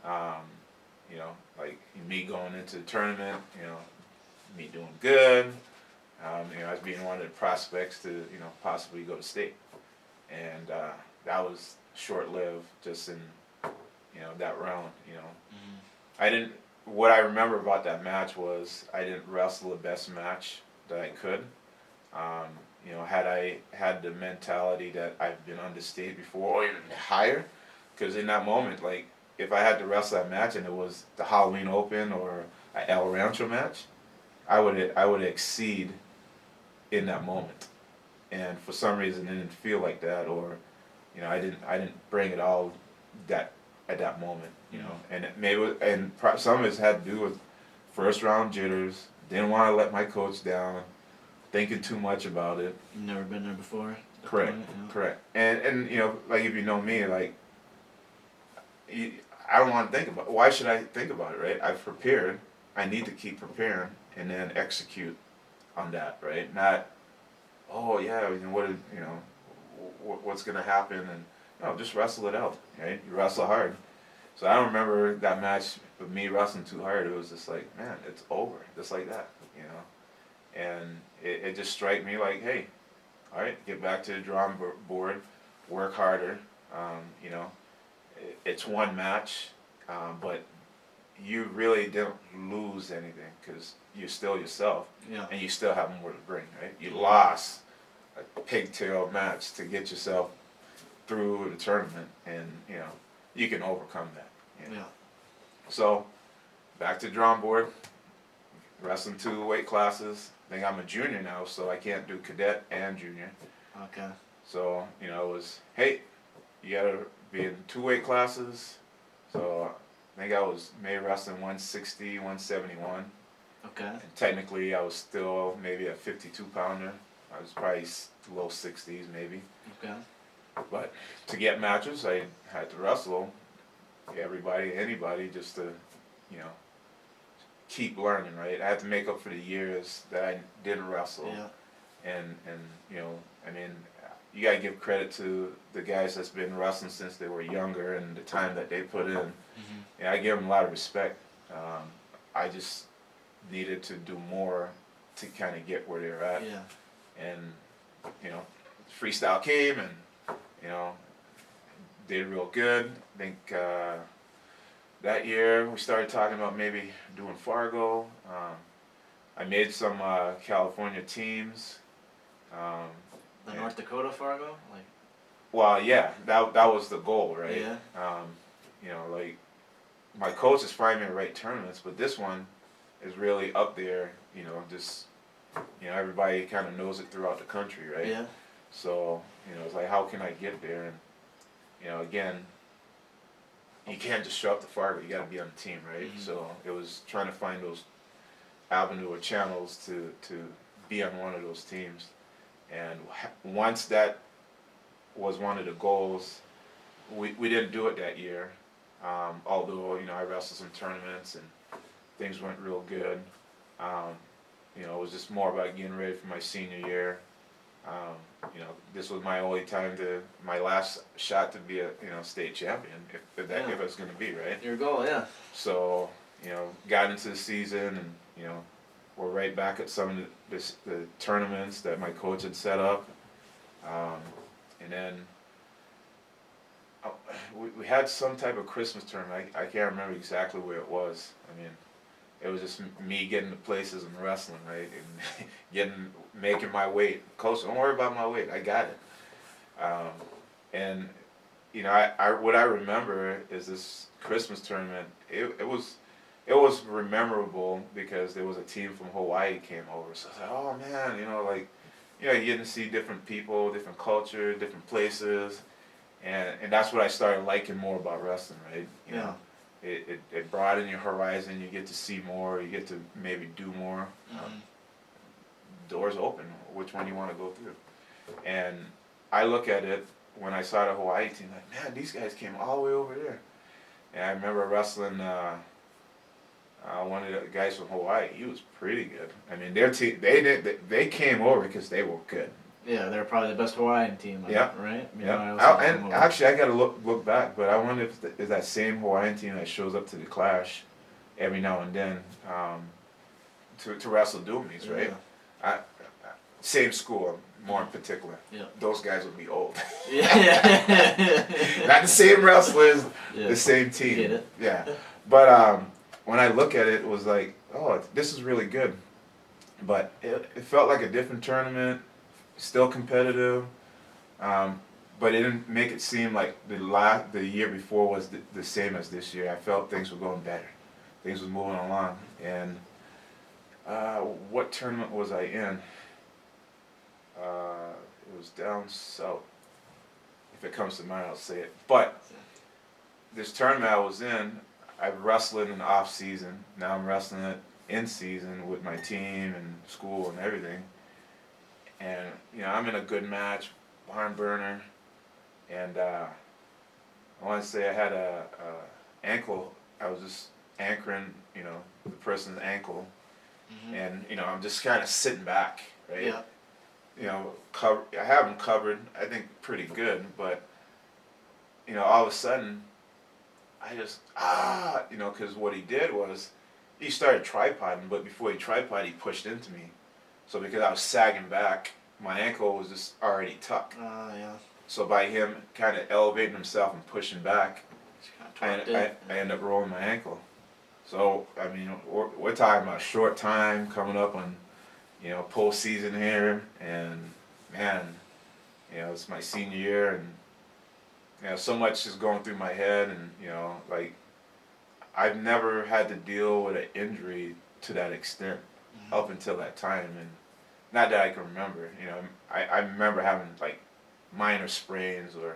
like me going into the tournament, me doing good, as being one of the prospects to, possibly go to state. And that was short-lived, just in, that round, what I remember about that match was I didn't wrestle the best match that I could. Had I had the mentality that I've been on the state before, or even higher, because in that moment, like, if I had to wrestle that match and it was the Halloween Open or an El Rancho match, I would exceed in that moment. And for some reason, it didn't feel like that, or, I didn't bring it all that at that moment, and some of it had to do with first round jitters. Didn't want to let my coach down, thinking too much about it. You've never been there before. Correct. Correct. And like, if you know me, like, I don't want to think about it. Why should I think about it, right? I've prepared. I need to keep preparing and then execute on that, right? Not, oh yeah, what's gonna happen, and no, just wrestle it out, right? You wrestle hard. So I don't remember that match with me wrestling too hard. It was just like, man, it's over, just like that, And it just struck me like, hey, all right, get back to the drawing board, work harder. It's one match, but you really didn't lose anything because you're still yourself, and you still have more to bring, right? You lost a pigtail match to get yourself through the tournament, and you can overcome that. So back to drawing board, wrestling 2 weight classes. I think I'm a junior now, so I can't do cadet and junior. Okay. So it was, hey, you gotta be in 2 weight classes. So I think I was maybe wrestling 160, 171. Okay. And technically I was still maybe a 52-pounder. I was probably low 60s maybe. Okay. But to get matches, I had to wrestle anybody, just to, keep learning, right? I had to make up for the years that I didn't wrestle. And I mean, you gotta give credit to the guys that's been wrestling since they were younger and the time that they put in. And I give them a lot of respect. I just needed to do more to kind of get where they're at. And freestyle came, and did real good. I think that year we started talking about maybe doing Fargo. I made some California teams. The North Dakota Fargo, Well, yeah, that was the goal, right? Like my coaches find me to write tournaments, but this one is really up there. Just everybody kind of knows it throughout the country, right? So it's like, how can I get there? And again, you can't just show up to Fargo. You got to be on the team, right? So it was trying to find those avenue or channels to be on one of those teams. And once that was one of the goals, we didn't do it that year. Although I wrestled some tournaments and things went real good. It was just more about getting ready for my senior year. This was my my last shot to be a state champion, if it was going to be, right? Your goal, yeah. So got into the season, and we're right back at some of the tournaments that my coach had set up, and then we had some type of Christmas tournament. I can't remember exactly where it was. I mean, it was just me getting to places and wrestling, right, and making my weight. Coach, don't worry about my weight. I got it. And what I remember is this Christmas tournament. It was memorable because there was a team from Hawaii came over. So I was like, oh man, you get to see different people, different culture, different places, and that's what I started liking more about wrestling, right? It broadened your horizon. You get to see more. You get to maybe do more. Doors open. Which one you want to go through? And I look at it when I saw the Hawaii team, like, man, these guys came all the way over there. And I remember wrestling one of the guys from Hawaii. He was pretty good. I mean, their team, they came over because they were good. Yeah, they're probably the best Hawaiian team, right? And actually, I got to look back, but I wonder if that same Hawaiian team that shows up to the Clash every now and then to wrestle Doomies, right? Same school, more in particular. Those guys would be old. Not the same wrestlers, the same team. Get it. Yeah. But when I look at it, it was like, oh, this is really good. But it felt like a different tournament. Still competitive, but it didn't make it seem like the year before was the same as this year. I felt things were going better. Things were moving along. And what tournament was I in? It was down south. If it comes to mind, I'll say it. But this tournament I was in, I wrestled in the off season. Now I'm wrestling it in season with my team and school and everything. And I'm in a good match, barn burner, and I want to say I had a ankle. I was just anchoring, the person's ankle, and I'm just kind of sitting back, right? I have him covered. I think pretty good, but all of a sudden, I just because what he did was he started tripoding, but before he tripoded, he pushed into me. So because I was sagging back, my ankle was just already tucked. So by him kind of elevating himself and pushing back, I ended up rolling my ankle. So, I mean, we're talking about short time coming up on, postseason here, and man, it's my senior year, and so much is going through my head, and like I've never had to deal with an injury to that extent up until that time, and not that I can remember. I remember having like minor sprains or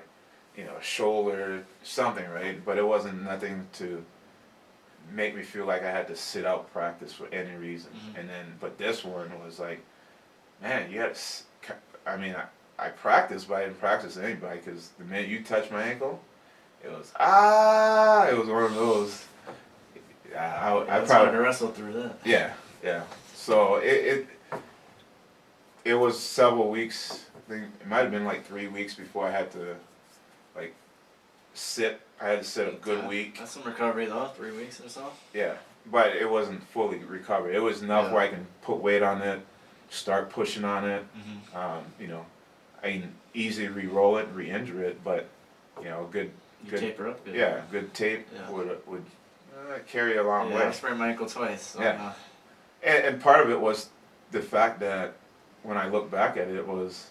shoulder something, right? But it wasn't nothing to make me feel like I had to sit out practice for any reason. And then, but this one was like, man, you had to. I mean, I practiced, but I didn't practice anybody because the minute you touched my ankle, it was It was one of those. I probably hard to wrestle through that. Yeah. So it was several weeks. I think it might have been like 3 weeks before I had to like sit. I had to sit a good week. That's some recovery though, 3 weeks or so. Yeah, but it wasn't fully recovered. It was enough where I can put weight on it, start pushing on it. I can easily re-roll it, re-injure it, but good. Taper up good. Yeah, good tape would carry a long way. I sprained my ankle twice. So yeah, and part of it was the fact that when I look back at it, it was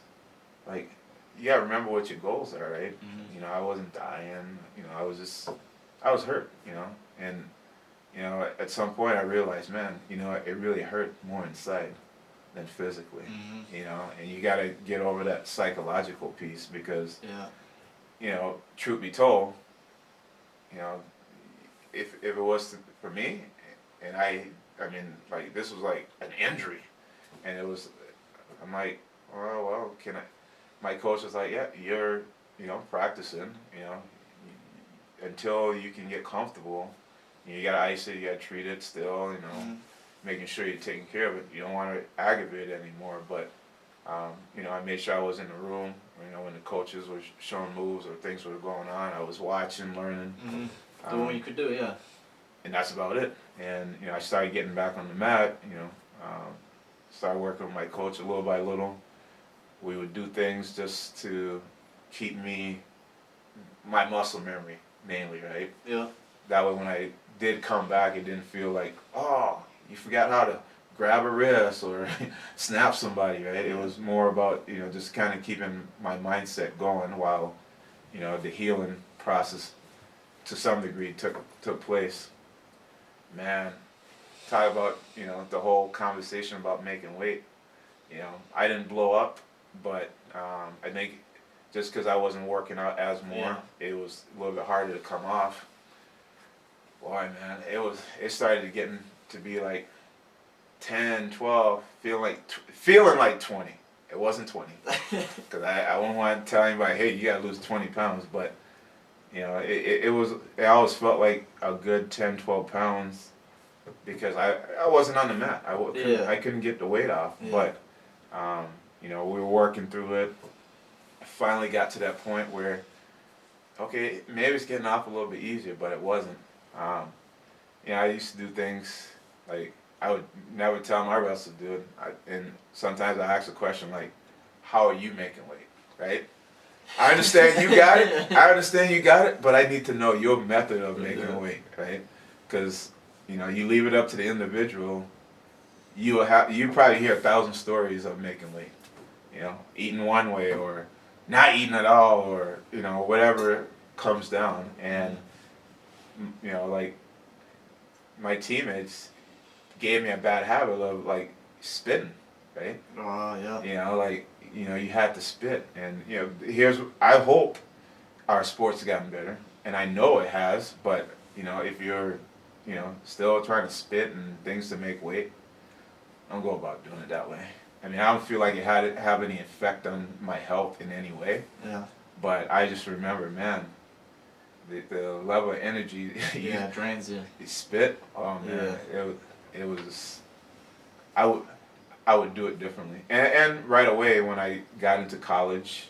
like, you gotta remember what your goals are, right? I wasn't dying. I was hurt. And at some point I realized, man, it really hurt more inside than physically. And you gotta get over that psychological piece because, truth be told, if it was for me, and I mean, like, this was like an injury, and I'm like, well, can I? My coach was like, yeah, you're, practicing, until you can get comfortable. You gotta ice it, you gotta treat it still, making sure you're taking care of it. You don't want to aggravate it anymore. But, I made sure I was in the room, when the coaches were showing moves or things were going on. I was watching, learning. Doing what you could do, yeah. And that's about it. And, I started getting back on the mat, started working with my coach a little by little. We would do things just to keep my muscle memory mainly, right? Yeah. That way when I did come back, it didn't feel like, oh, you forgot how to grab a wrist or snap somebody, right? It was more about, just kind of keeping my mindset going while, the healing process to some degree took place. Man, talk about, the whole conversation about making weight. I didn't blow up, but I think just because I wasn't working out as more, it was a little bit harder to come off. Boy, man, it started getting to be like 10, 12, feeling like 20. It wasn't 20. Because I wouldn't want to tell anybody, hey, you got to lose 20 pounds. But, it always felt like a good 10, 12 pounds because I wasn't on the mat. I couldn't get the weight off. Yeah. But, we were working through it. I finally got to that point where, okay, maybe it's getting off a little bit easier, but it wasn't. I used to do things like I would never tell my wrestler to do it. And sometimes I ask the question like, how are you making weight, right? I understand you got it. But I need to know your method of making weight, right? Because, you leave it up to the individual, you probably hear 1,000 stories of making weight. Eating one way or not eating at all or, whatever comes down. And, like my teammates gave me a bad habit of like spitting, right? Oh, yeah. You had to spit. And, I hope our sports have gotten better. And I know it has, but, if you're, still trying to spit and things to make weight, don't go about doing it that way. I mean, I don't feel like it have any effect on my health in any way. Yeah. But I just remember, man, the level of energy it drains you. You spit. Oh man, it was. I would do it differently. And right away when I got into college,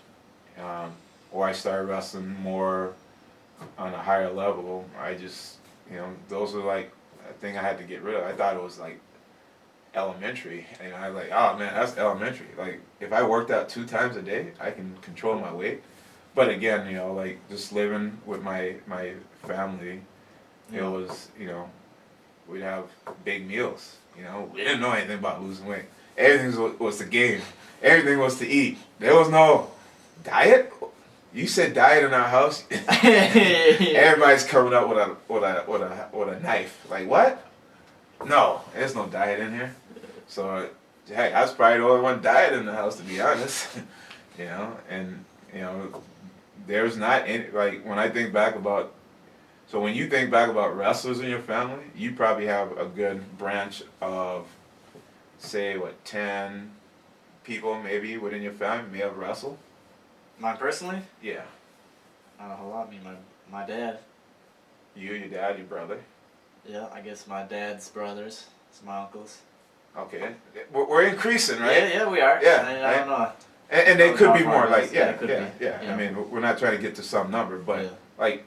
or I started wrestling more on a higher level, I just those were like a thing I had to get rid of. I thought it was like elementary, and I was like, oh man, that's elementary. Like if I worked out 2 times a day, I can control my weight. But again, just living with my family, it was we'd have big meals. You know, we didn't know anything about losing weight. Everything was the game. Everything was to eat. There was no diet. You said diet in our house. Everybody's coming up with a knife. Like what? No, there's no diet in here. So, hey, I was probably the only one diet in the house, to be honest. You know, and you know, there's not any, like when I think back about. So when you think back about wrestlers in your family, you probably have a good branch of, say, 10 people maybe within your family may have wrestled. Mine personally? Yeah. Not a whole lot. I mean, my dad. You, your dad, your brother. Yeah, I guess my dad's brothers. It's my uncles. Okay. We're increasing, right? Yeah, we are. Yeah. I don't know. And they could be more, like, yeah. I mean, we're not trying to get to some number, but, yeah. like,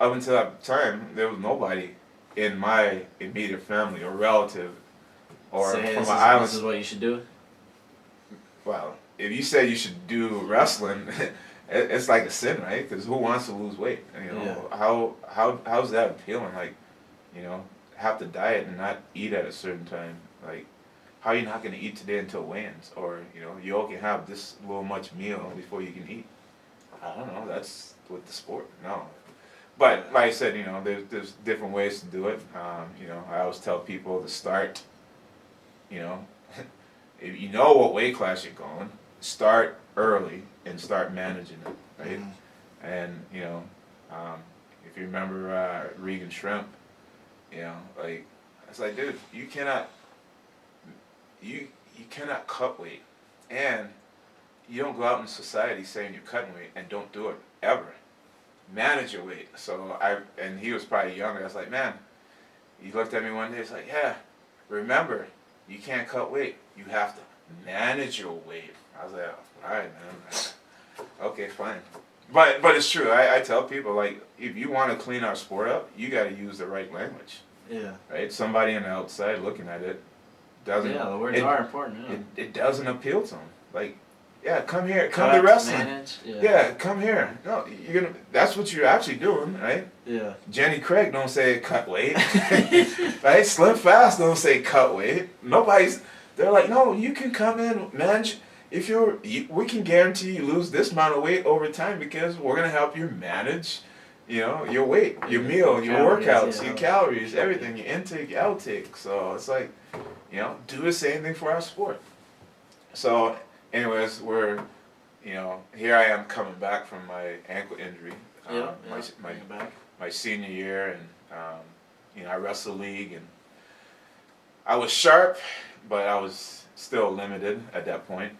up until that time, there was nobody in my immediate family or relative or Say, hey, from an island. This is what you should do? Well, if you say you should do wrestling, it's like a sin, right? Because who wants to lose weight? You know, how's that appealing? Like, you know, have to diet and not eat at a certain time. Like, how are you not going to eat today until weigh-ins? Or, you know, you all can have this little much meal before you can eat. I don't know. That's with the sport. No. But like I said, you know, there's different ways to do it. You know, I always tell people to start, you know, if you know what weight class you're going, start early and start managing it, right? Mm-hmm. And, you know, if you remember Regan Shrimp, you know, like, it's like, dude, you cannot cut weight. And you don't go out in society saying you're cutting weight and don't do it, ever. Manage your weight. So and he was probably younger. I was like, man, he looked at me one day, he's like, yeah, remember, you can't cut weight. You have to manage your weight. I was like, all right, man. Okay, fine. But it's true. I tell people, like, if you want to clean our sport up, you got to use the right language. Yeah. Right? Somebody on the outside looking at it doesn't. Yeah, the words are important. Yeah. It doesn't appeal to them. Like, yeah, come here, come to wrestling. Manage, yeah, come here. No, you're gonna. That's what you're actually doing, right? Yeah. Jenny Craig don't say cut weight, right? Slim Fast don't say cut weight. Nobody's. They're like, no, you can come in, manage. If we can guarantee you lose this amount of weight over time because we're gonna help you manage, you know, your weight, your meal, your workouts, your calories, everything, your intake, your outtake. So it's like, you know, do the same thing for our sport. So. Anyways, you know, here I am coming back from my ankle injury. My senior year, and you know, I wrestled league, and I was sharp, but I was still limited at that point.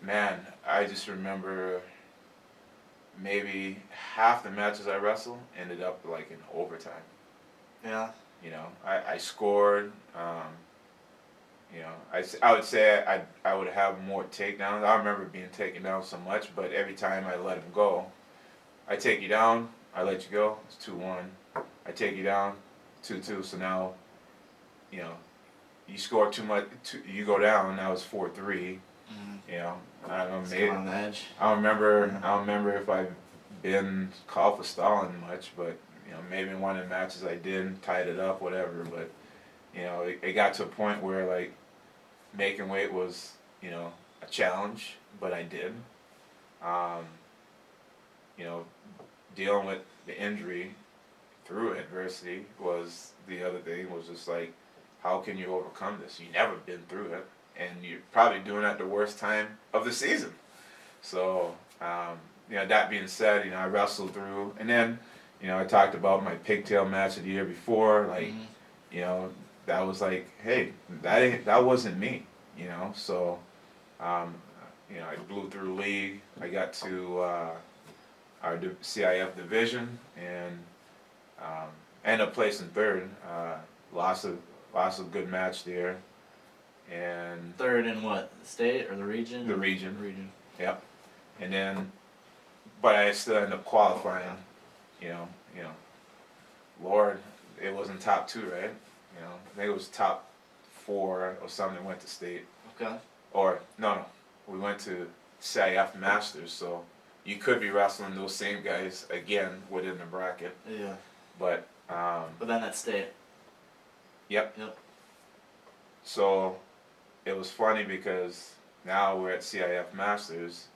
Man, I just remember maybe half the matches I wrestled ended up like in overtime. Yeah. You know, I scored. You know, I would say I would have more takedowns. I remember being taken down so much, but every time I let him go, I take you down, I let you go, it's 2-1. I take you down, 2-2. So now, you know, you score too much, you go down. Now it's 4-3. Mm-hmm. You know, I don't know. Maybe on the edge. I don't remember if I've been called for stalling much, but you know, maybe in one of the matches I did, tied it up, whatever. But you know, it got to a point where like making weight was, you know, a challenge, but I did. You know, dealing with the injury through adversity was the other thing. Was just like, how can you overcome this? You've never been through it, and you're probably doing it at the worst time of the season. So, you know, that being said, you know, I wrestled through, and then, you know, I talked about my pigtail match of the year before, like, you know, that was like, hey, that wasn't me, you know. So, you know, I blew through league. I got to our CIF division and ended up placing third. Lost a good match there. And third in what? The state or the region? The region. Region. Yep. And then, but I still ended up qualifying. You know. Lord, it wasn't top 2, right? You know, I think it was top 4 or something. Went to state. Okay. Or no, we went to CIF Masters. So you could be wrestling those same guys again within the bracket. Yeah. But But then at state. Yep. So it was funny because now we're at CIF Masters.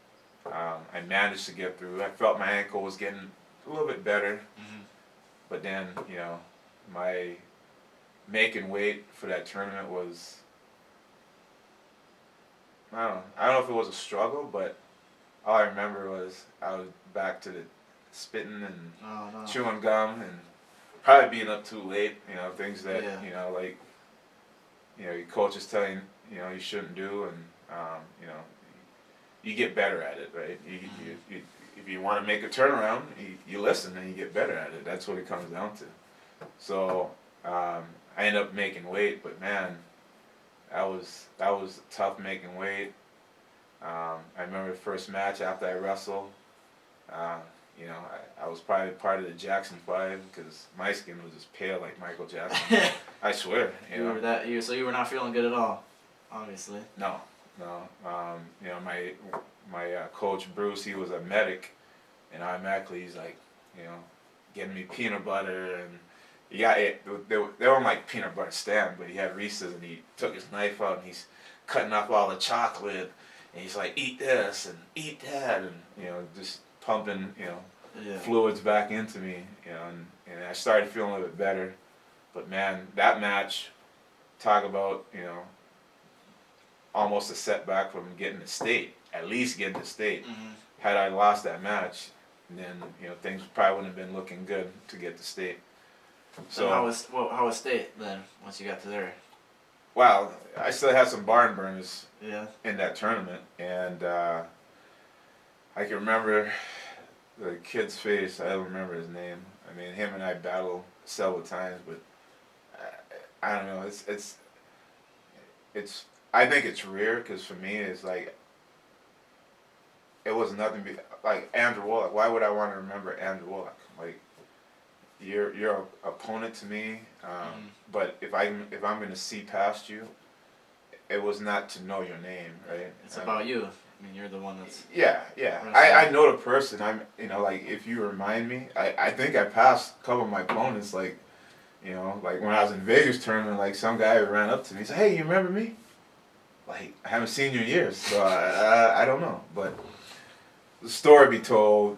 I managed to get through. I felt my ankle was getting a little bit better, but then my making weight for that tournament was, I don't know if it was a struggle, but all I remember was I was back to the spitting and chewing gum and probably being up too late, things that, like, your coach is telling you shouldn't do, and, you get better at it, right? You if you want to make a turnaround, you listen and you get better at it. That's what it comes down to. So I ended up making weight, but man, that was tough making weight. I remember the first match after I wrestled. I was probably part of the Jackson 5 because my skin was just pale like Michael Jackson. I swear. So you were not feeling good at all, obviously. No. My coach Bruce, he was a medic, and automatically he's like, getting me peanut butter, and they weren't like peanut butter stand, but he had Reese's, and he took his knife out and he's cutting up all the chocolate, and he's like, eat this and eat that, and just pumping fluids back into me, and I started feeling a little bit better. But man, that match, talk about almost a setback from getting to state, at least getting to state. Had I lost that match, then things probably wouldn't have been looking good to get to state. So how was state then once you got to there? Well, I still had some barn burners in that tournament, and I can remember the kid's face. I don't remember his name. I mean, him and I battled several times, but I don't know. It's I think it's rare because for me it's like it was nothing like Andrew Walock. Why would I want to remember Andrew Walock? Like you're an opponent to me, but if I'm going to see past you, it was not to know your name, right? It's about you. I mean, you're the one that's yeah. I know the person. I'm like if you remind me, I think I passed a couple of my opponents like like when I was in Vegas tournament, like some guy ran up to me and said, "Hey, you remember me?" Like I haven't seen you in years, so I don't know. But the story be told,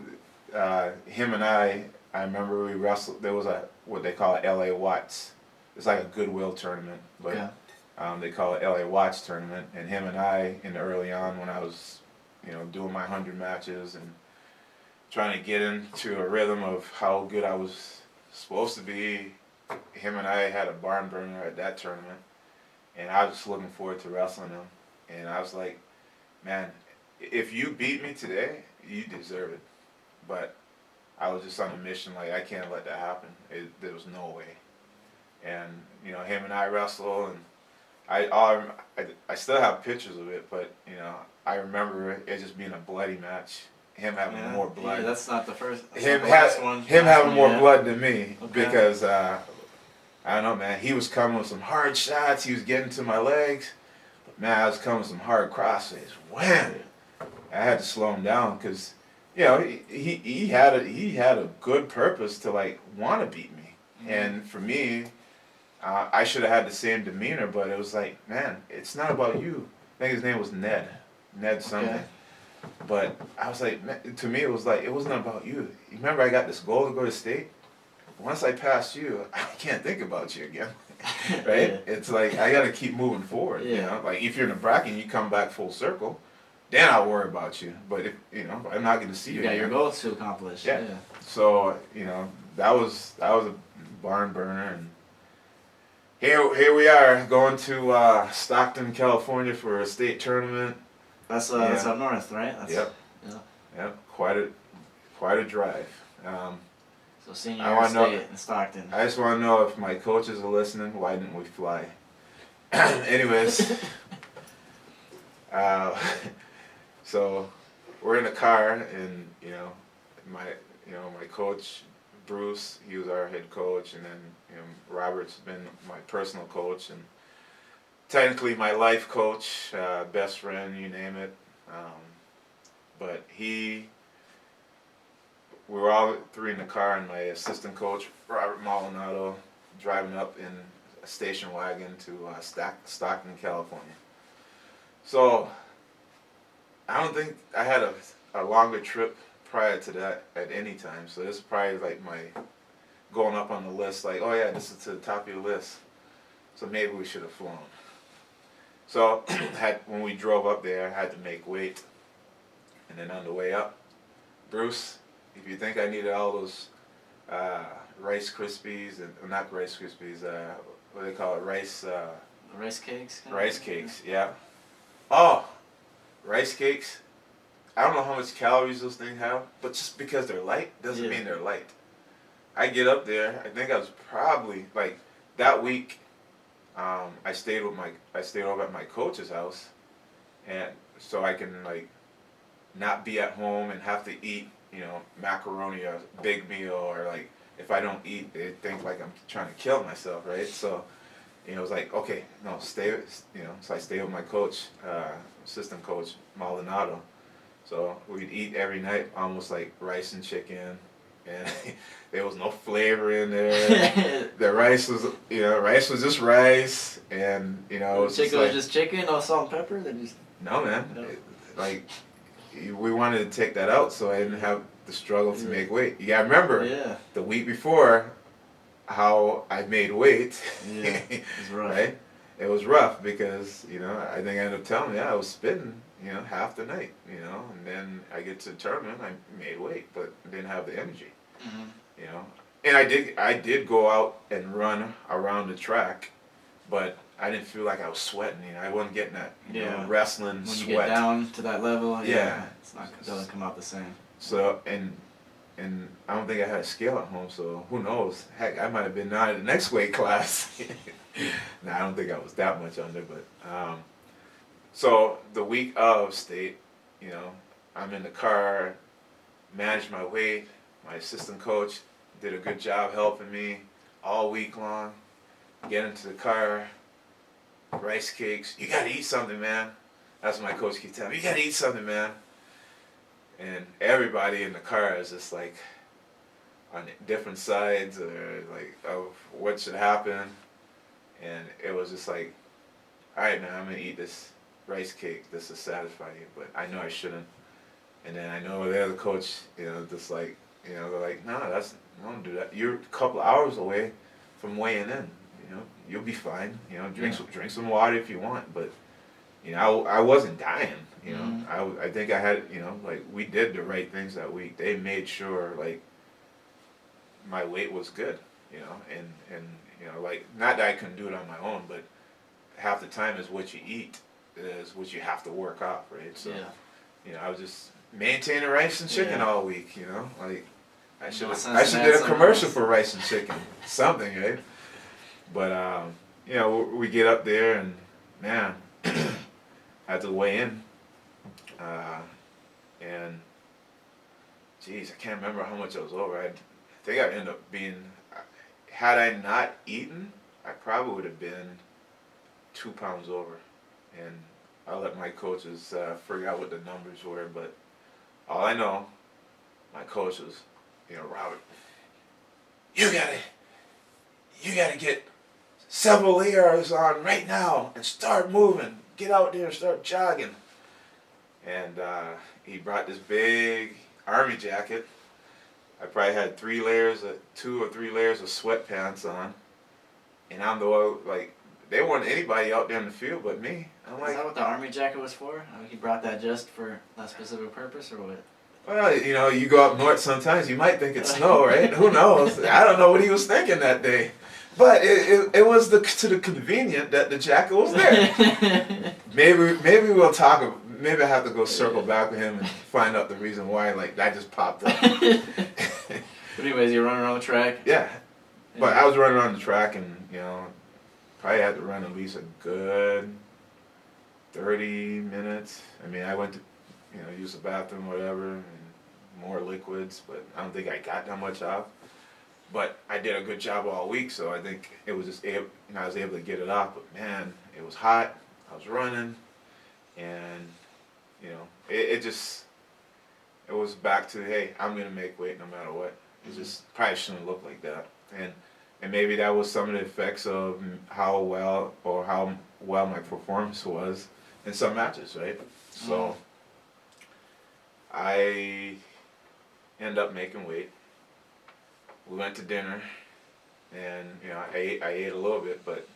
him and I remember we wrestled. There was what they call a LA Watts. It's like a goodwill tournament, but they call it LA Watts tournament. And him and I, in the early on when I was, doing my 100 matches and trying to get into a rhythm of how good I was supposed to be, him and I had a barn burner at that tournament. And I was just looking forward to wrestling him. And I was like, man, if you beat me today, you deserve it. But I was just on a mission, like, I can't let that happen. There was no way. And, him and I wrestled, and I still have pictures of it, but, I remember it just being a bloody match. Him having more blood. Yeah, that's not the first. Him having more blood than me because, I don't know, man. He was coming with some hard shots. He was getting to my legs. But, man, I was coming with some hard crossface. Wham! I had to slow him down because, he had a good purpose to, like, want to beat me. And for me, I should have had the same demeanor, but it was like, man, it's not about you. I think his name was Ned something. Okay. But I was like, man, to me, it was like, it wasn't about you. You remember I got this goal to go to state? Once I pass you, I can't think about you again, right? Yeah. It's like, I got to keep moving forward, Like, if you're in a bracket and you come back full circle, then I'll worry about you. But, if I'm not going to see you got again. Your goals to accomplish. Yeah. So, that was a barn burner. And here we are, going to Stockton, California for a state tournament. That's up north, right? Yep. Quite a drive. So senior year state in Stockton. I just want to know if my coaches are listening. Why didn't we fly? Anyways, so we're in the car, and my coach Bruce, he was our head coach, and then Robert's been my personal coach and technically my life coach, best friend, you name it. But we were all three in the car, and my assistant coach, Robert Maldonado, driving up in a station wagon to Stockton, California. So I don't think I had a longer trip prior to that at any time. So this is probably like my going up on the list, like, oh yeah, this is to the top of your list. So maybe we should have flown. So when we drove up there, I had to make weight. And then on the way up, Bruce, if you think I needed all those Rice Krispies, and not Rice Krispies, what do they call it, rice cakes? Rice cakes, yeah. Oh, rice cakes. I don't know how much calories those things have, but just because they're light doesn't mean they're light. I get up there, I think I was probably, like, that week, I stayed over at my coach's house, and so I can, like, not be at home and have to eat, macaroni or a big meal, or, like, if I don't eat, they think, like, I'm trying to kill myself, right? So, it was like, okay, no, stay, so I stayed with my coach, assistant coach, Maldonado. So we'd eat every night, almost like rice and chicken, and there was no flavor in there. The rice was just rice, and it was chicken was just chicken, no salt and pepper. No, man. No. We wanted to take that out, so I didn't have the struggle to make weight. You gotta remember, the week before, how I made weight. Yeah, it was rough. Right? It was rough because I think I ended up telling me I was spitting. Half the night, and then I get to the tournament, I made weight, but didn't have the energy, and I did go out and run around the track, but I didn't feel like I was sweating, I wasn't getting that, wrestling sweat. When you get down to that level, it doesn't come out the same. So, and I don't think I had a scale at home, so who knows, heck, I might have been out of the next weight class. I don't think I was that much under, but, so the week of state, I'm in the car, managed my weight. My assistant coach did a good job helping me all week long. Get into the car, rice cakes. You gotta eat something, man. That's what my coach keeps telling me. You gotta eat something, man. And everybody in the car is just like on different sides or like of what should happen. And it was just like, all right, man, I'm gonna eat this rice cake. This will satisfy you, but I know I shouldn't. And then I know the other coach, just like, they're like, no, don't do that. You're a couple hours away from weighing in. You'll be fine. Drink some water if you want. But I wasn't dying. I think I had, like we did the right things that week. They made sure like my weight was good. And like not that I couldn't do it on my own, but half the time is what you eat is what you have to work off, right? So, I was just maintaining rice and chicken all week, like I should did a commercial for rice and chicken, something, right? But we get up there and man, I had to weigh in, and geez, I can't remember how much I was over. I think I ended up being, had I not eaten, I probably would have been 2 pounds over. And I'll let my coaches figure out what the numbers were, but all I know, my coach was, Robert, you gotta get several layers on right now and start moving. Get out there and start jogging. And he brought this big army jacket. I probably had 2 or 3 layers of sweatpants on, and I'm the one like. They weren't anybody out there in the field but me. I'm like, is that what the army jacket was for? He brought that just for that specific purpose, or what? Well, you go up north sometimes, you might think it's snow, right? Who knows? I don't know what he was thinking that day. But it was to the convenient that the jacket was there. Maybe we'll talk. Maybe I have to go circle back with him and find out the reason why like that just popped up. But anyways, you're running around the track? Yeah. But I was running around the track and, probably had to run at least a good 30 minutes. I mean, I went to, use the bathroom, whatever, and more liquids, but I don't think I got that much off. But I did a good job all week, so I think it was just, I was able to get it off. But man, it was hot. I was running, and, it just, it was back to, hey, I'm gonna make weight no matter what. It just probably shouldn't look like that. And maybe that was some of the effects of how well my performance was in some matches, right? So I end up making weight. We went to dinner, and I ate a little bit, but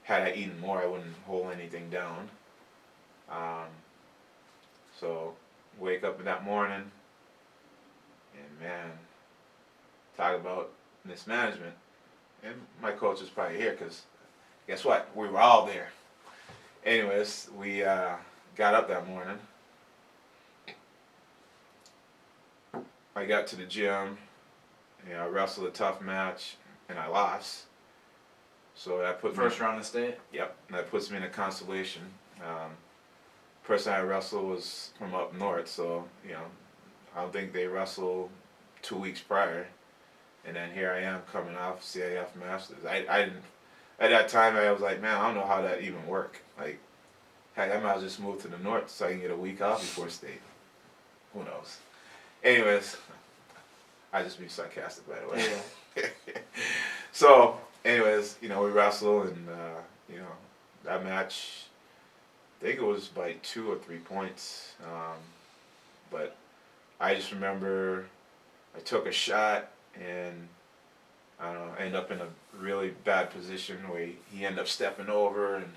had I eaten more, I wouldn't hold anything down. So wake up in that morning, and man, talk about mismanagement. And my coach is probably here because guess what? We were all there. Anyways, we got up that morning. I got to the gym. I wrestled a tough match, and I lost. So that put first round of state. Yep, and that puts me in a consolation. Person I wrestled was from up north, so I don't think they wrestled 2 weeks prior. And then here I am coming off CIF Masters. I didn't, at that time I was like, man, I don't know how that even worked. Like, heck, I might as well just move to the north so I can get a week off before state. Who knows? Anyways, I just be sarcastic, by the way. Yeah. So, anyways, we wrestle, and that match, I think it was by 2 or 3 points. But I just remember I took a shot, and I don't know, I ended up in a really bad position where he ended up stepping over, and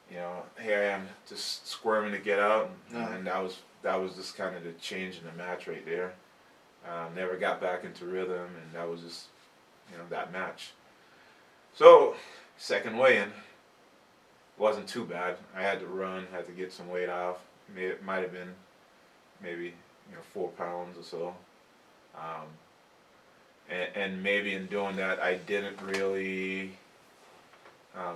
here I am just squirming to get out, and that was just kind of the change in the match right there. Never got back into rhythm, and that was just that match. So second weigh-in wasn't too bad. I had to run, had to get some weight off. It might have been maybe 4 pounds or so. And maybe in doing that, I didn't really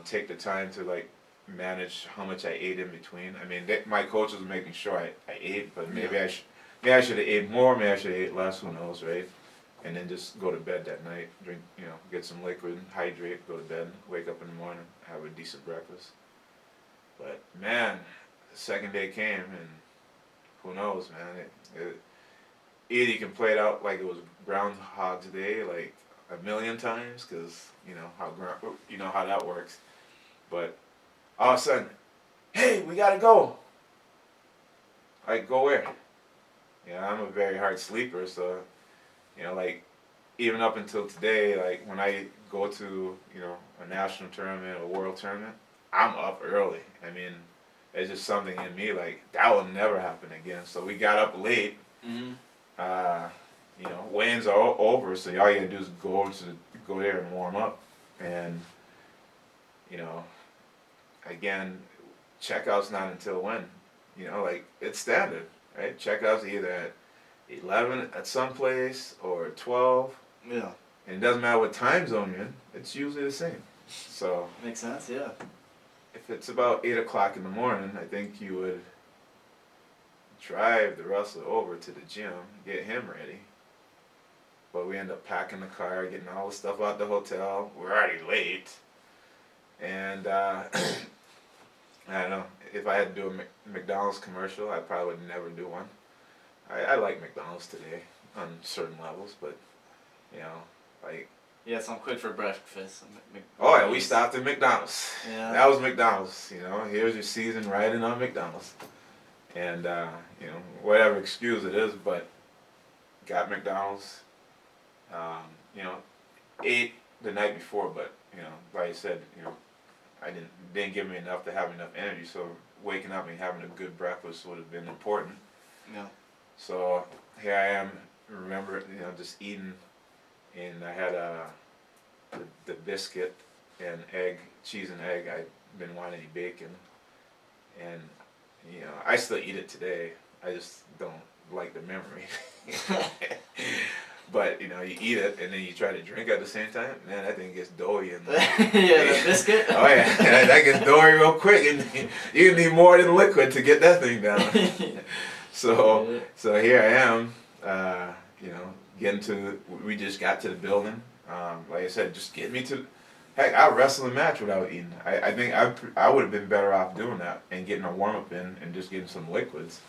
take the time to manage how much I ate in between. I mean, my coach was making sure I ate, but maybe I should have ate more, maybe I should have ate less, who knows, right? And then just go to bed that night, drink, get some liquid, hydrate, go to bed, wake up in the morning, have a decent breakfast. But man, the second day came, and who knows, man, either you can play it out like it was Groundhog's Day, like a million times, because how that works. But all of a sudden, hey, we gotta go. Like, go where? I'm a very hard sleeper, so even up until today, like when I go to a national tournament, a world tournament, I'm up early. I mean, it's just something in me like that will never happen again. So we got up late. Weigh-ins are over, so all you gotta do is go there and warm up, and again, checkout's not until when, it's standard, right? Checkout's either at 11 at some place or 12. Yeah. And it doesn't matter what time zone you're in, it's usually the same. So makes sense, yeah. If it's about 8 o'clock in the morning, I think you would drive the wrestler over to the gym, get him ready. But we end up packing the car, getting all the stuff out the hotel. We're already late. And I don't know, if I had to do a McDonald's commercial, I probably would never do one. I like McDonald's today on certain levels, but yeah, some quick for breakfast. Oh yeah, we stopped at McDonald's. Yeah. That was McDonald's. Here's your season riding on McDonald's, and whatever excuse it is, but got McDonald's. Ate the night before, but like I said, I didn't give me enough to have enough energy. So waking up and having a good breakfast would have been important. Yeah. So here I am. Remember, just eating, and I had the biscuit and egg, cheese and egg. I'd been wanting to eat bacon, and I still eat it today. I just don't like the memory. But you eat it and then you try to drink at the same time. Man, that thing gets doughy. And yeah, the biscuit. Oh yeah, that gets doughy real quick, and you need more than liquid to get that thing down. So here I am, we just got to the building. Like I said, just get me to. Heck, I'll wrestle a match without eating. I think I would have been better off doing that and getting a warm up in and just getting some liquids.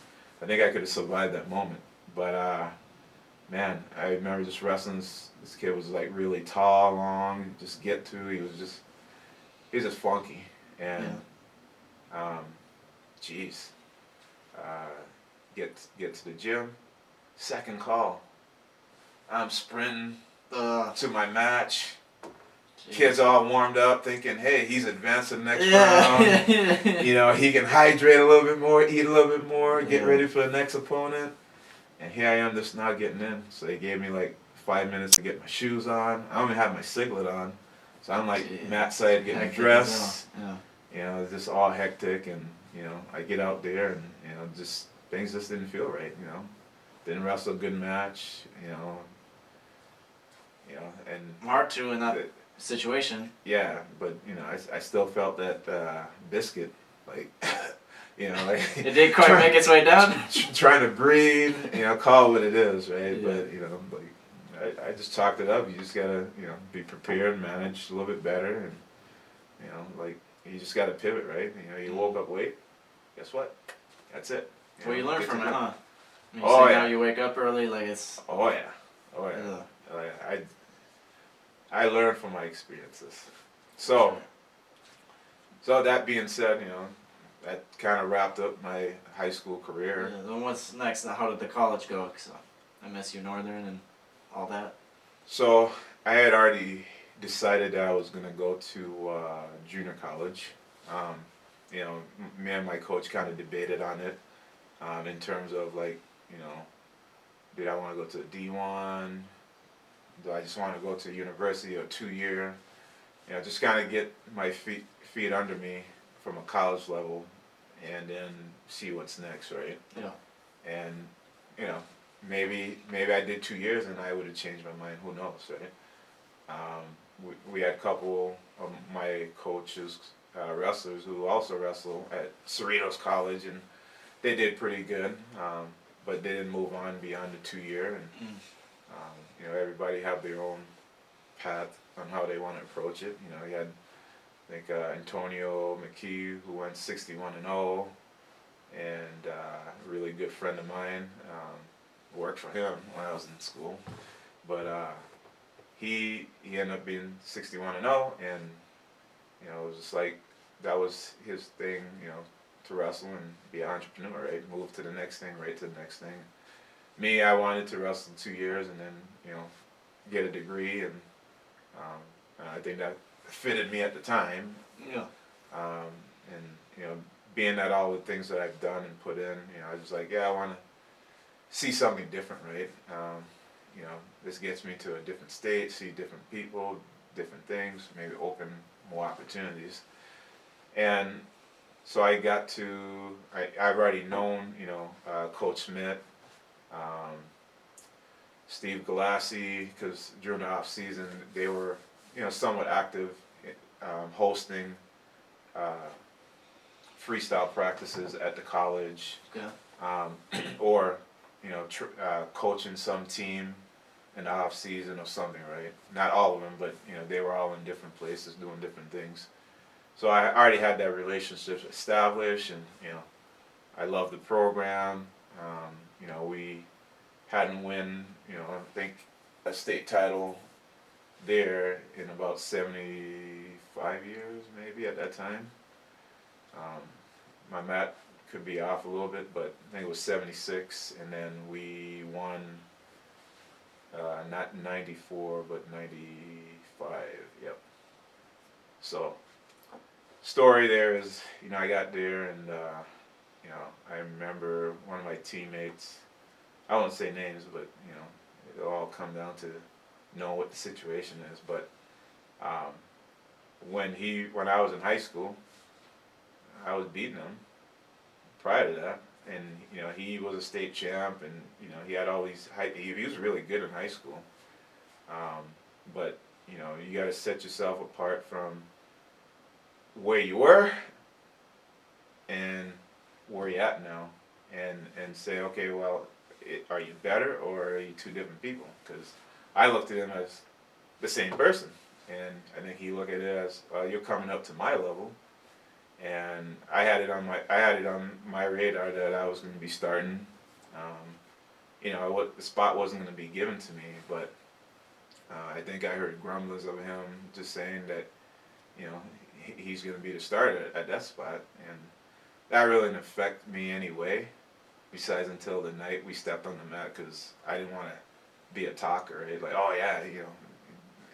I think I could have survived that moment. But man, I remember just wrestling. This kid was like really tall, long, just get to. He was just funky, and jeez, get to the gym. Second call, I'm sprinting to my match. Jeez. Kids all warmed up, thinking, "Hey, he's advanced to the next round. You know, he can hydrate a little bit more, eat a little bit more, get ready for the next opponent." And here I am, just not getting in. So they gave me like 5 minutes to get my shoes on. I only had my singlet on, so I'm like Matt said, getting dressed. You know, it's just all hectic, and you know, I get out there, and you know, just things just didn't feel right. You know, didn't wrestle a good match. You know, and hard to in that situation. Yeah, but you know, I still felt that biscuit, like. You know, like it didn't quite make its way down. Trying to breathe, you know, call it what it is, right? Yeah. But you know, like I just chalked it up. You just gotta, you know, be prepared, manage a little bit better, and you know, like you just gotta pivot, right? You know, you woke up late. Guess what? That's it. You learn from it, huh? Now you wake up early, like it's. Oh yeah. I learned from my experiences. So that being said, you know. That kind of wrapped up my high school career. Yeah, then what's next? How did the college go? Cause MSU Northern and all that. So I had already decided that I was going to go to junior college. You know, me and my coach kind of debated on it in terms of like, you know, did I want to go to D1? Do I just want to go to university or 2-year? You know, just kind of get my feet under me from a college level, and then see what's next, right? Yeah. And you know, maybe I did 2 years and I would have changed my mind. Who knows, right? We had a couple of my coaches, wrestlers, who also wrestle at Cerritos College, and they did pretty good, but they didn't move on beyond the 2-year. And you know, everybody have their own path on how they want to approach it. You know, you had. I think Antonio McKee, who went 61-0, and a really good friend of mine, worked for him when I was in school. But he ended up being 61-0, and you know, it was just like that was his thing, you know, to wrestle and be an entrepreneur, right? Move to the next thing, right to the next thing. Me, I wanted to wrestle 2 years and then, you know, get a degree, and I think that fitted me at the time. Yeah. And you know, being that all the things that I've done and put in, you know, I was like, I want to see something different, right? You know, this gets me to a different state, see different people, different things, maybe open more opportunities. And so I got to, I've already known, you know, Coach Smith, Steve Galassi, because during the off season they were, you know, somewhat active, hosting freestyle practices at the college, or you know, coaching some team in the off season or something, right? Not all of them, but you know, they were all in different places doing different things. So I already had that relationship established, and you know, I loved the program. You know, we hadn't win, you know, I think a state title there in about 75 years, maybe at that time. My math could be off a little bit, but I think it was 76, and then we won not 94, but 95. Yep. So, story there is, you know, I got there, and you know, I remember one of my teammates. I won't say names, but you know, it'll all come down to know what the situation is. But when I was in high school, I was beating him prior to that, and you know, he was a state champ, and you know, he had all these he was really good in high school. But you know, you got to set yourself apart from where you were and where you're at now, and say, okay, well, are you better or are you two different people? Because I looked at him as the same person, and I think he looked at it as, you're coming up to my level, and I had it on my radar that I was going to be starting. The spot wasn't going to be given to me, but I think I heard grumblings of him just saying that, he's going to be the starter at that spot, and that really didn't affect me anyway. Besides, until the night we stepped on the mat, because I didn't want to be a talker. Right? Like, oh yeah,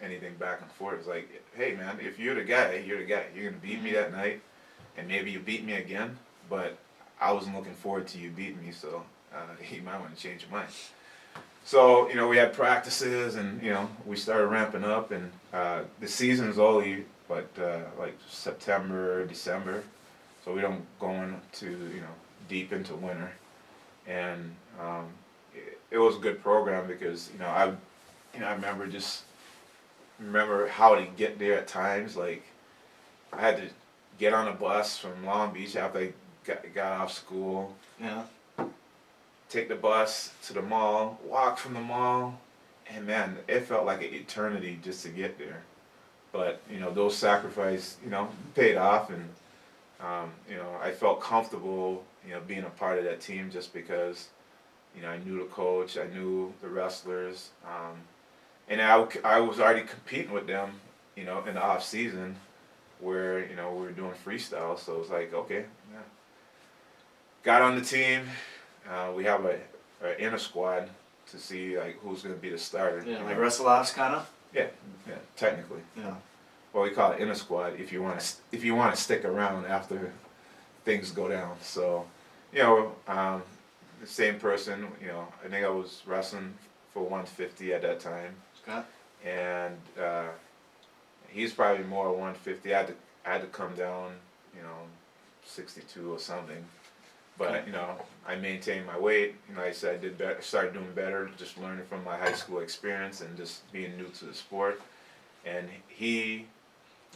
anything back and forth. It's like, hey man, if you're the guy, you're the guy. You're gonna beat me that night, and maybe you beat me again. But I wasn't looking forward to you beating me, so you might want to change your mind. So we had practices, and we started ramping up, and the season's only like September, December, so we don't go into deep into winter, and it was a good program because I remember how to get there at times. Like I had to get on a bus from Long Beach after I got off school. Yeah. Take the bus to the mall, walk from the mall, and man, it felt like an eternity just to get there. But those sacrifices, paid off, and I felt comfortable, being a part of that team just because, I knew the coach, I knew the wrestlers, and I was already competing with them, in the off season, where we were doing freestyle, so it was like, okay, yeah. Got on the team. We have a inner squad to see like who's going to be the starter. Yeah, like wrestle-offs kind of. Yeah, technically. Yeah. Well, we call it inner squad if you want to stick around after things go down. So, the same person. I think I was wrestling for 150 at that time. Okay. And he's probably more 150. I had to come down, 62 or something. But I maintained my weight. I said I did better, started doing better, just learning from my high school experience and just being new to the sport. And he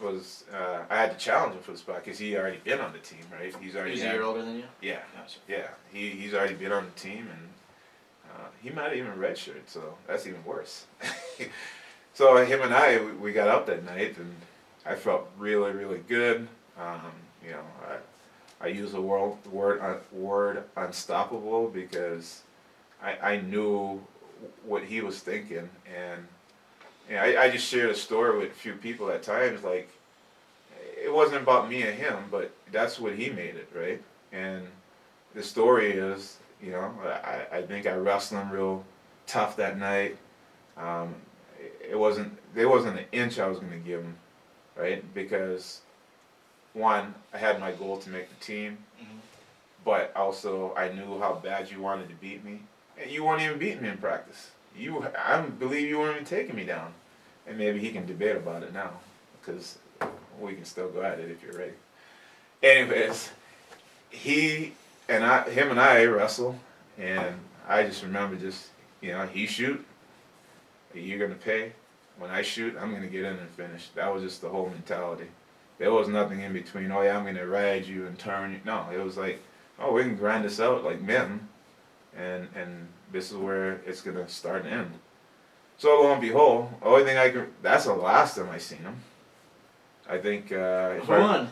was, I had to challenge him for the spot because he already been on the team, right? He's a year older than you. Yeah, Gotcha. yeah. He's already been on the team, and he might have even redshirted, so that's even worse. So him and we got up that night, and I felt really, really good. I use the word unstoppable because I knew what he was thinking, and I just shared a story with a few people at times. Like it wasn't about me and him, but that's what he made it, right? And the story is, I think I wrestled him real tough that night. There wasn't an inch I was going to give him, right? Because one, I had my goal to make the team, but also I knew how bad you wanted to beat me, and you weren't even beating me in practice. I believe you weren't even taking me down, and maybe he can debate about it now, because we can still go at it if you're ready. Anyways, him and I wrestle, and I just remember he shoot, you're gonna pay. When I shoot, I'm gonna get in and finish. That was just the whole mentality. There was nothing in between. Oh yeah, I'm gonna ride you and turn you. No, it was like, oh, we can grind this out like men, and this is where it's gonna start and end. So lo and behold, only thing that's the last time I seen him. I think. Who won?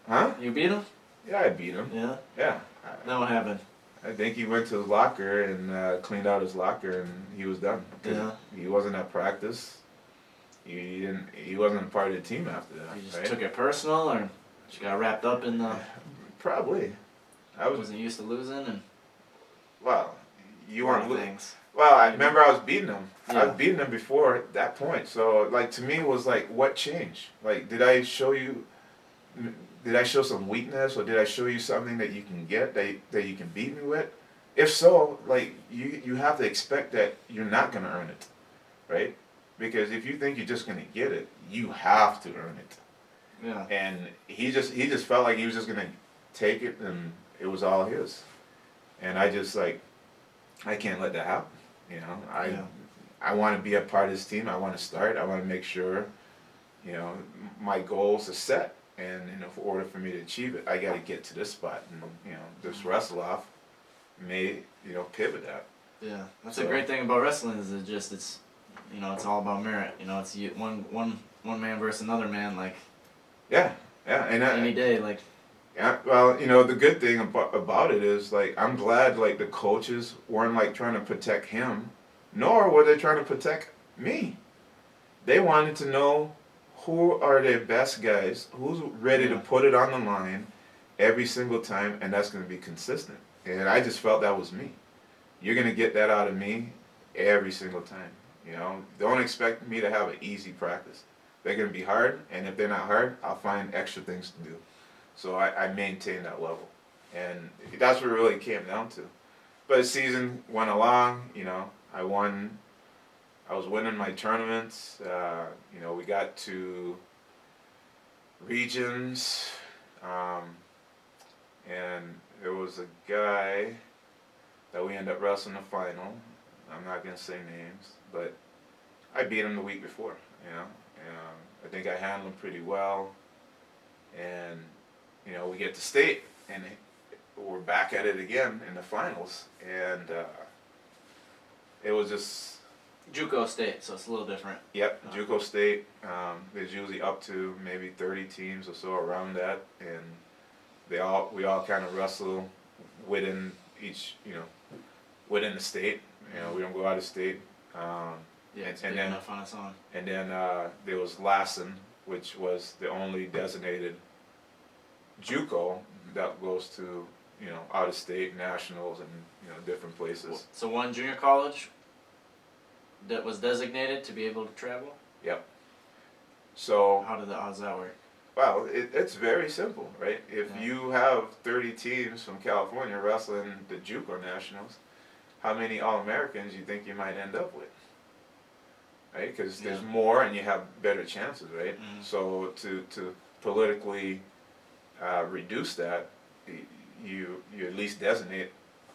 Huh? You beat him? Yeah, I beat him. Yeah. Yeah. Then what happened? I think he went to his locker and cleaned out his locker, and he was done. Yeah. He wasn't at practice. He wasn't a part of the team after that. You just right? took it personal, or you got wrapped up in the. Probably. Wasn't used to losing, and. Well, you weren't things. Well, I remember I was beating him. Yeah. I was beating him before that point. So, like, to me, it was like, what changed? Like, did I show some weakness, or did I show you something that you can get, that you can beat me with? If so, like, you have to expect that you're not going to earn it, right? Because if you think you're just going to get it, you have to earn it. Yeah. And he just felt like he was just going to take it, and it was all his. And I just, like, I can't let that happen, I want to be a part of this team. I want to start. I want to make sure, my goals are set. And in order for me to achieve it, I got to get to this spot. And, this wrestle-off may, pivot that. Yeah, that's a great thing about wrestling is it's all about merit. It's one man versus another man. Like, yeah, Yeah, and any day, like. Yeah, well, you know, the good thing about it is, like, I'm glad, like, the coaches weren't, like, trying to protect him, nor were they trying to protect me. They wanted to know who are their best guys, who's ready to put it on the line every single time, and that's going to be consistent. And I just felt that was me. You're going to get that out of me every single time. You know, don't expect me to have an easy practice. They're going to be hard, and if they're not hard, I'll find extra things to do. So I maintained that level. And that's what it really came down to. But the season went along, you know, I was winning my tournaments. You know, we got to regions, and there was a guy that we ended up wrestling the final. I'm not going to say names, but I beat him the week before, you know. I think I handled him pretty well. And you know, we get to state, and we're back at it again in the finals, and it was just... JUCO state, so it's a little different. Yep, JUCO state. There's usually up to maybe 30 teams or so around that, and we all kind of wrestle within each, you know, within the state. You know, we don't go out of state. It's big enough on its own. And then there was Lassen, which was the only designated JUCO that goes to, you know, out of state nationals and, you know, different places. So one junior college that was designated to be able to travel? Yep. So how does that work? Well, it's very simple, right? If you have 30 teams from California wrestling the JUCO nationals, how many All-Americans you think you might end up with? Right? Because there's more and you have better chances, right? Mm-hmm. So to politically reduce that, you at least designate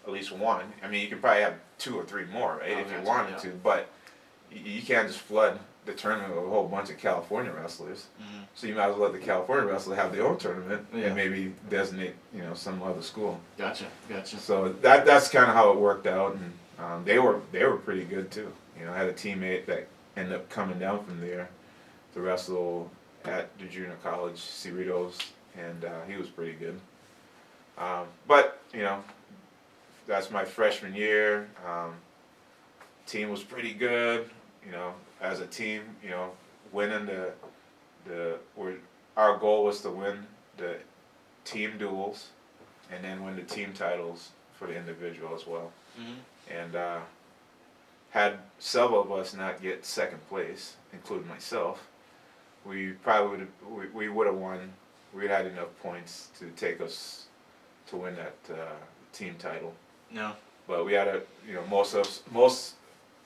at least one. I mean, you could probably have 2 or 3 more, right, if you wanted to, but you can't just flood the tournament with a whole bunch of California wrestlers. Mm-hmm. So you might as well let the California wrestlers have their own tournament and maybe designate, you know, some other school. Gotcha. So that's kind of how it worked out, and they were pretty good too. You know, I had a teammate that ended up coming down from there to wrestle at the junior college, Cerritos, and he was pretty good. But, you know, that's my freshman year. Team was pretty good, you know, as a team, you know, winning our goal was to win the team duels and then win the team titles for the individual as well. Mm-hmm. And had several of us not get second place, including myself, we probably would have won. We'd had enough points to take us to win that team title. No. But we had most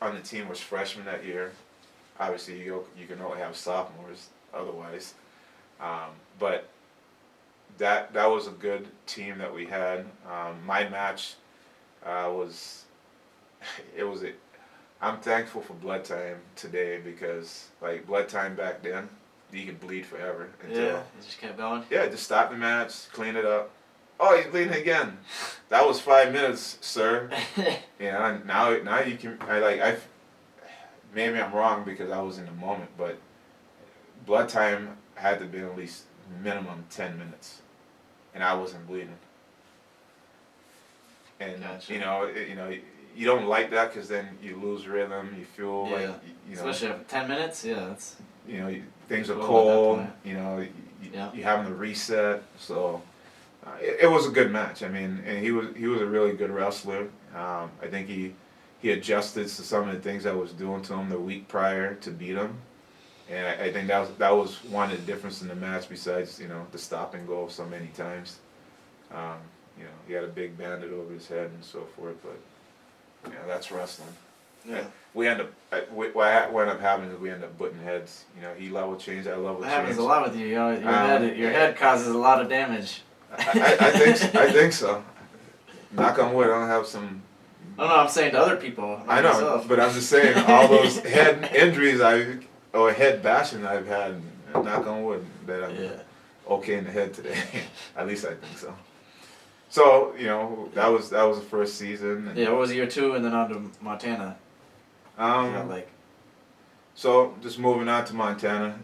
on the team was freshmen that year. Obviously, you can only have sophomores otherwise. But that was a good team that we had. My match I'm thankful for blood time today because, like, blood time back then, you could bleed forever. You just kept going? Yeah, just stop the match, clean it up. Oh, he's bleeding again. That was 5 minutes, sir. Yeah, now you can. Maybe I'm wrong because I was in the moment, but blood time had to be at least minimum 10 minutes, and I wasn't bleeding. And gotcha. You don't like that because then you lose rhythm. You feel like especially after 10 minutes. Yeah, that's. Things are cold. You having to reset. So it was a good match. I mean, and he was a really good wrestler. I think he adjusted to some of the things I was doing to him the week prior to beat him, and I think that was one of the differences in the match. Besides the stop and go so many times. He had a big bandage over his head and so forth, but that's wrestling. Yeah. What ended up happening is we ended up butting heads. He level changed, I level changed. That happens a lot with you. Your head causes a lot of damage. I think so. Knock on wood, I don't have some. No, I'm saying to other people. I know, myself. But I'm just saying all those head injuries or head bashing I've had. Knock on wood that I'm okay in the head today. At least I think so. So that was the first season. And what was year 2, and then on to Montana? So just moving on to Montana,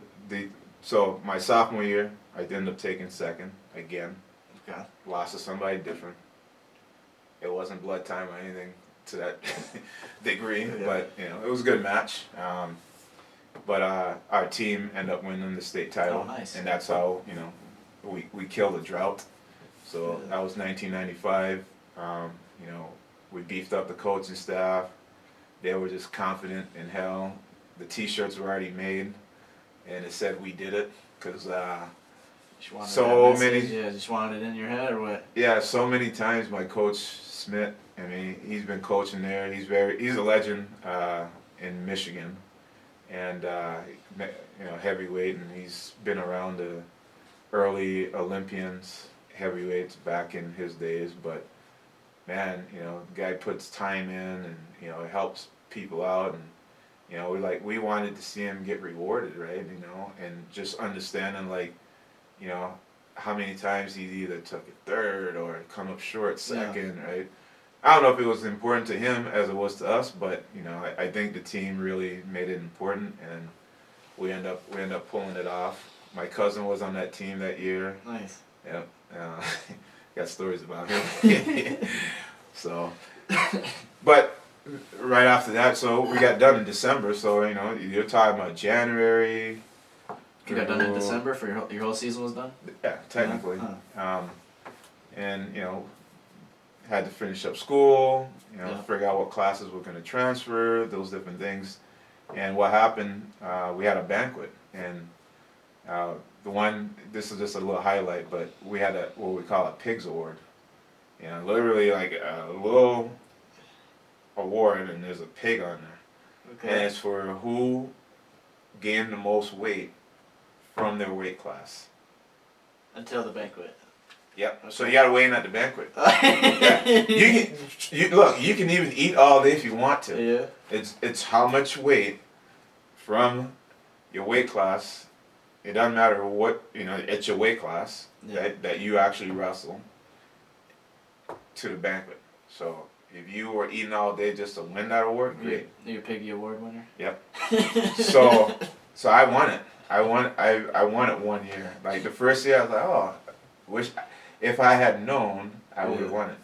So my sophomore year, I ended up taking second again. Okay. Lost to somebody different. It wasn't blood time or anything to that degree, but it was a good match. But our team ended up winning the state title, nice. And that's how we killed a drought. So that was 1995. We beefed up the coaching staff. They were just confident in hell. The T-shirts were already made, and it said we did it because so many. Yeah, just wanted it in your head or what? Yeah, so many times my coach Smith. I mean, he's been coaching there. He's a legend in Michigan, and heavyweight, and he's been around the early Olympians, heavyweights back in his days. But man, the guy puts time in, and it helps people out, and we wanted to see him get rewarded, right? And just understanding how many times he either took it third or come up short second, right? I don't know if it was important to him as it was to us, but I think the team really made it important, and we end up pulling it off. My cousin was on that team that year. Nice. Yep. Got stories about him. So, but right after that, so we got done in December. So you're talking about January. You got done in December for your whole season was done? Yeah, technically. Huh. And had to finish up school. Figure out what classes we're going to transfer, those different things. And what happened? We had a banquet, and this is just a little highlight, but we had what we call a Pigs Award. Literally like a little award, and there's a pig on there. Okay. And it's for who gained the most weight from their weight class. Until the banquet. Yep. Okay. So you gotta weigh in at the banquet. Yeah. You can even eat all day if you want to. Yeah. It's how much weight from your weight class. It doesn't matter what it's your weight class that you actually wrestle to the banquet. So if you were eating all day just to win that award, great. You're a Piggy Award winner. Yep. So I won it. I won it one year. Like the first year, I was like, oh, wish if I had known, I would have won it.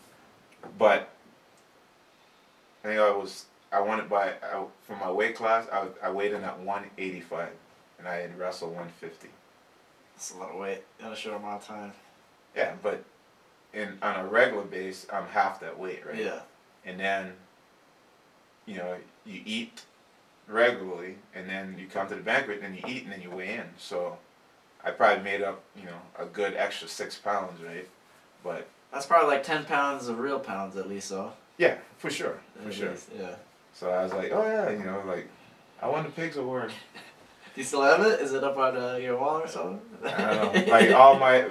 But I think I won it for my weight class. I weighed in at 185, and I had wrestled 150. That's a lot of weight in a short amount of time. Yeah, but on a regular base, I'm half that weight, right? Yeah. And then, you eat regularly, and then you come to the banquet, and you eat, and then you weigh in. So I probably made up, a good extra 6 pounds, right? But that's probably like 10 pounds of real pounds at least, so. Yeah, for sure, Yeah. So I was like, oh yeah, I won the Pigs Award. Do you still have it? Is it up on your wall or something? I don't know. Like all my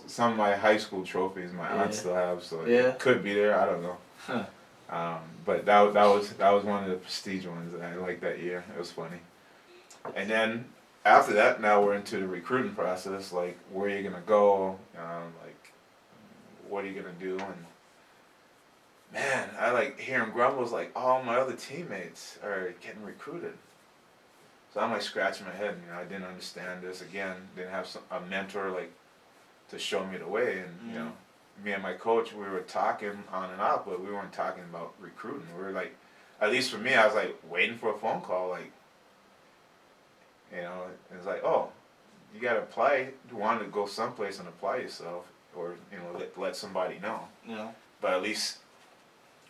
some of my high school trophies, my aunt still have, so it could be there. I don't know. Huh. But that was one of the prestige ones that I liked that year. It was funny. And then after that, now we're into the recruiting process. Like, where are you gonna go? What are you gonna do? And man, I like hearing grumbles like all my other teammates are getting recruited. So I'm like scratching my head. I didn't understand this. Again, didn't have a mentor to show me the way. And me and my coach, we were talking on and off, but we weren't talking about recruiting. We were like, at least for me, I was like waiting for a phone call. It's like, oh, you gotta apply. You want to go someplace and apply yourself, or let somebody know. Yeah. But at least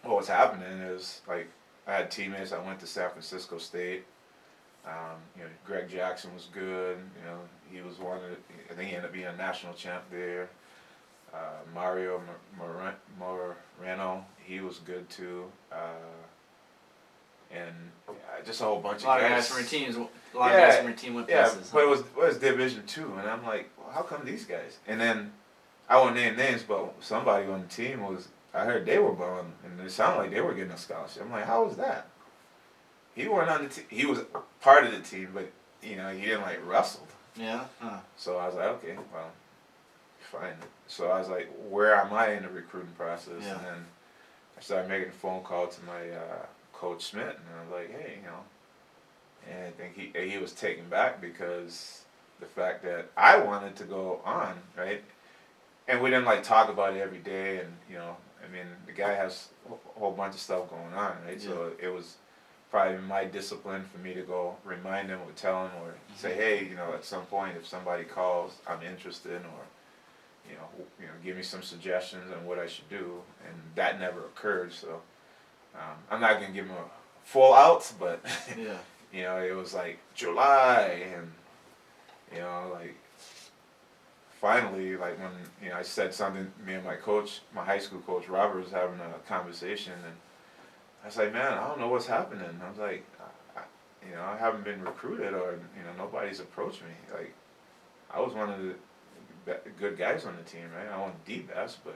what was happening is I had teammates. I went to San Francisco State. Greg Jackson was good. He was I think he ended up being a national champ there. Mario Moreno, he was good too. And just a whole bunch of guys. A lot of guys from your teams. A lot of guys from your team went places. But it was Division II, and I'm like, well, how come these guys? And then I won't name names, but somebody on the team I heard they were born, and it sounded like they were getting a scholarship. I'm like, how was that? He wasn't on the team. He was part of the team, but he didn't wrestle. Yeah. Huh. So I was like, okay, well, fine. So I was like, where am I in the recruiting process? Yeah. And then I started making a phone call to my coach Smith, and I was like, hey, and I think he was taken back because the fact that I wanted to go on, right? And we didn't like talk about it every day, and I mean, the guy has a whole bunch of stuff going on, right? Yeah. So it was probably my discipline for me to go remind him or tell him or say, hey, at some point if somebody calls, I'm interested, or give me some suggestions on what I should do, and that never occurred. So I'm not gonna give him a full out, but Yeah. it was like July, and like finally, like when I said something, me and my high school coach Robert was having a conversation, and I was like, man, I don't know what's happening. I was like, I haven't been recruited, or nobody's approached me. Like, I was one of the good guys on the team, right? I wasn't the best, but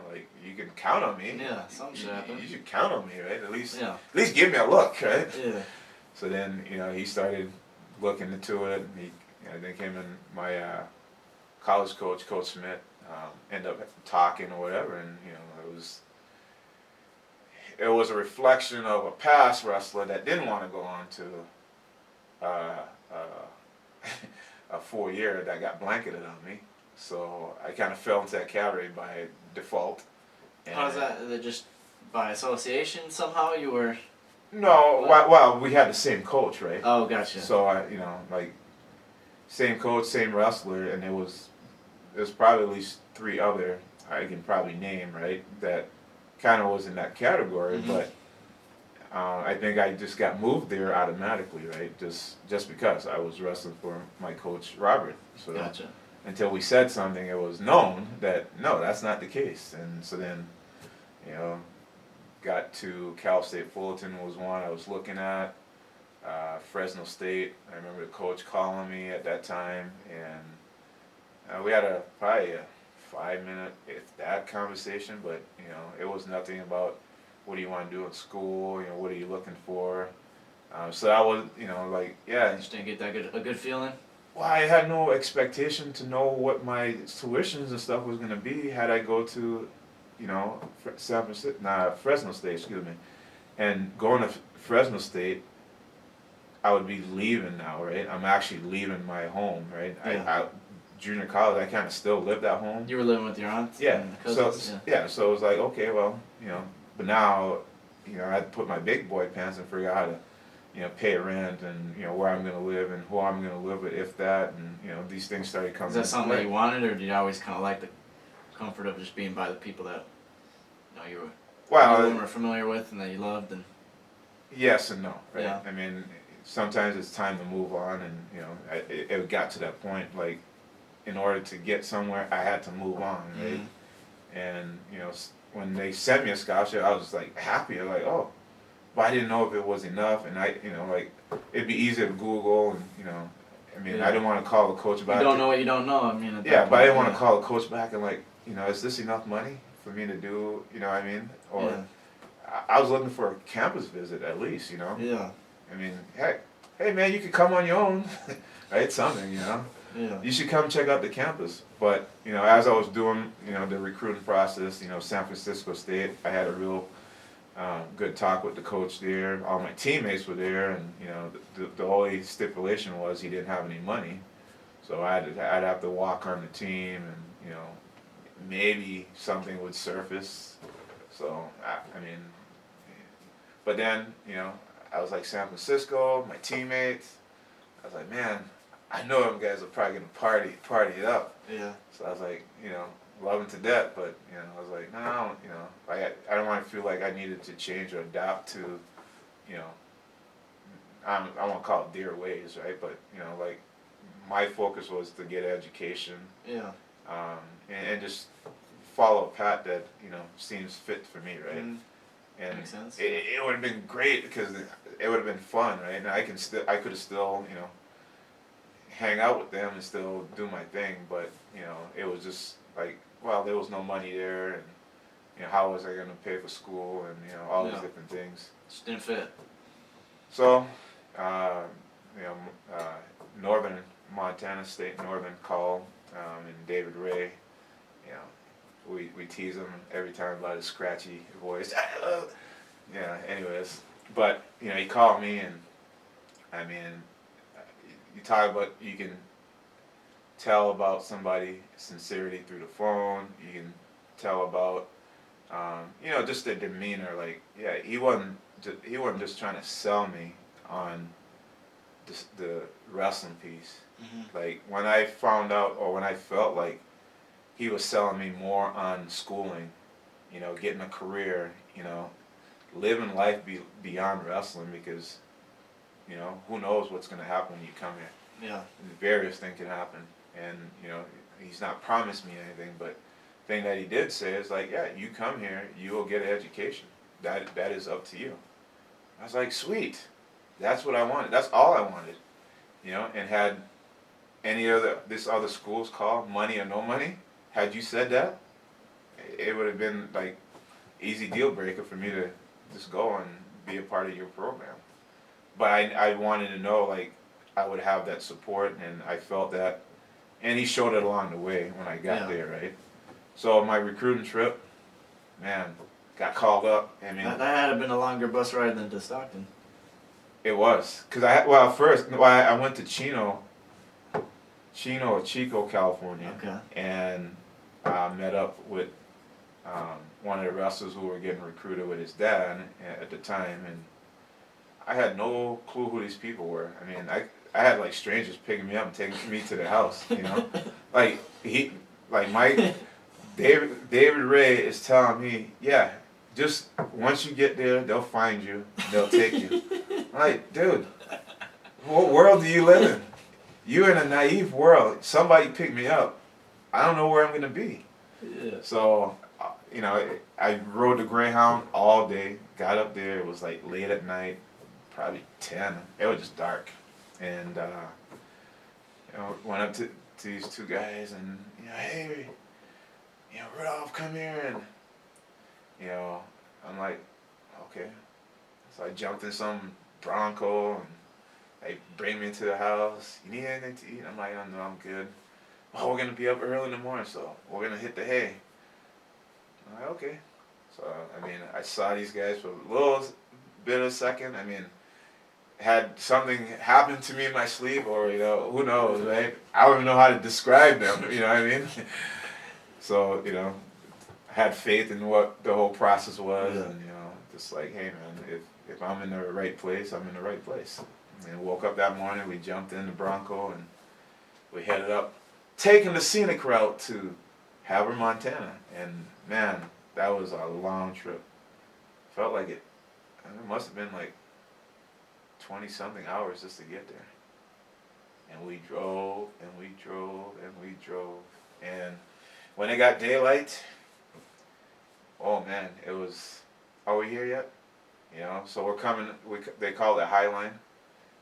like, you can count on me. Yeah, something should happen. You should count on me, right? At least Yeah. give me a look, right? Yeah. So then he started looking into it, and he then came in my college coach, Coach Smith, ended up talking or whatever, and it was a reflection of a past wrestler that didn't want to go on to a 4-year that got blanketed on me. So I kind of fell into that category by default. And How does that? Is it just by association somehow you were? No, well, we had the same coach, right? Oh, gotcha. So like, same coach, same wrestler, and there's probably at least 3 other I can probably name, right, that kind of was in that category, Mm-hmm. but I think I just got moved there automatically, right, just because I was wrestling for my coach Robert. So Gotcha. until we said something, it was known that no, that's not the case, and so then, got to Cal State Fullerton was one I was looking at. Fresno State, I remember the coach calling me at that time, and we had probably a 5-minute, if that, conversation, but it was nothing about what do you want to do in school, what are you looking for. So I was, like, yeah. Just didn't get a good feeling. Well, I had no expectation to know what my tuitions and stuff was going to be had I go to, Fresno State, excuse me, and going to Fresno State, I would be leaving now, right? I'm actually leaving my home, right? Yeah. Junior college, I kind of still lived at home. You were living with your aunts? Yeah. And cousins? So it was like, okay, well, but now, I had to put my big boy pants and figure out how to, pay rent and, where I'm going to live and who I'm going to live with, if that, and, these things started coming. Is that something that you wanted, or did you always kind of like the comfort of just being by the people that you were familiar with and that you loved? And yes and no, right? Yeah. I mean, sometimes it's time to move on, and, it got to that point, like, in order to get somewhere, I had to move on, right? Mm-hmm. And, when they sent me a scholarship, I was, like, happy, like, oh, but I didn't know if it was enough, and I, like, it'd be easy to Google, and, I mean, I didn't want to call the coach back. You don't know what you don't know, I mean. Yeah, but I didn't want to call the coach back and, like, is this enough money for me to do, what I mean? Or I was looking for a campus visit at least, Yeah. I mean, hey man, you could come on your own, right? Something, Yeah. You should come check out the campus. But, as I was doing, the recruiting process, San Francisco State, I had a real good talk with the coach there. All my teammates were there, and, the only stipulation was he didn't have any money. So I'd have to walk on the team, and, maybe something would surface. So, I mean, but then, I was like, San Francisco, my teammates, I was like, man, I know them guys are probably gonna party it up. Yeah. So I was like, love them to death, but, I was like, no, I don't want to feel like I needed to change or adapt to, I won't call it their ways, right? But, like, my focus was to get education. Yeah. And just follow a path that, seems fit for me, right? Mm. And Makes sense. it would have been great because it would have been fun, right? And I could have still, hang out with them and still do my thing, but, it was just like, well, there was no money there, and, how was I going to pay for school, and, all these different things. Just didn't fit. So, Northern Montana State, Northern called, and David Ray, we tease him every time about his scratchy voice. Yeah, anyways, but, he called me, and, I mean, you talk about you can tell about somebody's sincerity through the phone. You can tell about, just their demeanor. Like, yeah, he wasn't just trying to sell me on the wrestling piece. Mm-hmm. Like, when I found out, or when I felt like he was selling me more on schooling, getting a career, living life beyond wrestling, because, who knows what's going to happen when you come here. Yeah. Various things can happen. And, he's not promised me anything, but the thing that he did say is like, yeah, you come here, you will get an education. That is up to you. I was like, sweet. That's what I wanted. That's all I wanted. And had this other schools call, money or no money, had you said that, it would have been like easy deal breaker for me to just go and be a part of your program. But I wanted to know, like, I would have that support, and I felt that, and he showed it along the way when I got there, right? So my recruiting trip, man, got called up. I mean, that had to been a longer bus ride than to Stockton. It was, cause I went to Chico, California, Okay. and met up with one of the wrestlers who were getting recruited with his dad at the time, and I had no clue who these people were. I mean, I had like strangers picking me up and taking me to their house, like David Ray is telling me, yeah, just once you get there, they'll find you, they'll take you. I'm like, dude, what world do you live in? You're in a naive world. Somebody picked me up. I don't know where I'm gonna be. Yeah. So, I rode the Greyhound all day. Got up there. It was like late at night, probably 10. It was just dark, and went up to these two guys and hey, Rudolph, come here, and I'm like, okay. So I jumped in some Bronco, and they bring me into the house. You need anything to eat? I'm like, oh, no, I'm good. Oh, we're gonna be up early in the morning, so we're gonna hit the hay. I'm like, okay. So I mean, I saw these guys for a little bit of a second. I mean, had something happened to me in my sleep, or who knows, right? I don't even know how to describe them. You know what I mean? So I had faith in what the whole process was, and just like, hey man, if I'm in the right place, I'm in the right place. And woke up that morning, we jumped in the Bronco, and we headed up, taking the scenic route to Havre, Montana. And man, that was a long trip. Felt like it must have been like 20-something hours just to get there. And we drove, and we drove, and we drove. And when it got daylight, oh man, it was, are we here yet? So we're coming, they call it High Line.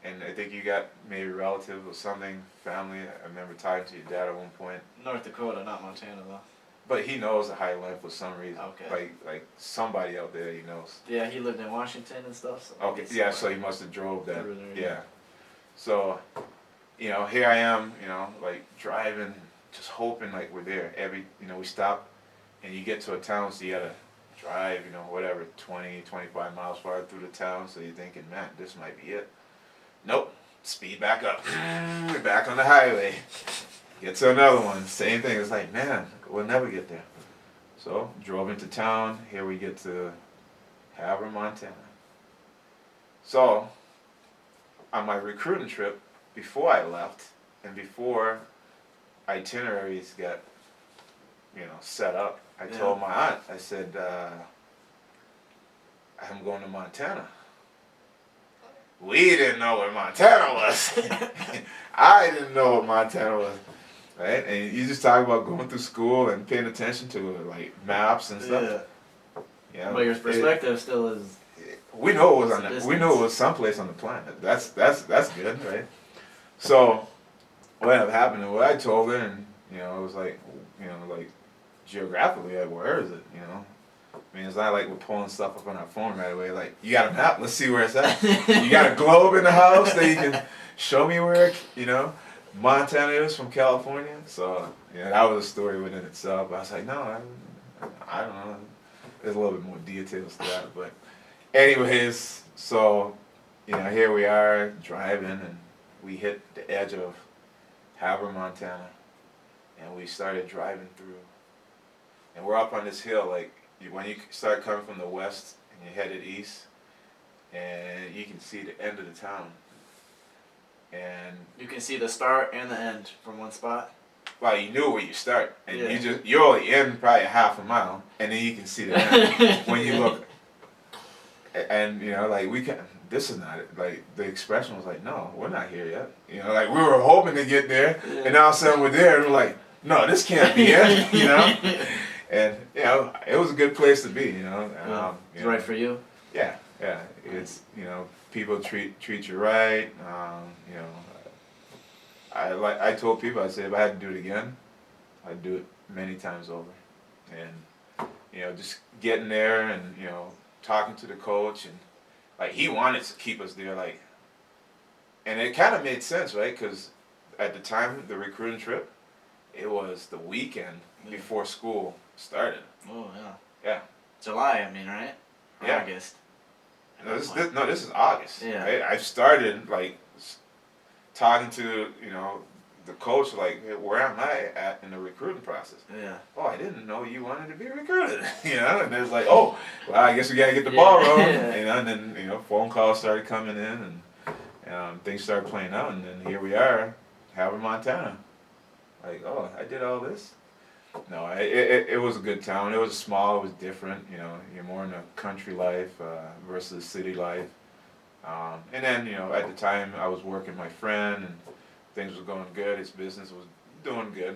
And I think you got maybe a relative or something, family. I remember talking to your dad at one point. North Dakota, not Montana though. But he knows the High Line for some reason. Okay. Like somebody out there he knows. Yeah, he lived in Washington and stuff. So okay, yeah, so he must have drove that. There, yeah. So, here I am, like driving, just hoping like we're there. We stop, and you get to a town, so you gotta drive, whatever, 20, 25 miles farther through the town. So you're thinking, man, this might be it. Nope. Speed back up. We're back on the highway. Get to another one. Same thing. It's like, man, we'll never get there. So, drove into town. Here we get to Havre, Montana. So, on my recruiting trip, before I left, and before itineraries got, set up, I told my aunt, I said, I'm going to Montana. We didn't know what Montana was. I didn't know what Montana was. Right? And you just talk about going through school and paying attention to like maps and stuff. Yeah. But your perspective still is. We know it was we knew it was someplace on the planet. That's good, right? So what ended up happening, what I told her, and it was like, like geographically, like, where is it? I mean, it's not like we're pulling stuff up on our phone right away. Like, you got a map? Let's see where it's at. You got a globe in the house that you can show me where, Montana is from California. So, that was a story within itself. I was like, no, I don't know. There's a little bit more details to that. But anyways, so, here we are driving, and we hit the edge of Havre, Montana. we started driving through, and we're up on this hill, like when you start coming from the west and you're headed east, and you can see the end of the town. And you can see the start and the end from one spot. Well, you knew where you start, and Yeah. you're only in probably half a mile, and then you can see the end when you look. And like this is not it. Like the expression was like, no, we're not here yet. Like we were hoping to get there, and all of a sudden we're there, and we're like, no, this can't be it. And it was a good place to be. It's right for you. Yeah. It's people treat you right. I told people, I said if I had to do it again, I'd do it many times over. And just getting there and talking to the coach, and like he wanted to keep us there, like, and it kind of made sense, right? Because at the time the recruiting trip, it was the weekend before school started. Oh yeah. Yeah. July, I mean, right? Or Yeah. August. This is August. Yeah. Right? I started like talking to the coach, like, hey, where am I at in the recruiting process? Yeah. Oh, I didn't know you wanted to be recruited. And it's like, oh, well, I guess we gotta get the ball rolling. And then phone calls started coming in, and things started playing out, and then here we are, Havre, Montana. Like, oh, I did all this. No, it was a good town. It was small. It was different. You're more in the country life versus city life. And then at the time I was working my friend, and things were going good. His business was doing good.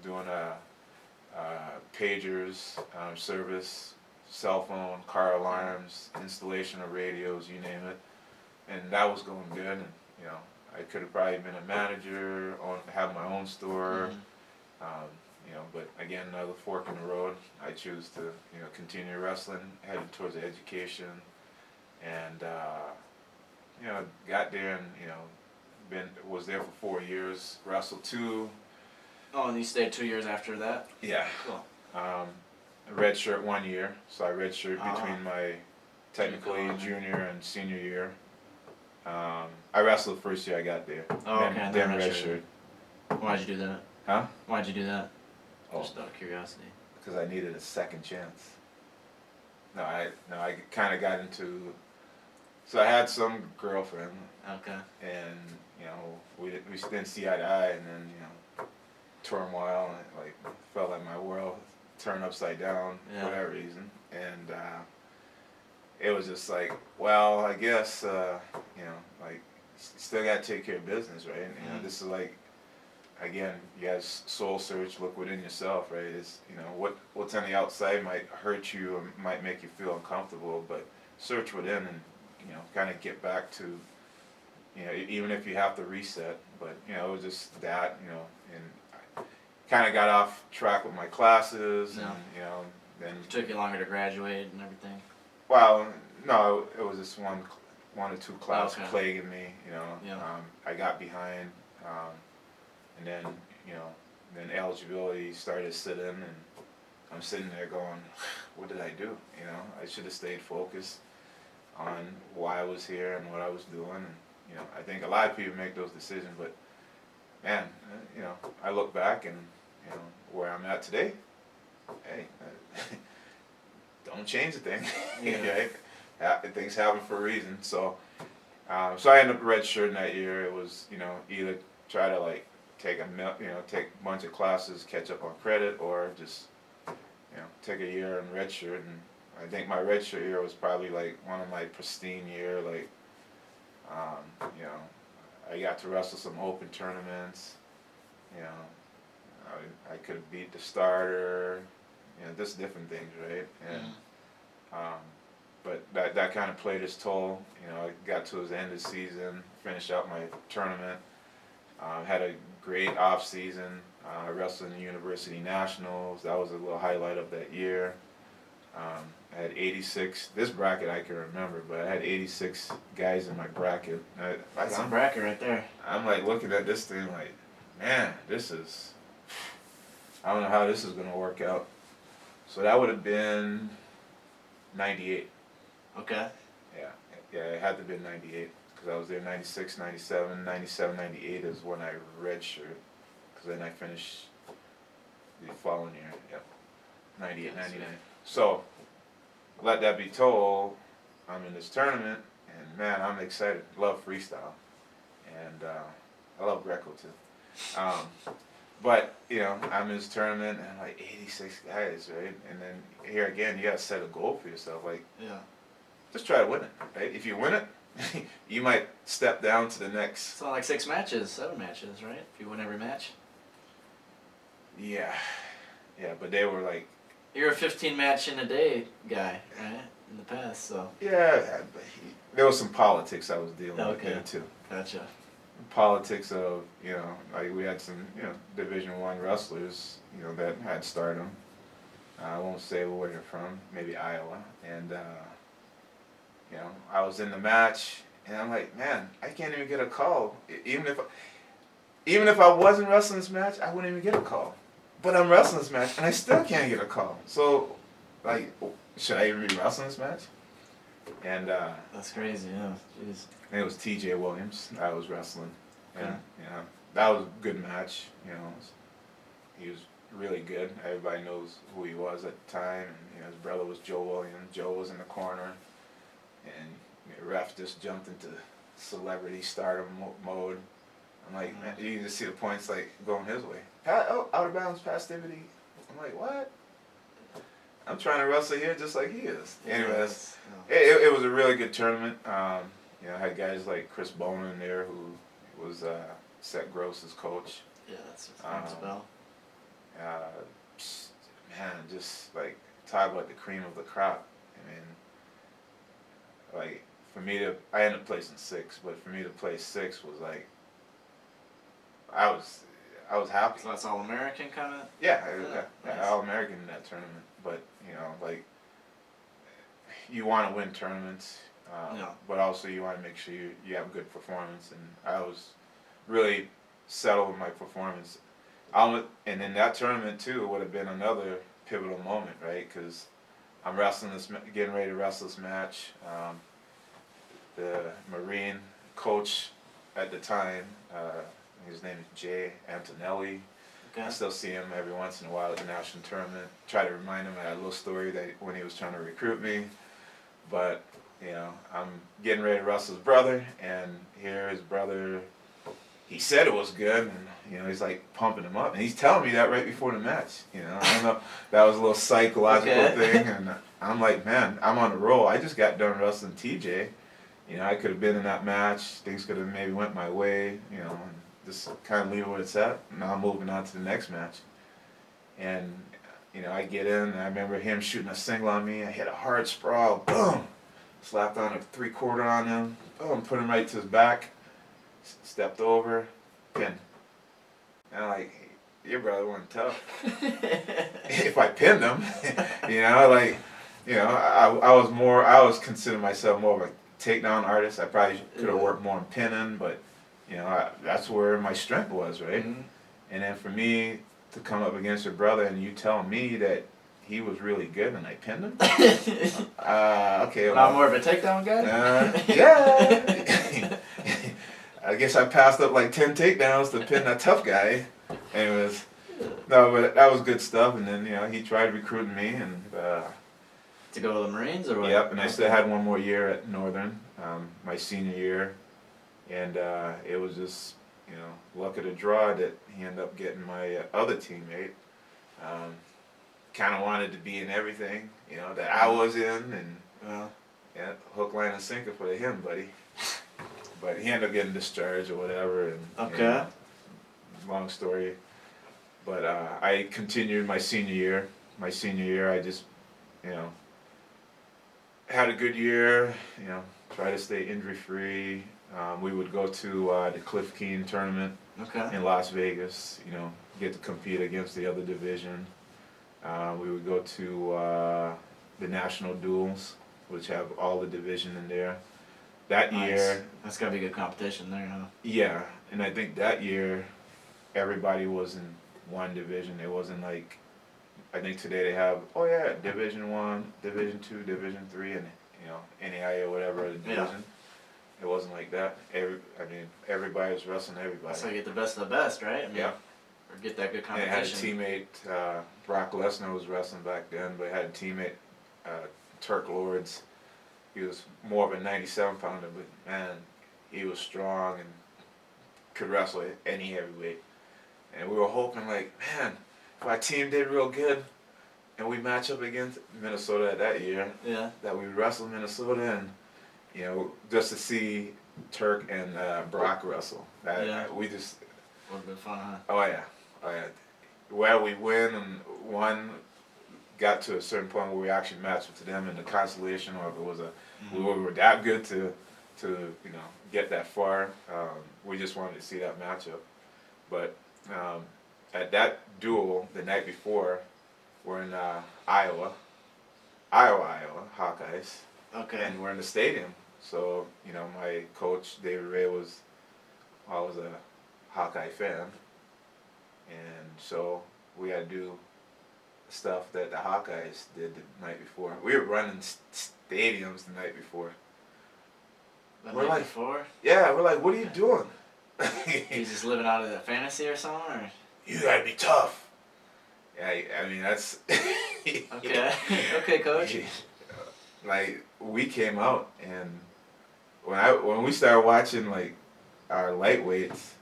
Doing pagers, service, cell phone, car alarms, installation of radios, you name it. And that was going good. And I could have probably been a manager, have my own store. But again, another fork in the road. I choose to continue wrestling, headed towards education, and got there and was there for 4 years. Wrestled 2. Oh, and you stayed 2 years after that? Yeah. Cool. Red shirt 1 year, so I red shirt between my technically junior and senior year. I wrestled the first year I got there. Oh, okay. Then red shirt. Why'd you do that? Huh? Why'd you do that? Oh. Just out of curiosity. Because I needed a second chance. I kind of got into. So I had some girlfriend. Okay. And we didn't see eye to eye, and then turmoil, and like felt like my world turned upside down for whatever reason, and it was just like, well, I guess like still gotta take care of business, right? And, this is like, again, you guys soul search, look within yourself, right? It's what's on the outside might hurt you or might make you feel uncomfortable, but search within and kind of get back to even if you have to reset. But it was just that, and I kind of got off track with my classes, and then it took you longer to graduate and everything. Well, no, it was just one or two classes plaguing me. I got behind, and then then eligibility started to sit in, and I'm sitting there going, what did I do? I should have stayed focused on why I was here and what I was doing. And I think a lot of people make those decisions, but man, I look back and where I'm at today. Hey, don't change the thing. Things happen for a reason. So I ended up redshirting that year. It was either try to like take a bunch of classes, catch up on credit, or just take a year and redshirt. And I think my redshirt year was probably like one of my pristine year. Like I got to wrestle some open tournaments. I could have beat the starter. Just different things, right? And but that kind of played its toll. I got to the end of the season, finished out my tournament. Had a great off season. I wrestled in the University Nationals. That was a little highlight of that year. I had 86. This bracket I can remember, but I had 86 guys in my bracket. That's a bracket right there. I'm like looking at this thing like, man, this is. I don't know how this is gonna work out. So that would have been 98. Okay. Yeah, it had to have been 98 because I was there 96, 97, 97, 98 is when I redshirted, because then I finished 98, 99. So, let that be told, I'm in this tournament, and man, I'm excited. Love freestyle. And I love Greco too. But, I'm in this tournament, and like 86 guys, right? And then here again, you got to set a goal for yourself. Like, just try to win it, right? If you win it, you might step down to the next. It's not like 6 matches, 7 matches, right? If you win every match. Yeah, but they were like. You're a 15 match in a day guy, right? In the past, so. Yeah, but there was some politics I was dealing with there too. Gotcha. Politics of, like we had some, Division I wrestlers, that had stardom. I won't say where they're from, maybe Iowa. And, I was in the match, and I'm like, man, I can't even get a call. Even if I wasn't wrestling this match, I wouldn't even get a call. But I'm wrestling this match, and I still can't get a call. So, like, should I even be wrestling this match? And that's crazy, yeah. Jeez. And it was T.J. Williams I was wrestling, and that was a good match. He was really good. Everybody knows who he was at the time, and his brother was Joe Williams. Joe was in the corner, and the ref just jumped into celebrity stardom mode. I'm like, man, you can just see the points like going his way. Out of bounds passivity. I'm like, what? I'm trying to wrestle here just like he is. Anyways, it was a really good tournament. I had guys like Chris Bowman there, who was Seth Gross's coach. Yeah, that's rings a bell. Man, just like talk about the cream of the crop. I mean, like for me I ended up placing 6, but for me to place 6 was like, I was happy. So that's All-American kind of? Yeah, Nice. All-American in that tournament. But, like, you want to win tournaments, but also you want to make sure you have good performance. And I was really settled with my performance. And in that tournament, too, would have been another pivotal moment, right? Because I'm getting ready to wrestle this match. The Marine coach at the time, his name is Jay Antonelli. Okay. I still see him every once in a while at the national tournament. Try to remind him of that little story that when he was trying to recruit me. But, I'm getting ready to wrestle his brother, and here his brother, he said it was good, and, he's like pumping him up. And he's telling me that right before the match. I don't know, that was a little psychological thing. And I'm like, man, I'm on a roll. I just got done wrestling TJ. I could have been in that match. Things could have maybe went my way, and just kind of leave it where it's at. Now I'm moving on to the next match. And, I get in, and I remember him shooting a single on me. I hit a hard sprawl, boom! Slapped on a 3/4 on him, boom, put him right to his back. Stepped over, pinned. And I'm like, hey, your brother wasn't tough. If I pinned him, I was considering myself more of a takedown artist. I probably could have worked more on pinning, but that's where my strength was, right? Mm-hmm. And then for me to come up against your brother and you tell me that he was really good and I pinned him, okay. Well, Not more of a takedown guy? Yeah. I guess I passed up like 10 takedowns to pin that tough guy. Anyways, no, but that was good stuff. And then he tried recruiting me and. To go to the Marines or what? Yep, and I still had one more year at Northern, my senior year, and it was just, luck of the draw that he ended up getting my other teammate. Kind of wanted to be in everything, that I was in, and hook, line, and sinker for him, buddy. But he ended up getting discharged or whatever, and long story. But I continued my senior year. My senior year, I just, had a good year, try to stay injury free. We would go to the Cliff Keen tournament in Las Vegas, get to compete against the other division. We would go to the national duels, which have all the division in there. That year, that's gotta be good competition there, huh? Yeah, and I think that year everybody was in one division. It wasn't like, I think today they have, Division 1, Division 2, Division 3, and NAIA or whatever division. Yeah. It wasn't like that. Everybody was wrestling everybody. So you get the best of the best, right? Yeah. or get that good And I had a competition. teammate, Brock Lesnar was wrestling back then, but I had a teammate, Turk Lords. He was more of a 97 pounder, but man, he was strong and could wrestle any heavyweight. And we were hoping, like, man, if our team did real good and we match up against Minnesota that year, Yeah. that we wrestle Minnesota and, you know, just to see Turk and Brock wrestle. We just. Would have been fun, huh? Oh yeah. Where we win and one got to a certain point where we actually matched with them in the consolation, or if it was we were that good to you know get that far. We just wanted to see that matchup. But at that duel the night before, we're in Iowa, Hawkeyes. Okay. And we're in the stadium. So you know my coach David Ray was always a Hawkeye fan. And so we had to do stuff that the Hawkeyes did the night before. We were running stadiums the night before. The night before? Yeah, we're like, what are you doing? He's just living out of the fantasy or something? Or? You gotta be tough. Yeah, I mean, that's... Okay. Okay, coach. Like, we came out, and when we started watching, like, our lightweights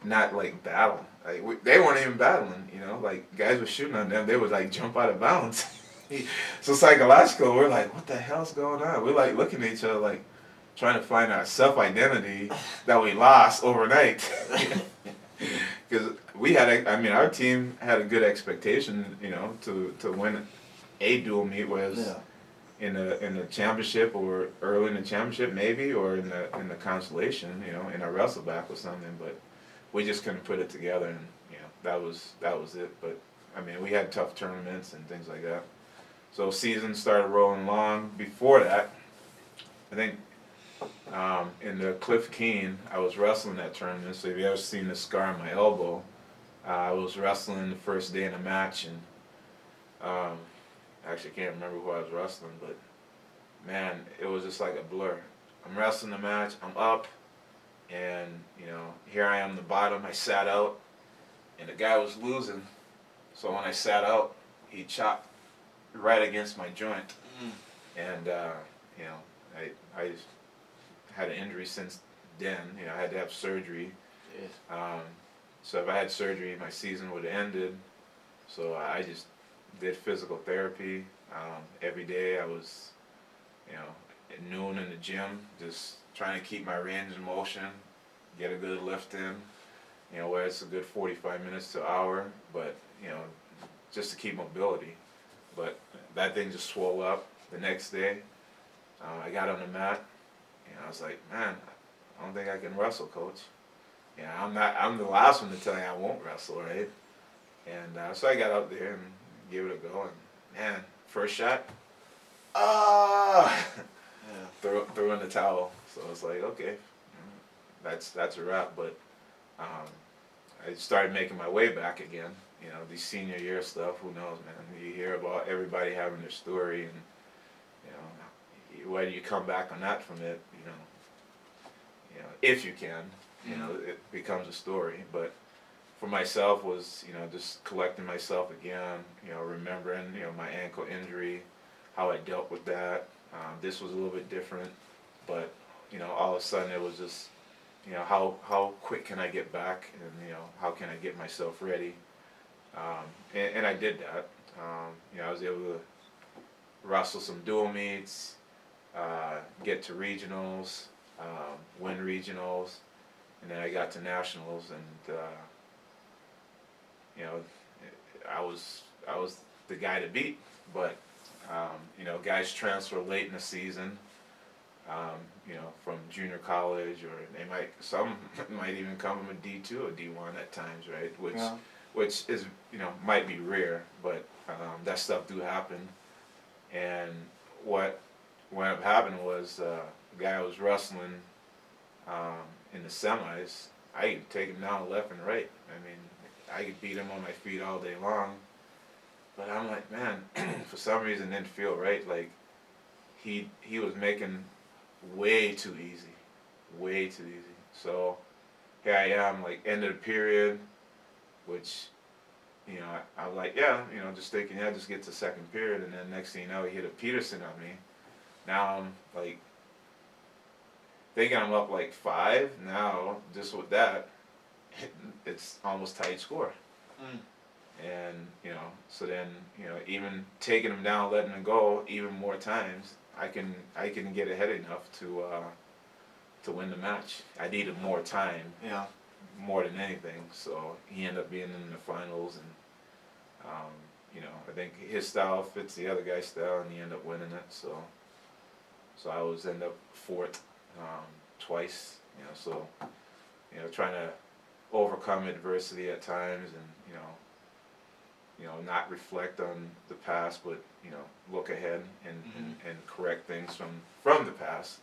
not, like, battle. Like they weren't even battling, you know. Like guys were shooting on them, they would like jump out of bounds. So psychological, we're like, what the hell's going on? We're like looking at each other, like trying to find our self-identity that we lost overnight. Because our team had a good expectation, you know, to win a dual meet, was in the championship or early in the championship maybe, or in the consolation, you know, in a wrestle back or something, but. We just couldn't put it together, and you know that was it. But I mean, we had tough tournaments and things like that. So season started rolling along. Before that, I think in the Cliff Keen, I was wrestling that tournament. So if you ever seen the scar on my elbow, I was wrestling the first day in a match, and actually can't remember who I was wrestling, but man, it was just like a blur. I'm wrestling the match. I'm up. And, you know, here I am at the bottom. I sat out, and the guy was losing. So when I sat out, he chopped right against my joint. And, you know, I just had an injury since then. You know, I had to have surgery. So if I had surgery, my season would have ended. So I just did physical therapy. Every day I was, you know, at noon in the gym, just trying to keep my range of motion, get a good lift in, you know, where it's a good 45 minutes to an hour, but, you know, just to keep mobility. But that thing just swelled up the next day. I got on the mat, and I was like, man, I don't think I can wrestle, coach. Yeah, I'm the last one to tell you I won't wrestle, right? And so I got out there and gave it a go, and man, first shot, threw in the towel. So I was like, okay, that's a wrap. But I started making my way back again. You know, these senior year stuff. Who knows, man? You hear about everybody having their story, and you know, whether you come back or not from it, you know, if you can, you know, it becomes a story. But for myself was, you know, just collecting myself again. You know, remembering, you know, my ankle injury, how I dealt with that. This was a little bit different, but you know, all of a sudden it was just, you know, how quick can I get back, and you know, how can I get myself ready, and I did that. You know, I was able to wrestle some dual meets, get to regionals, win regionals, and then I got to nationals, and you know, I was the guy to beat, but you know, guys transfer late in the season, you know, from junior college, or some might even come from a D2 or D1 at times, right? Which is, you know, might be rare, but that stuff do happen. And what ended up happening was the guy I was wrestling in the semis, I could take him down left and right. I mean, I could beat him on my feet all day long. But I'm like, man, for some reason it didn't feel right. Like he was making way too easy. So here I am, like end of the period, which, you know, I'm like, yeah, you know, just thinking, yeah, just get to second period, and then next thing you know, he hit a Peterson on me. Now I'm like, thinking I'm up like 5, now, just with that, it's almost tight score. Mm. And, you know, so then, you know, even taking him down, letting him go even more times, I can get ahead enough to win the match. I needed more time. Yeah. More than anything, so he ended up being in the finals, and you know, I think his style fits the other guy's style, and he ended up winning it. So I was end up 4th twice, you know. So, you know, trying to overcome adversity at times, and you know, not reflect on the past, but you know, look ahead and and correct things from the past.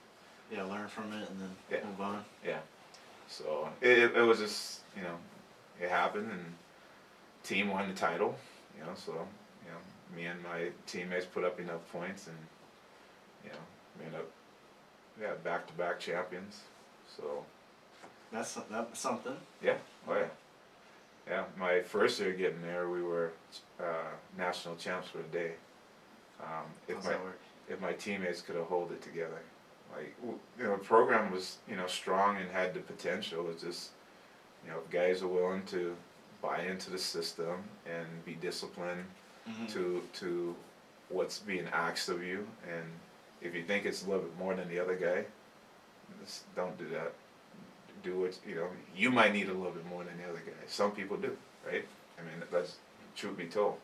Yeah, learn from it and then move on. Yeah. So it was just, you know, it happened, and team won the title, you know. So, you know, me and my teammates put up enough points, and you know, we ended up back-to-back champions. So That's something. yeah, oh yeah, yeah. My first year getting there, we were national champs for the day. How's that work? If my teammates could have held it together. Like, you know, the program was, you know, strong and had the potential. It's just, you know, if guys are willing to buy into the system and be disciplined to what's being asked of you, and if you think it's a little bit more than the other guy, just don't do that. Do what, you know, you might need a little bit more than the other guy. Some people do, right? I mean, that's truth be told.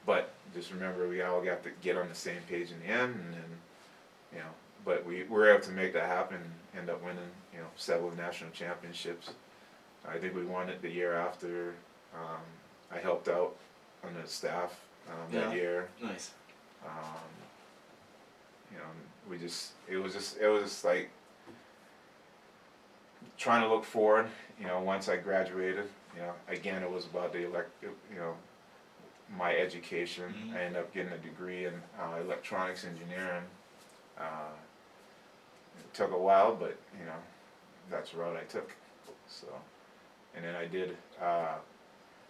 But just remember, we all got to get on the same page in the end, and then, you know, but we were able to make that happen, end up winning, you know, several national championships. I think we won it the year after. I helped out on the staff that year. Nice. You know, it was just like trying to look forward. You know, once I graduated, you know, again, it was about you know, my education. I ended up getting a degree in electronics engineering. It took a while, but you know, that's the route I took. So, and then I did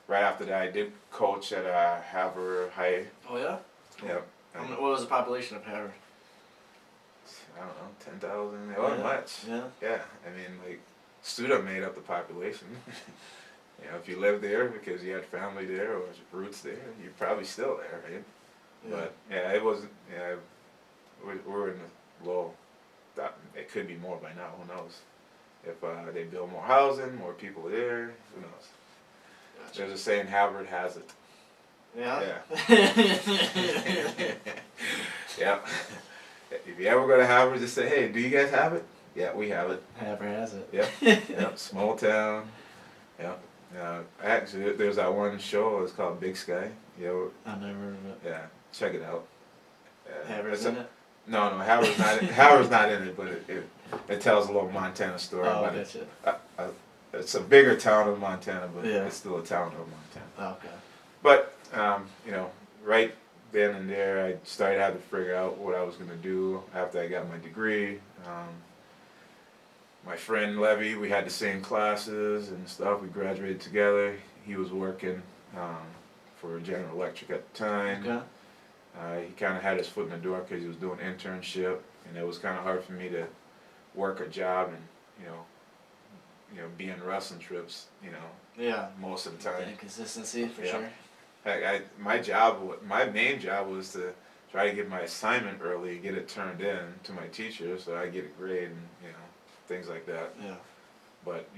right after that, I did coach at Havre High. Oh yeah. Yep. What was the population of Havre? I don't know, 10,000. It wasn't much. Yeah. Yeah. I mean, like, student made up the population. You know, if you lived there because you had family there or roots there, you're probably still there, right? Yeah. But yeah, it wasn't. Yeah, we're in the low. It could be more by now. Who knows? If they build more housing, more people there, who knows? Gotcha. There's a saying, Harvard has it. Yeah. Yeah. Yeah. If you ever go to Harvard, just say, hey, do you guys have it? Yeah, we have it. Havre has it. Yep. Yep. Small town. Yep. Actually, there's that one show. It's called Big Sky. You know, I've never heard of it. yeah, check it out. Havre's in it? No, Havre's not. Havre's not in it, but it tells a little Montana story. Oh, about gotcha. It's a bigger town of Montana, but Yeah. it's still a town of Montana. Oh, okay. But you know, right then and there, I started having to figure out what I was going to do after I got my degree. My friend Levy, we had the same classes and stuff. We graduated together. He was working for General Electric at the time. Okay. He kind of had his foot in the door because he was doing internship, and it was kind of hard for me to work a job and be on wrestling trips. Yeah. Most of the time. And consistency for Yeah. sure. My main job was to try to get my assignment early, get it turned in to my teacher, so I get a grade and things like that. Yeah. But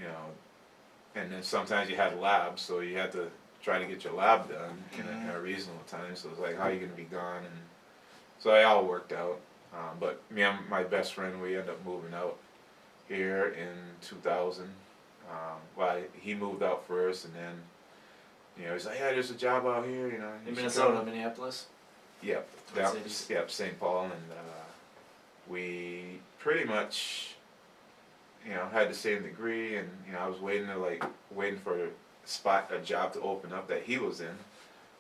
and then sometimes you had labs, so you had to try to get your lab done in a reasonable time. So it's like, how are you gonna be gone? And so it all worked out. But me and my best friend, we ended up moving out here in 2000. Well, he moved out first, and then he's like, yeah, there's a job out here. You In should Minnesota, come. Minneapolis. Yep. Twin Down, Cities. yep. St. Paul, and we pretty much had the same degree, and I was waiting for a job to open up that he was in,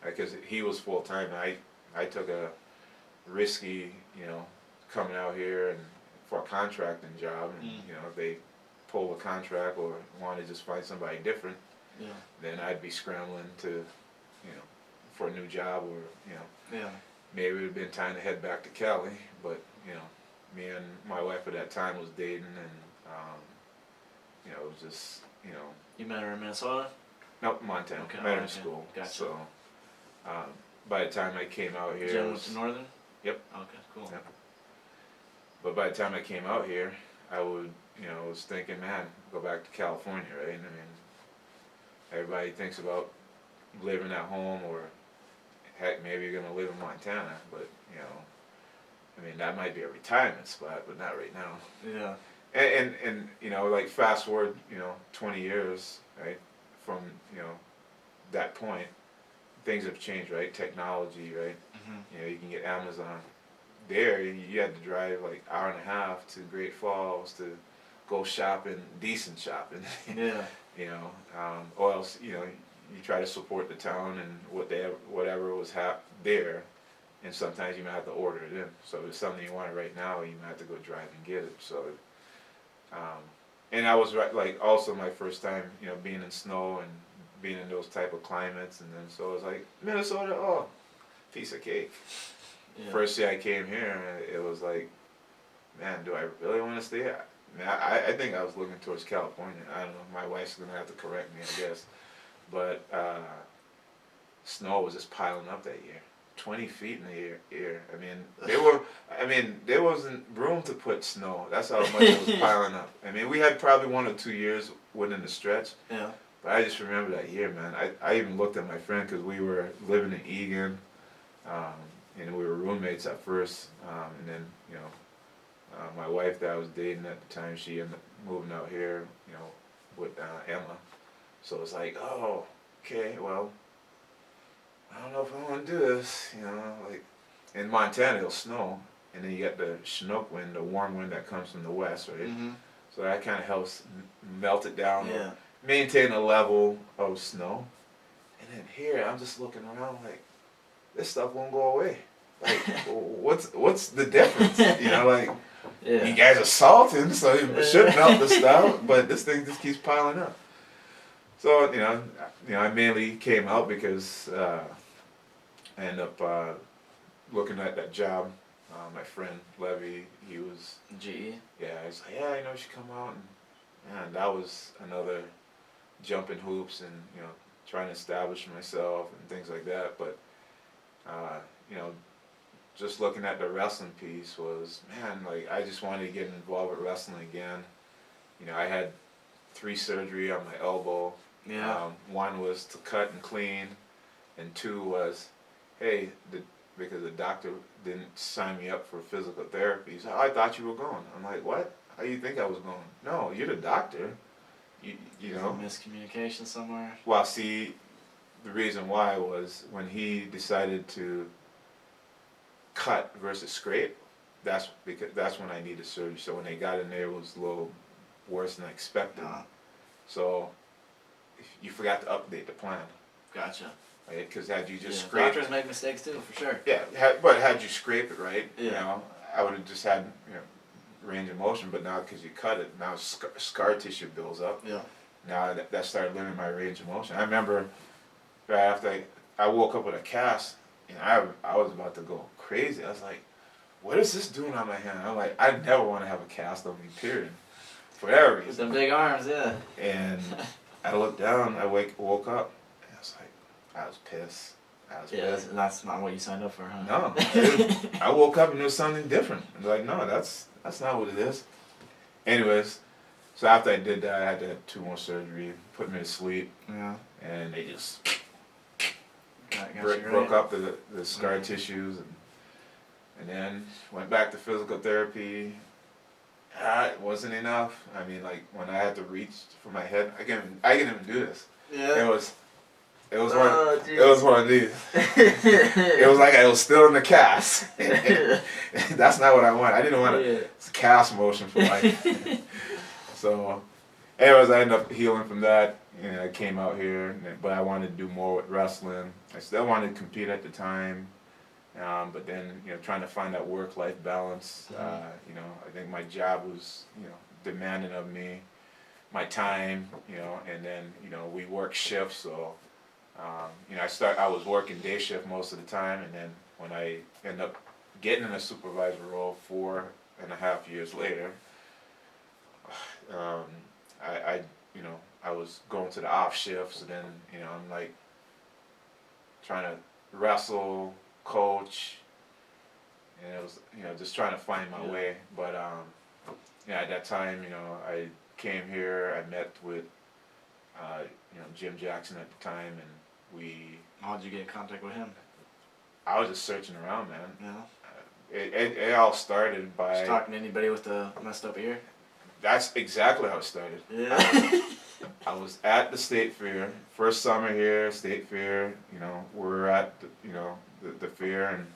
because he was full time. I took a risky coming out here and for a contracting job, and if they pull a contract or want to just find somebody different, then I'd be scrambling to, for a new job, or, maybe it would have been time to head back to Cali, but, me and my wife at that time was dating, and, it was just, You met her in Minnesota? Nope, Montana. Okay. Met her in school. Gotcha. So, by the time I came out here, Jen went to Northern? Yep. Okay, cool. Yep. But by the time I came out here, I would, was thinking, man, go back to California, right? I mean, everybody thinks about living at home, or heck, maybe you're gonna live in Montana, but, I mean, that might be a retirement spot, but not right now. Yeah. And like fast forward, 20 years, right, from, that point, things have changed, right? Technology, right? Mm-hmm. You can get Amazon. There, you had to drive like hour and a half to Great Falls to go shopping, decent shopping. Yeah. Or else, you try to support the town and whatever was there, and sometimes you might have to order it in. So if it's something you want right now, you might have to go drive and get it. So, and I was like also my first time, being in snow and being in those type of climates, and then so it was like Minnesota, oh, piece of cake. Yeah. First year I came here, it was like, man, do I really want to stay here? I think I was looking towards California. I don't know. My wife's gonna have to correct me, I guess. But snow was just piling up that year. 20 feet in the air. I mean, there wasn't room to put snow. That's how much it was piling up. I mean, we had probably 1 or 2 years within the stretch. Yeah. But I just remember that year, man. I even looked at my friend, because we were living in Egan, and we were roommates at first, and then, my wife that I was dating at the time, she ended up moving out here, with Emma. So it was like, oh, okay, well, I don't know if I want to do this, like, in Montana it'll snow, and then you get the Chinook wind, the warm wind that comes from the west, right? Mm-hmm. So that kind of helps melt it down, Yeah. maintain a level of snow. And then here, I'm just looking around like, this stuff won't go away. Like, what's the difference? Like, Yeah. you guys are salting, so it should melt the stuff, but this thing just keeps piling up. So, I mainly came out because I ended up looking at that job. My friend Levy, he was GE. Yeah, he's like, yeah, you should come out, and that was another jumping hoops, and trying to establish myself and things like that. But just looking at the wrestling piece was, man, like, I just wanted to get involved with wrestling again. I had 3 surgery on my elbow. Yeah. 1 was to cut and clean, and 2 was, hey, because the doctor didn't sign me up for physical therapy. He said, oh, I thought you were going. I'm like, what? How do you think I was going? No, you're the doctor. You know. Miscommunication somewhere. Well, see, the reason why was when he decided to cut versus scrape, that's when I needed surgery. So when they got in there, it was a little worse than I expected. So you forgot to update the plan. Gotcha. Right? Because had you just scraped, doctors make mistakes too, for sure. Yeah, but had you scrape it right, Yeah. I would have just had range of motion. But now because you cut it, now scar tissue builds up. Yeah. Now that started limiting my range of motion. I remember right after I woke up with a cast, I was about to go crazy. I was like, what is this doing on my hand? I'm like, I never want to have a cast on me, period. For whatever reason. With them big arms, yeah. And I looked down, I woke up, and I was like, I was pissed. That's not what you signed up for, huh? No. I woke up and there was something different. I was like, no, that's not what it is. Anyways, so after I did that, I had to have 2 more surgery, put me to sleep. Yeah. And they just broke broke up the scar tissues, and then went back to physical therapy. It wasn't enough. I mean, like, when I had to reach for my head, I couldn't even do this. Yeah. It was one of these. It was like I was still in the cast. That's not what I want. I didn't want a cast motion for life. So, anyways, I ended up healing from that. I came out here, but I wanted to do more with wrestling. I still wanted to compete at the time, but then trying to find that work-life balance. I think my job was demanding of me. my time, and then, we work shifts, so, I was working day shift most of the time, and then when I end up getting in a supervisor role 4.5 years later, um, I, I was going to the off shifts, and then, I'm like trying to wrestle, coach, and it was, just trying to find my way, but, at that time, I came here, I met with, Jim Jackson at the time, and How did you get in contact with him? I was just searching around, man. Yeah. It all started by... Just talking to anybody with a messed up ear? That's exactly how it started. Yeah. I was at the state fair, first summer here, state fair, we're at, the fair, and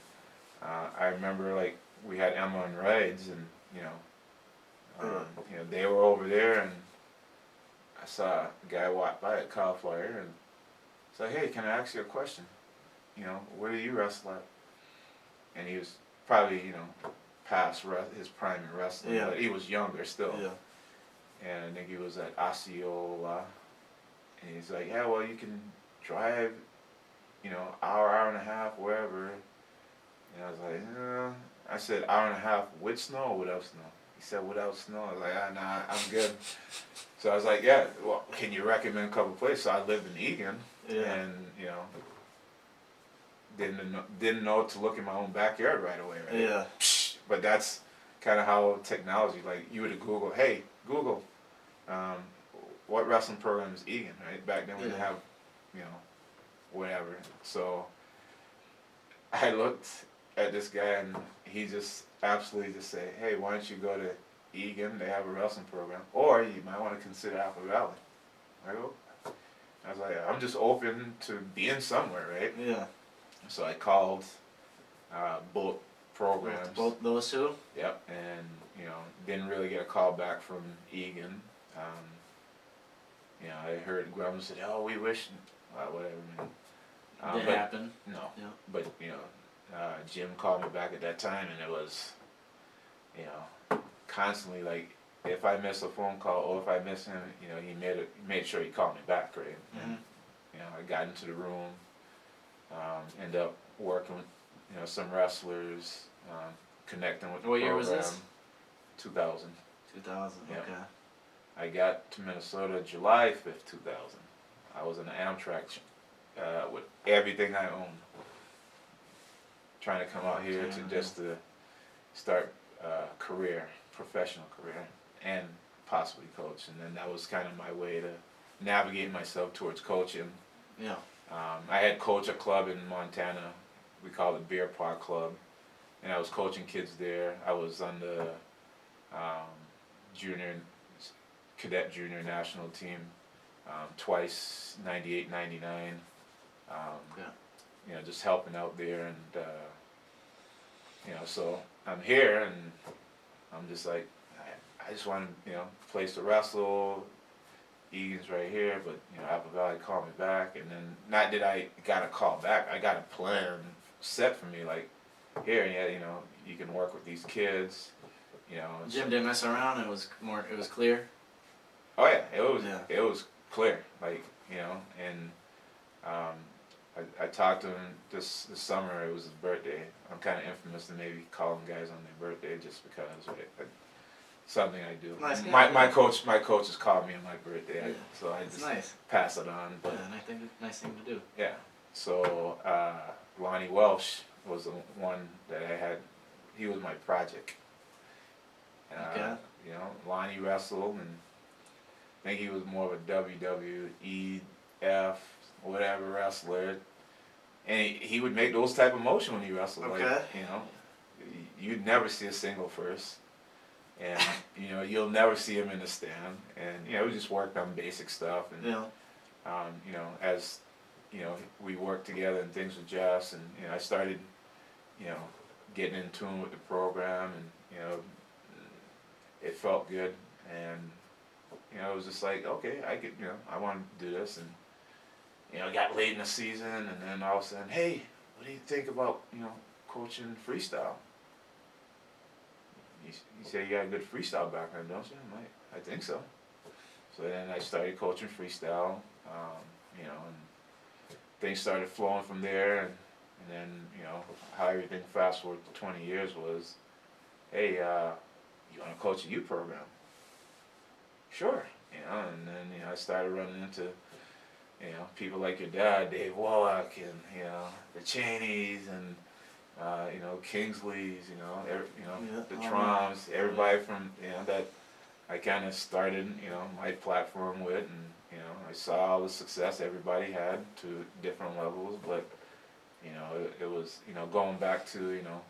I remember, like, we had Emma on rides, and, they were over there, and I saw a guy walk by at Kyle Flyer, and said, hey, can I ask you a question? Where do you wrestle at? And he was probably, past his prime in wrestling, but he was younger still. Yeah. And I think he was at Osceola, and he's like, yeah, well, you can drive, hour and a half, wherever. And I was like, I said, hour and a half with snow or without snow? He said, without snow. I was like, nah, I'm good. So I was like, yeah, well, can you recommend a couple places? So I lived in Egan, and, didn't know to look in my own backyard right away, right? Yeah. But that's kind of how technology, like, you would Google, hey, Google, what wrestling program is Egan, right? Back then we didn't have, whatever. So I looked at this guy, and he just absolutely just said, hey, why don't you go to Egan? They have a wrestling program, or you might want to consider Apple Valley. I was like, I'm just open to being somewhere, right? Yeah. So I called both programs. Both those two? Yep, and didn't really get a call back from Egan. I heard Graham said, "Oh, we wish, whatever." Didn't happen. No. Yeah. But Jim called me back at that time, and it was, constantly, like, if I miss a phone call or if I miss him, he made sure he called me back, right? Mm-hmm. And I got into the room, ended up working with some wrestlers, connecting with the What program. year was this? 2000. 2000. Yeah. Okay. I got to Minnesota July 5th, 2000. I was in the Amtrak with everything I owned, trying to come out here to start a professional career, and possibly coach. And then that was kind of my way to navigate myself towards coaching. Yeah. I had coached a club in Montana. We called it Beer Park Club, and I was coaching kids there. I was on the cadet junior national team twice, 98, 99. Just helping out there, and so I'm here, and I'm just like, I just want place to wrestle. Egan's right here, but Apple Valley called me back, and then not that I got a call back, I got a plan set for me, like, here, you can work with these kids, Jim didn't mess around. It was clear. Oh yeah, it was clear, like, and I talked to him this summer. It was his birthday. I'm kind of infamous to maybe calling guys on their birthday just because, right? Something I do. Nice guy. My coaches called me on my birthday, so I just nice. pass it on. But nice thing to do. yeah, so Lonnie Welsh was the one that I had. He was my project. Okay. Lonnie wrestled, and I think he was more of a WWEF whatever wrestler, and he would make those type of motion when he wrestled. Okay. Like, you'd never see a single first, and you'll never see him in the stand, and we just worked on basic stuff, and as we worked together and things with Jess, and I started getting in tune with the program, and it felt good, and it was just like, okay, I could, I want to do this, and it got late in the season, and then all of a sudden, hey, what do you think about coaching freestyle? You say you got a good freestyle background, don't you? I think so. So then I started coaching freestyle, you know, and things started flowing from there. And then, you know, how everything fast forward to 20 years was, hey, you want to coach a youth program? Sure. You know, and then, you know, I started running into, you know, people like your dad, Dave Walock, and, you know, the Cheneys, and, you know, Kingsley's, you know, the Troms, everybody from, you know, that I kind of started, you know, my platform with, and, you know, I saw all the success everybody had to different levels, but, you know, it was, you know, going back to, you know,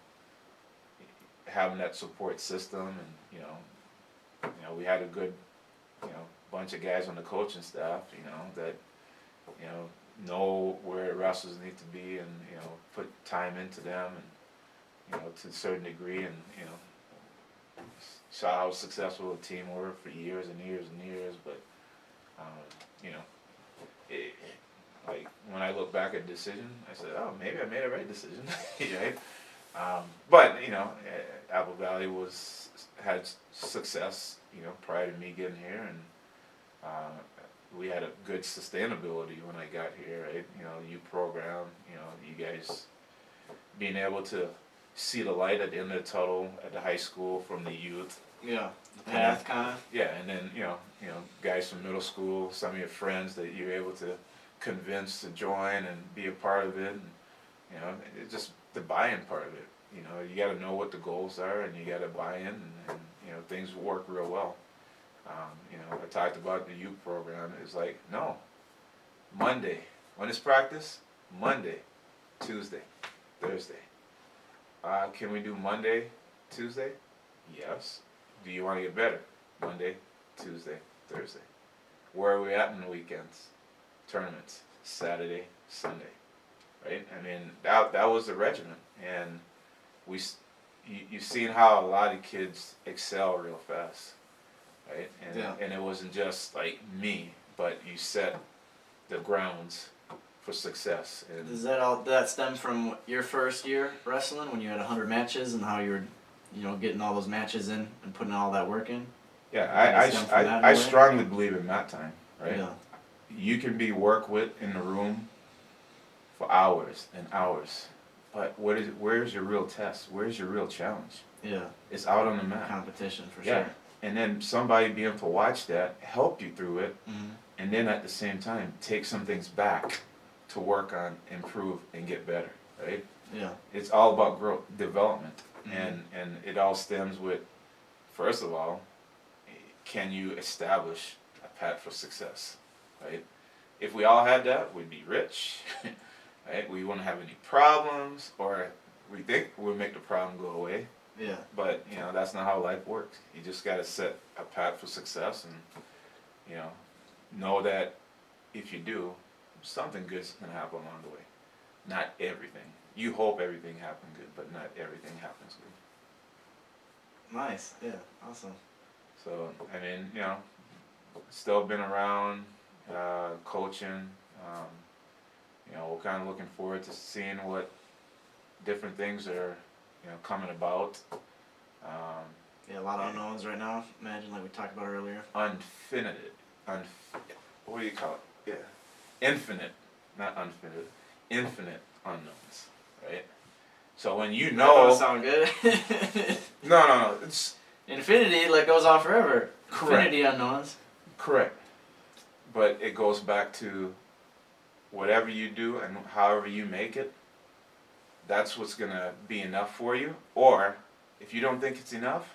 having that support system, and, you know, we had a good, you know, bunch of guys on the coaching staff, you know, that, you know where wrestlers need to be, and, you know, put time into them, and, you know, to a certain degree, and, you know, saw how successful the team were for years and years and years, but, you know, like, when I look back at the decision, I said, oh, maybe I made a right decision, right? But, you know, Apple Valley had success, you know, prior to me getting here, and we had a good sustainability when I got here, right? You know, youth program, you know, you guys being able to see the light at the end of the tunnel at the high school from the youth. Yeah, the path kind of. Yeah, and then, you know, guys from middle school, some of your friends that you're able to convince to join and be a part of it, and, you know, it's just the buy-in part of it. You know, you got to know what the goals are, and you got to buy in, and, you know, things work real well. You know, I talked about the youth program. It's like, no, Monday, when it's practice, Monday, Tuesday, Thursday. Can we do Monday, Tuesday? Yes. Do you want to get better? Monday, Tuesday, Thursday. Where are we at in the weekends? Tournaments, Saturday, Sunday, right? I mean, that was the regimen, and you've seen how a lot of kids excel real fast, right? And it wasn't just like me, but you set the grounds for success. And does that stem from your first year wrestling, when you had 100 matches, and how you were, you know, getting all those matches in and putting all that work in? Yeah, I strongly believe in mat time, right? Yeah. You can be worked with in the room for hours and hours, but where's your real test? Where's your real challenge? Yeah. It's out on the mat. Competition for Yeah. sure. And then somebody being able to watch that, help you through it, Mm-hmm. and then at the same time take some things back to work on, improve, and get better, right? Yeah. It's all about growth, development, Mm-hmm. and it all stems with, first of all, can you establish a path for success, right? If we all had that, we'd be rich, right? We wouldn't have any problems, or we think we'll make the problem go away. Yeah. But, you know, that's not how life works. You just got to set a path for success, and, you know that if you do, something good's going to happen along the way. Not everything. You hope everything happens good, but not everything happens good. Nice. Yeah. Awesome. So, I mean, you know, still been around, coaching. You know, we're kind of looking forward to seeing what different things are, you know, coming about. Yeah, a lot of unknowns right now. Imagine, like we talked about earlier. What do you call it? Yeah. Infinite, not unfitted. Infinite unknowns, right? So when you know. That sound good. No. It's Infinity, like, goes on forever. correct. Infinity unknowns. Correct. But it goes back to whatever you do and however you make it, that's what's going to be enough for you. Or if you don't think it's enough,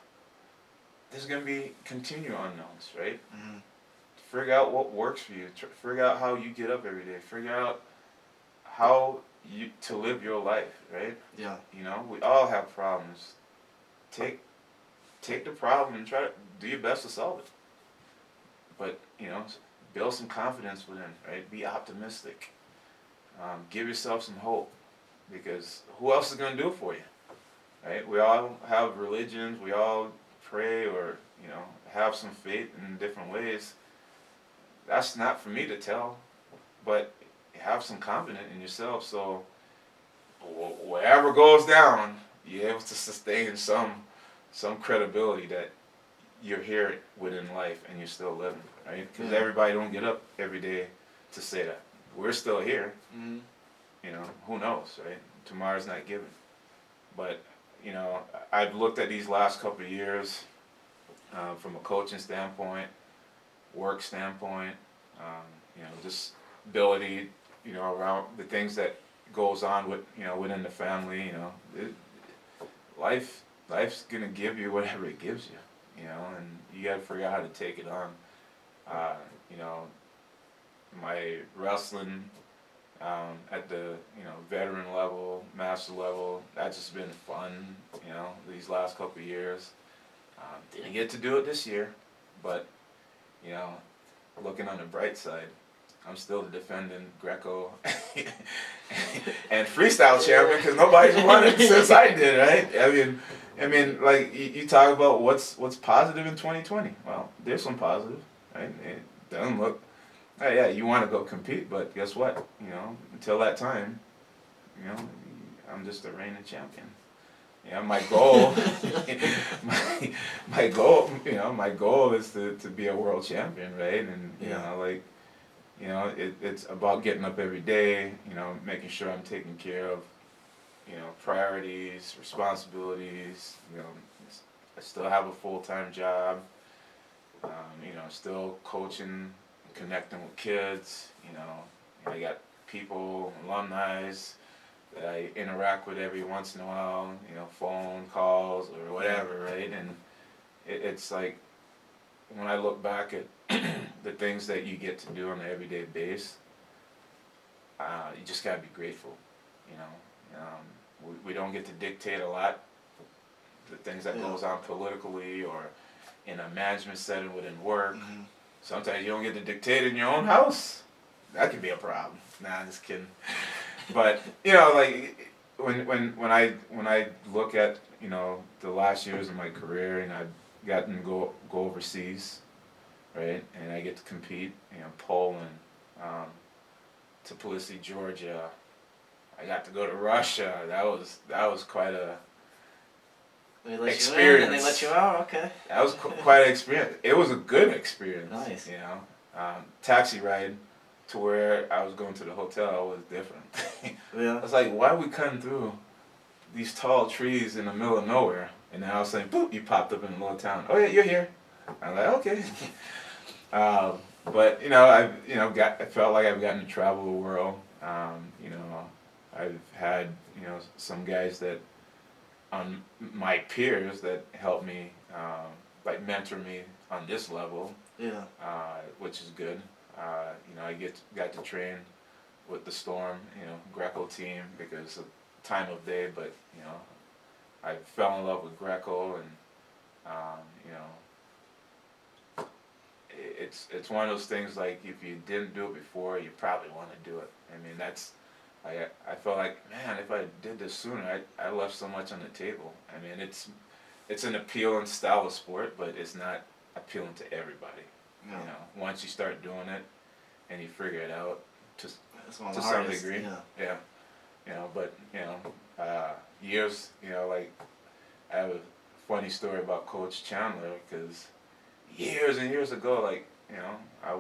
there's going to be continual unknowns, right? Mm-hmm. Figure out what works for you. Figure out how you get up every day. Figure out how to live your life, right? Yeah. You know, we all have problems. Take the problem and try to do your best to solve it. But, you know, build some confidence within, right? Be optimistic. Give yourself some hope, because who else is going to do it for you, right? We all have religions. We all pray, or, you know, have some faith in different ways. That's not for me to tell, but have some confidence in yourself, so whatever goes down, you're able to sustain some credibility that you're here within life and you're still living, right? Because everybody don't get up every day to say that. We're still here. Mm-hmm. You know, who knows, right? Tomorrow's not given. But, you know, I've looked at these last couple of years from a coaching standpoint, work standpoint, you know, just ability, you know, around the things that goes on with, you know, within the family, you know. Life's gonna give you whatever it gives you, you know, and you gotta figure out how to take it on. You know, my wrestling at the, you know, veteran level, master level, that's just been fun, you know, these last couple of years. Didn't get to do it this year, but, you know, looking on the bright side, I'm still the defending Greco and freestyle champion because nobody's won it since I did, right? I mean, like you talk about what's positive in 2020. Well, there's some positive, right? It doesn't look. Yeah, you want to go compete, but guess what? You know, until that time, you know, I'm just a reigning champion. Yeah, my goal, my goal, you know, my goal is to be a world champion, right? And you know, like, you know, it's about getting up every day, you know, making sure I'm taking care of, you know, priorities, responsibilities. You know, I still have a full-time job. You know, still coaching, connecting with kids. You know, I got people, alumni that I interact with every once in a while. You know, phone calls or whatever, right? And it's like when I look back at the things that you get to do on an everyday basis, you just gotta be grateful. You know, we don't get to dictate a lot the things that goes on politically or in a management setting within work. Mm-hmm. Sometimes you don't get to dictate in your own house. That could be a problem. Nah, I'm just kidding. But you know, like when I look at, you know, the last years of my career, and I've gotten to go overseas, right, and I get to compete, you know, Poland, Tbilisi, Georgia. I got to go to Russia. That was quite a experience. And they let you out. Okay. That was quite an experience. It was a good experience. Nice. You know, taxi ride to where I was going to the hotel was different. Yeah. I was like, why are we cutting through these tall trees in the middle of nowhere? And then I was saying, boop, you popped up in a little town. Oh yeah, you're here. I'm like, okay. But you know, I felt like I've gotten to travel the world. You know, I've had, you know, some guys that my peers that helped me, like mentor me on this level. Yeah. Which is good. You know, I got to train with the Storm, you know, Greco team because of time of day, but you know, I fell in love with Greco, and you know, it's one of those things like if you didn't do it before, you probably want to do it. I mean, that's I felt like, man, if I did this sooner, I left so much on the table. I mean, it's an appealing style of sport, but it's not appealing to everybody. No. You know, once you start doing it and you figure it out to some degree, yeah. You know, but you know, years, you know, like I have a funny story about Coach Chandler because years and years ago, like, you know, I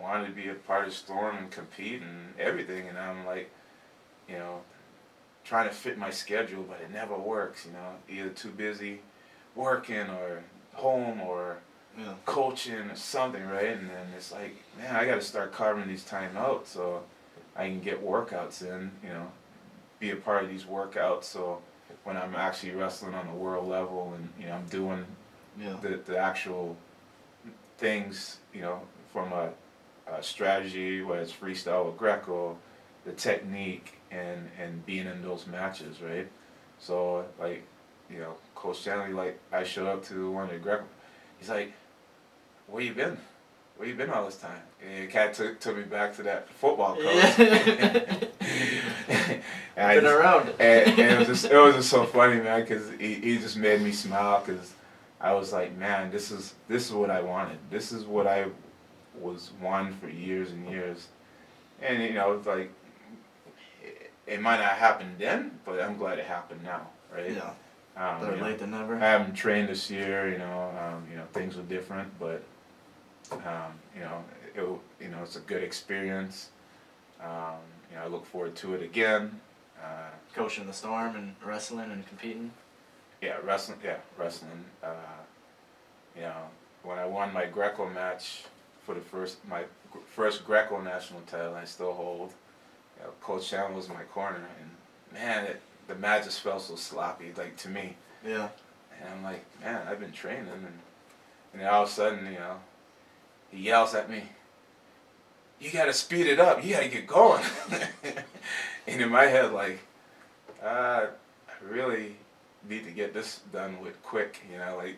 wanted to be a part of Storm and compete and everything, and I'm like, you know, trying to fit my schedule, but it never works. You know, either too busy working or home or coaching or something, right? And then it's like, man, I got to start carving these time out so I can get workouts in, you know, be a part of these workouts. So when I'm actually wrestling on the world level and, you know, I'm doing the actual things, you know, from a strategy, whether it's freestyle or Greco, the technique and being in those matches, right? So like, you know, Coach Chandler, like I showed up to one of the Greco, he's like, where you been? Where you been all this time? And it kind of took me back to that football coach. Been around. And it was just so funny, man, because he just made me smile because I was like, man, this is what I wanted. This is what I was wanting for years and years. And you know, it's like it might not happen then, but I'm glad it happened now, right? Yeah. Better late than never. I haven't trained this year, things were different, but, it's a good experience. I look forward to it again. Coaching the Storm and wrestling and competing. Yeah, wrestling. When I won my Greco match for my first Greco national title, I still hold. Coach Shannon was in my corner, and man, the match just felt so sloppy, like to me. Yeah. And I'm like, man, I've been training, and then all of a sudden, he yells at me, "You gotta speed it up. You gotta get going." And in my head, like, I really need to get this done with quick. Like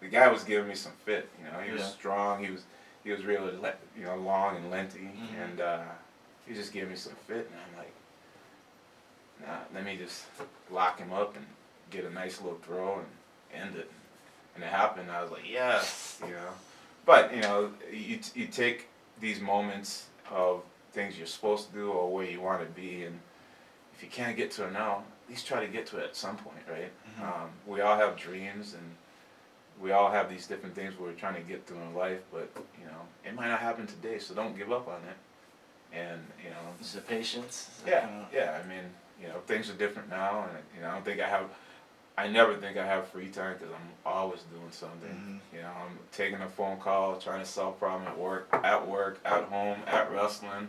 the guy was giving me some fit. He was strong. He was really long and lengthy, and he just gave me some fit. And I'm like, nah, let me just lock him up and get a nice little throw and end it. And it happened. I was like, yes, But you take these moments of things you're supposed to do or where you want to be, and if you can't get to it now, at least try to get to it at some point, right? We all have dreams, and we all have these different things we're trying to get through in life, but it might not happen today, so don't give up on it. And just the patience. Yeah. I mean, things are different now, and I never think I have free time because I'm always doing something. I'm taking a phone call, trying to solve a problem at work, at home, at wrestling,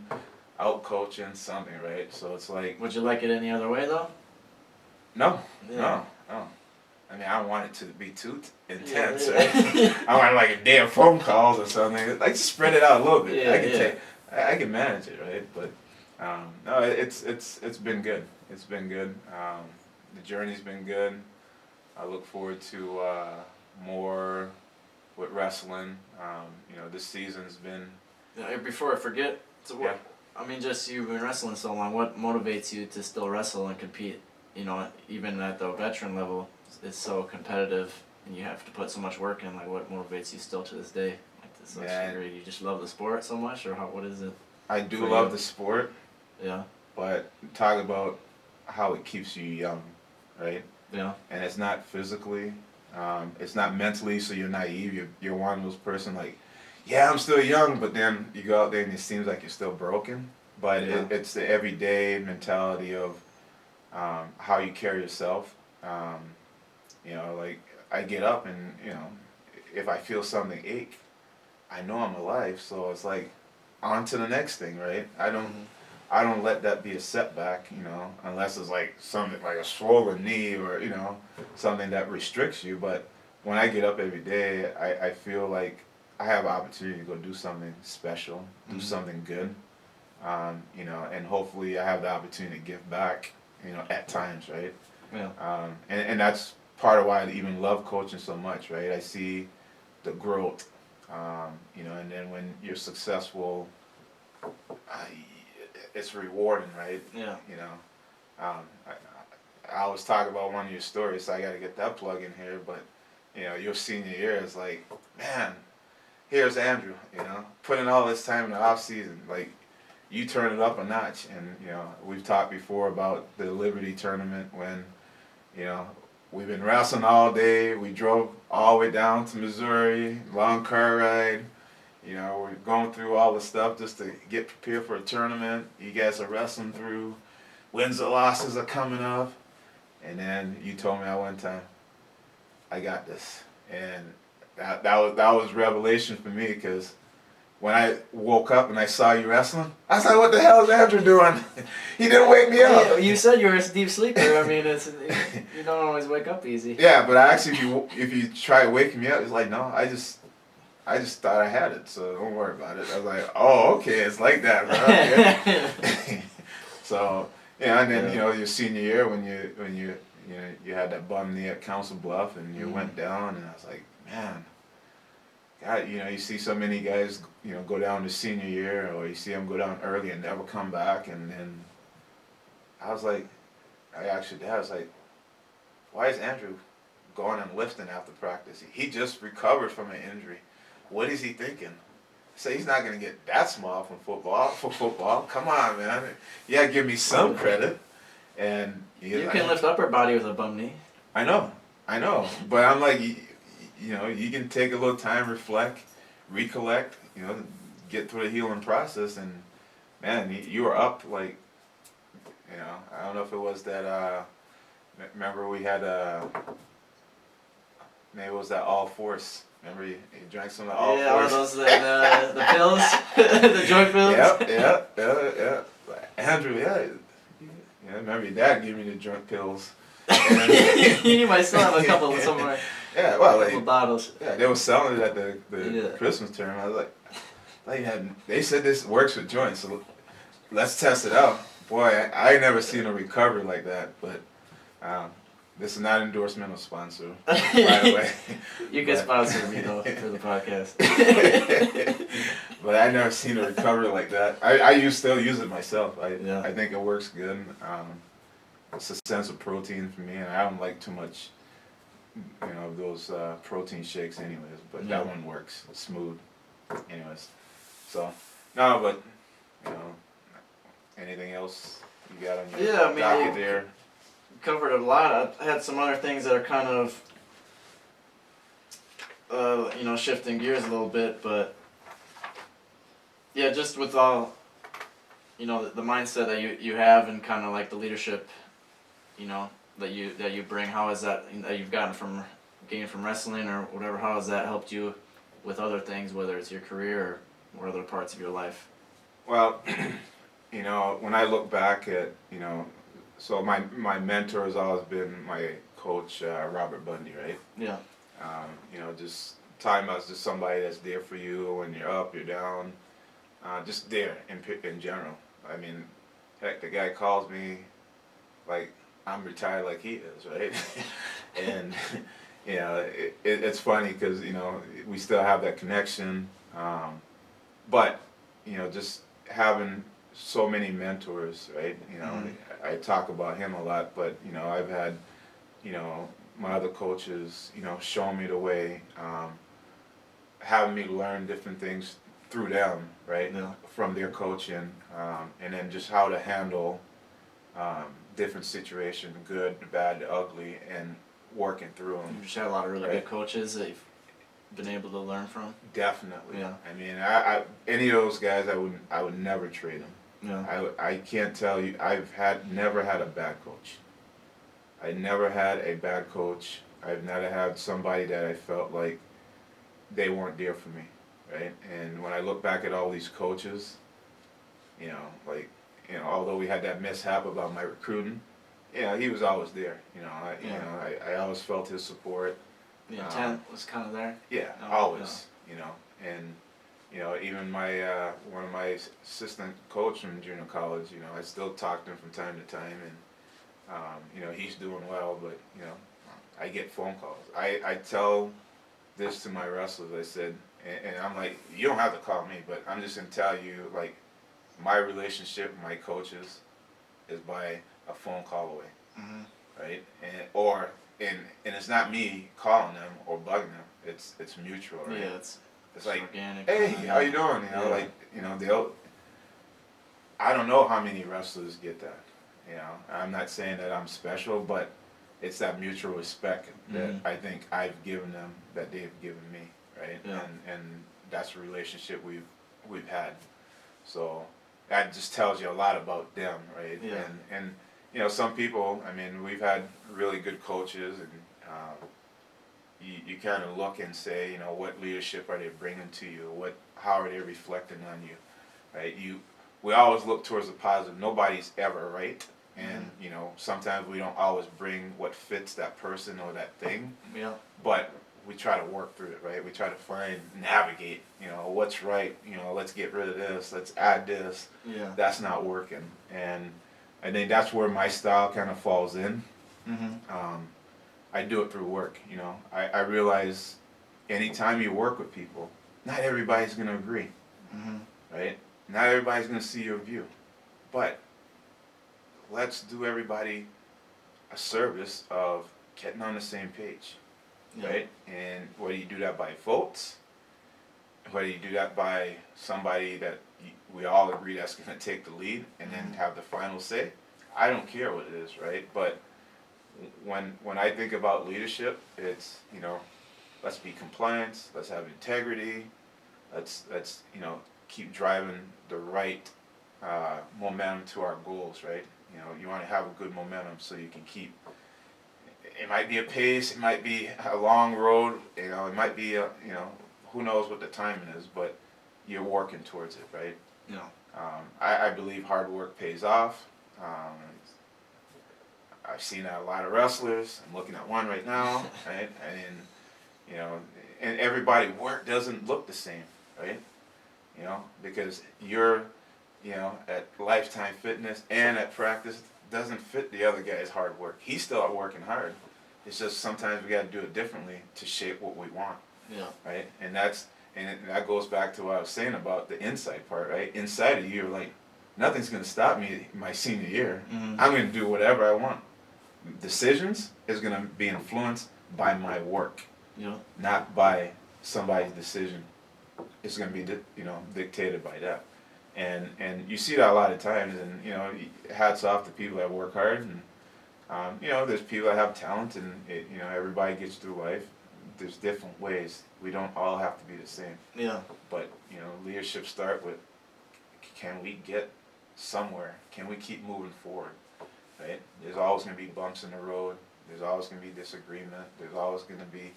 out coaching, something, right? So it's like. Would you like it any other way though? No. I mean, I don't want it to be too intense, right? I want like a day of phone calls or something. Like just spread it out a little bit. I can manage it, right? But no, it's been good. It's been good. The journey's been good. I look forward to more with wrestling. This season's been. Before I forget, I mean, just you've been wrestling so long. What motivates you to still wrestle and compete? Even at the veteran level, it's so competitive, and you have to put so much work in. Like, what motivates you still to this day? Like, to such a degree, you just love the sport so much, or what is it? I do love the sport. Yeah. But talk about how it keeps you young, right? Yeah. And it's not physically, it's not mentally. So you're naive. You're one of those person like, yeah, I'm still young, but then you go out there and it seems like you're still broken. But it's the everyday mentality of how you carry yourself. Like I get up and if I feel something ache, I know I'm alive. So it's like on to the next thing, right? I don't let that be a setback, unless it's like something like a swollen knee or something that restricts you. But when I get up every day, I feel like I have an opportunity to go do something special, do something good, and hopefully I have the opportunity to give back, at times, right? Yeah. And that's part of why I even love coaching so much, right? I see the growth, and then when you're successful, it's rewarding, right? Yeah. I always talk about one of your stories, so I got to get that plug in here, but, your senior year is like, man, here's Andrew, put in all this time in the off season, like, you turn it up a notch, and, we've talked before about the Liberty tournament when, we've been wrestling all day, we drove all the way down to Missouri, long car ride, we're going through all the stuff just to get prepared for a tournament. You guys are wrestling through. Wins and losses are coming up. And then you told me at one time, I got this. And that was revelation for me because when I woke up and I saw you wrestling, I was like, what the hell is Andrew doing? He didn't wake me up. Yeah, you said you were a deep sleeper. I mean, you don't always wake up easy. Yeah, but actually, if you try waking me up, it's like, no, I just thought I had it, so don't worry about it. I was like, oh, okay, it's like that, bro. Okay. So, and then your senior year when you had that bum knee at Council Bluff and you went down, and I was like, man, God, you see so many guys, go down to senior year, or you see them go down early and never come back, and then I was like, why is Andrew going and lifting after practice? He just recovered from an injury. What is he thinking? So he's not going to get that small for football. Come on, man. Yeah, give me some credit. And you can lift upper body with a bum knee. I know, but I'm like, you know, you can take a little time, reflect, recollect, you know, get through the healing process, and man, you were up like, you know, I don't know if it was that. Remember we had maybe it was that All Force. Remember you drank some of the All Force? Yeah, those the pills, the joint pills. Yeah. Andrew, yeah, remember your dad gave me the joint pills. And, You might still have a couple somewhere. Yeah, well, couple bottles. Yeah, they were selling it at the Christmas term. I was like, they said this works with joints, so let's test it out. Boy, I ain't never seen a recovery like that, but this is not endorsement or sponsor, by the way. You can sponsor me though for the podcast. But I never seen a recovery like that. I still use it myself. I think it works good. It's a sense of protein for me, and I don't like too much, you know, those protein shakes anyways. But that one works. It's smooth, anyways. So no, but you know, anything else you got on your docket there? Covered a lot. I had some other things that are kind of, you know, shifting gears a little bit, but yeah, just with all, you know, the mindset that you have and kind of like the leadership, you know, that you bring. How has that you've gained from wrestling or whatever? How has that helped you with other things, whether it's your career or other parts of your life? Well, you know, when I look back at, you know, so my mentor has always been my coach, Robert Bundy, right? Yeah. You know, just talking about just somebody that's there for you when you're up, you're down, just there in general. I mean, heck, the guy calls me like I'm retired like he is, right? And, you know, it's funny because, you know, we still have that connection. But, you know, just having so many mentors, right? You know, I talk about him a lot, but, you know, I've had, you know, my other coaches, you know, show me the way, having me learn different things through them, right? Yeah. From their coaching, and then just how to handle different situations, the good, the bad, the ugly, and working through them. You've just had a lot of really good coaches that you've been able to learn from. Definitely. Yeah. I mean, I any of those guys, I would never trade them. Yeah. I can't tell you. I've never had a bad coach. I never had a bad coach. I've never had somebody that I felt like they weren't there for me, right? And when I look back at all these coaches, you know, like, you know, although we had that mishap about my recruiting, you know, he was always there. You know, I always felt his support. The intent was kind of there. Yeah, always. You know, and you know, even my one of my assistant coach from junior college, you know, I still talk to him from time to time, and you know, he's doing well, but you know, I get phone calls. I tell this to my wrestlers. I said, and I'm like, you don't have to call me, but I'm just gonna tell you, like, my relationship with my coaches is by a phone call away, right? And it's not me calling them or bugging them. It's mutual, right? Yeah, it's like, organic. hey, how you doing? You know, like, you know, I don't know how many wrestlers get that. You know, I'm not saying that I'm special, but it's that mutual respect that I think I've given them that they've given me, right? Yeah. And that's a relationship we've had. So that just tells you a lot about them, right? Yeah. And you know, some people, I mean, we've had really good coaches, and you kind of look and say, you know, what leadership are they bringing to you? How are they reflecting on you, right? We always look towards the positive. Nobody's ever right, and you know, sometimes we don't always bring what fits that person or that thing. Yeah. But we try to work through it, right? We try to navigate, you know, what's right. You know, let's get rid of this. Let's add this. Yeah. That's not working, and I think that's where my style kind of falls in. I do it through work, you know. I realize anytime you work with people, not everybody's going to agree, right? Not everybody's going to see your view. But let's do everybody a service of getting on the same page, right? And whether you do that by votes, whether you do that by somebody that we all agree that's going to take the lead and then have the final say, I don't care what it is, right? But when I think about leadership, it's, let's be compliant, let's have integrity, let's keep driving the right momentum to our goals, right? You want to have a good momentum so you can keep. It might be a pace, it might be a long road, it might be who knows what the timing is, but you're working towards it, right? Yeah. I believe hard work pays off. I've seen a lot of wrestlers. I'm looking at one right now, right? And everybody work doesn't look the same, right? Because you're, at Lifetime Fitness and at practice doesn't fit the other guy's hard work. He's still out working hard. It's just sometimes we got to do it differently to shape what we want. Yeah. Right? And that goes back to what I was saying about the inside part, right? Inside of you, you're like, nothing's going to stop me my senior year. Mm-hmm. I'm going to do whatever I want. Decisions is going to be influenced by my work, not by somebody's decision. It's going to be, dictated by that. And you see that a lot of times, and, hats off to people that work hard, and, there's people that have talent, and, everybody gets through life. There's different ways. We don't all have to be the same. Yeah. But, leadership start with, can we get somewhere? Can we keep moving forward? Right? There's always going to be bumps in the road. There's always going to be disagreement. There's always going to be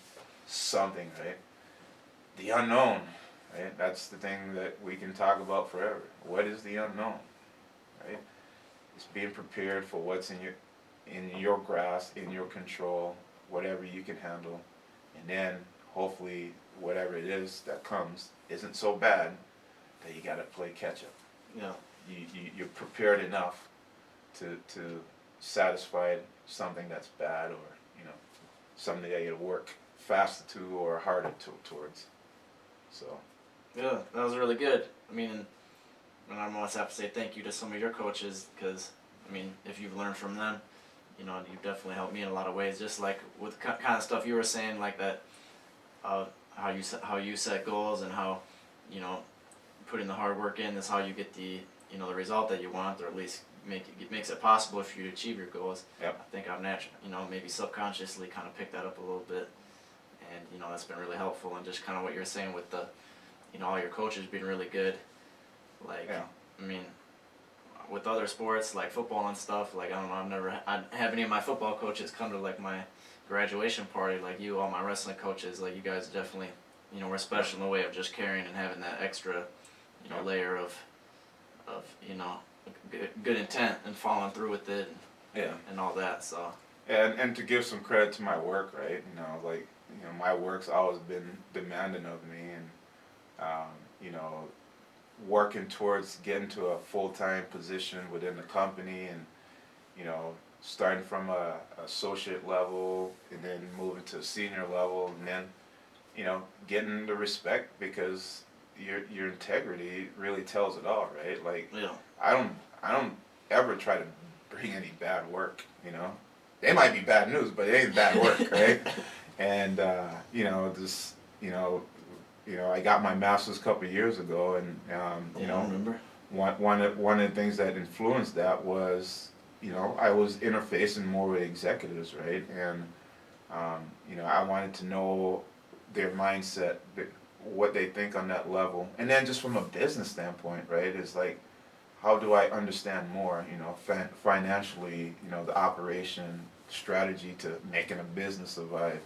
something, right? The unknown, right? That's the thing that we can talk about forever. What is the unknown, right? It's being prepared for what's in your grasp, in your control, whatever you can handle, and then hopefully whatever it is that comes isn't so bad that you got to play catch up. Yeah. You're prepared enough to satisfy something that's bad, or something that you work faster to or harder towards. So. Yeah, that was really good. I mean, and I almost have to say thank you to some of your coaches, because if you've learned from them, you've definitely helped me in a lot of ways. Just like with kind of stuff you were saying, like that, how you set goals, and how putting the hard work in is how you get the the result that you want, or at least makes it possible for you to achieve your goals. Yep. I think I've naturally, maybe subconsciously kind of picked that up a little bit, and that's been really helpful. And just kind of what you're saying with the, all your coaches being really good. Like, yeah. With other sports like football and stuff, like I don't know, I have any of my football coaches come to like my graduation party, like you, all my wrestling coaches, like you guys definitely, were special in the way of just caring and having that extra, layer of good intent and following through with it, and all that. So. And to give some credit to my work, right? My work's always been demanding of me, and working towards getting to a full-time position within the company, and starting from a associate level and then moving to a senior level, and then getting the respect, because your integrity really tells it all, right? Like, I don't ever try to bring any bad work. They might be bad news, but it ain't bad work, right? And I got my master's a couple of years ago, and I remember. One of the things that influenced that was I was interfacing more with executives, right? And I wanted to know their mindset, what they think on that level, and then just from a business standpoint, right? Is like, how do I understand more, financially, the operation, strategy to making a business survive.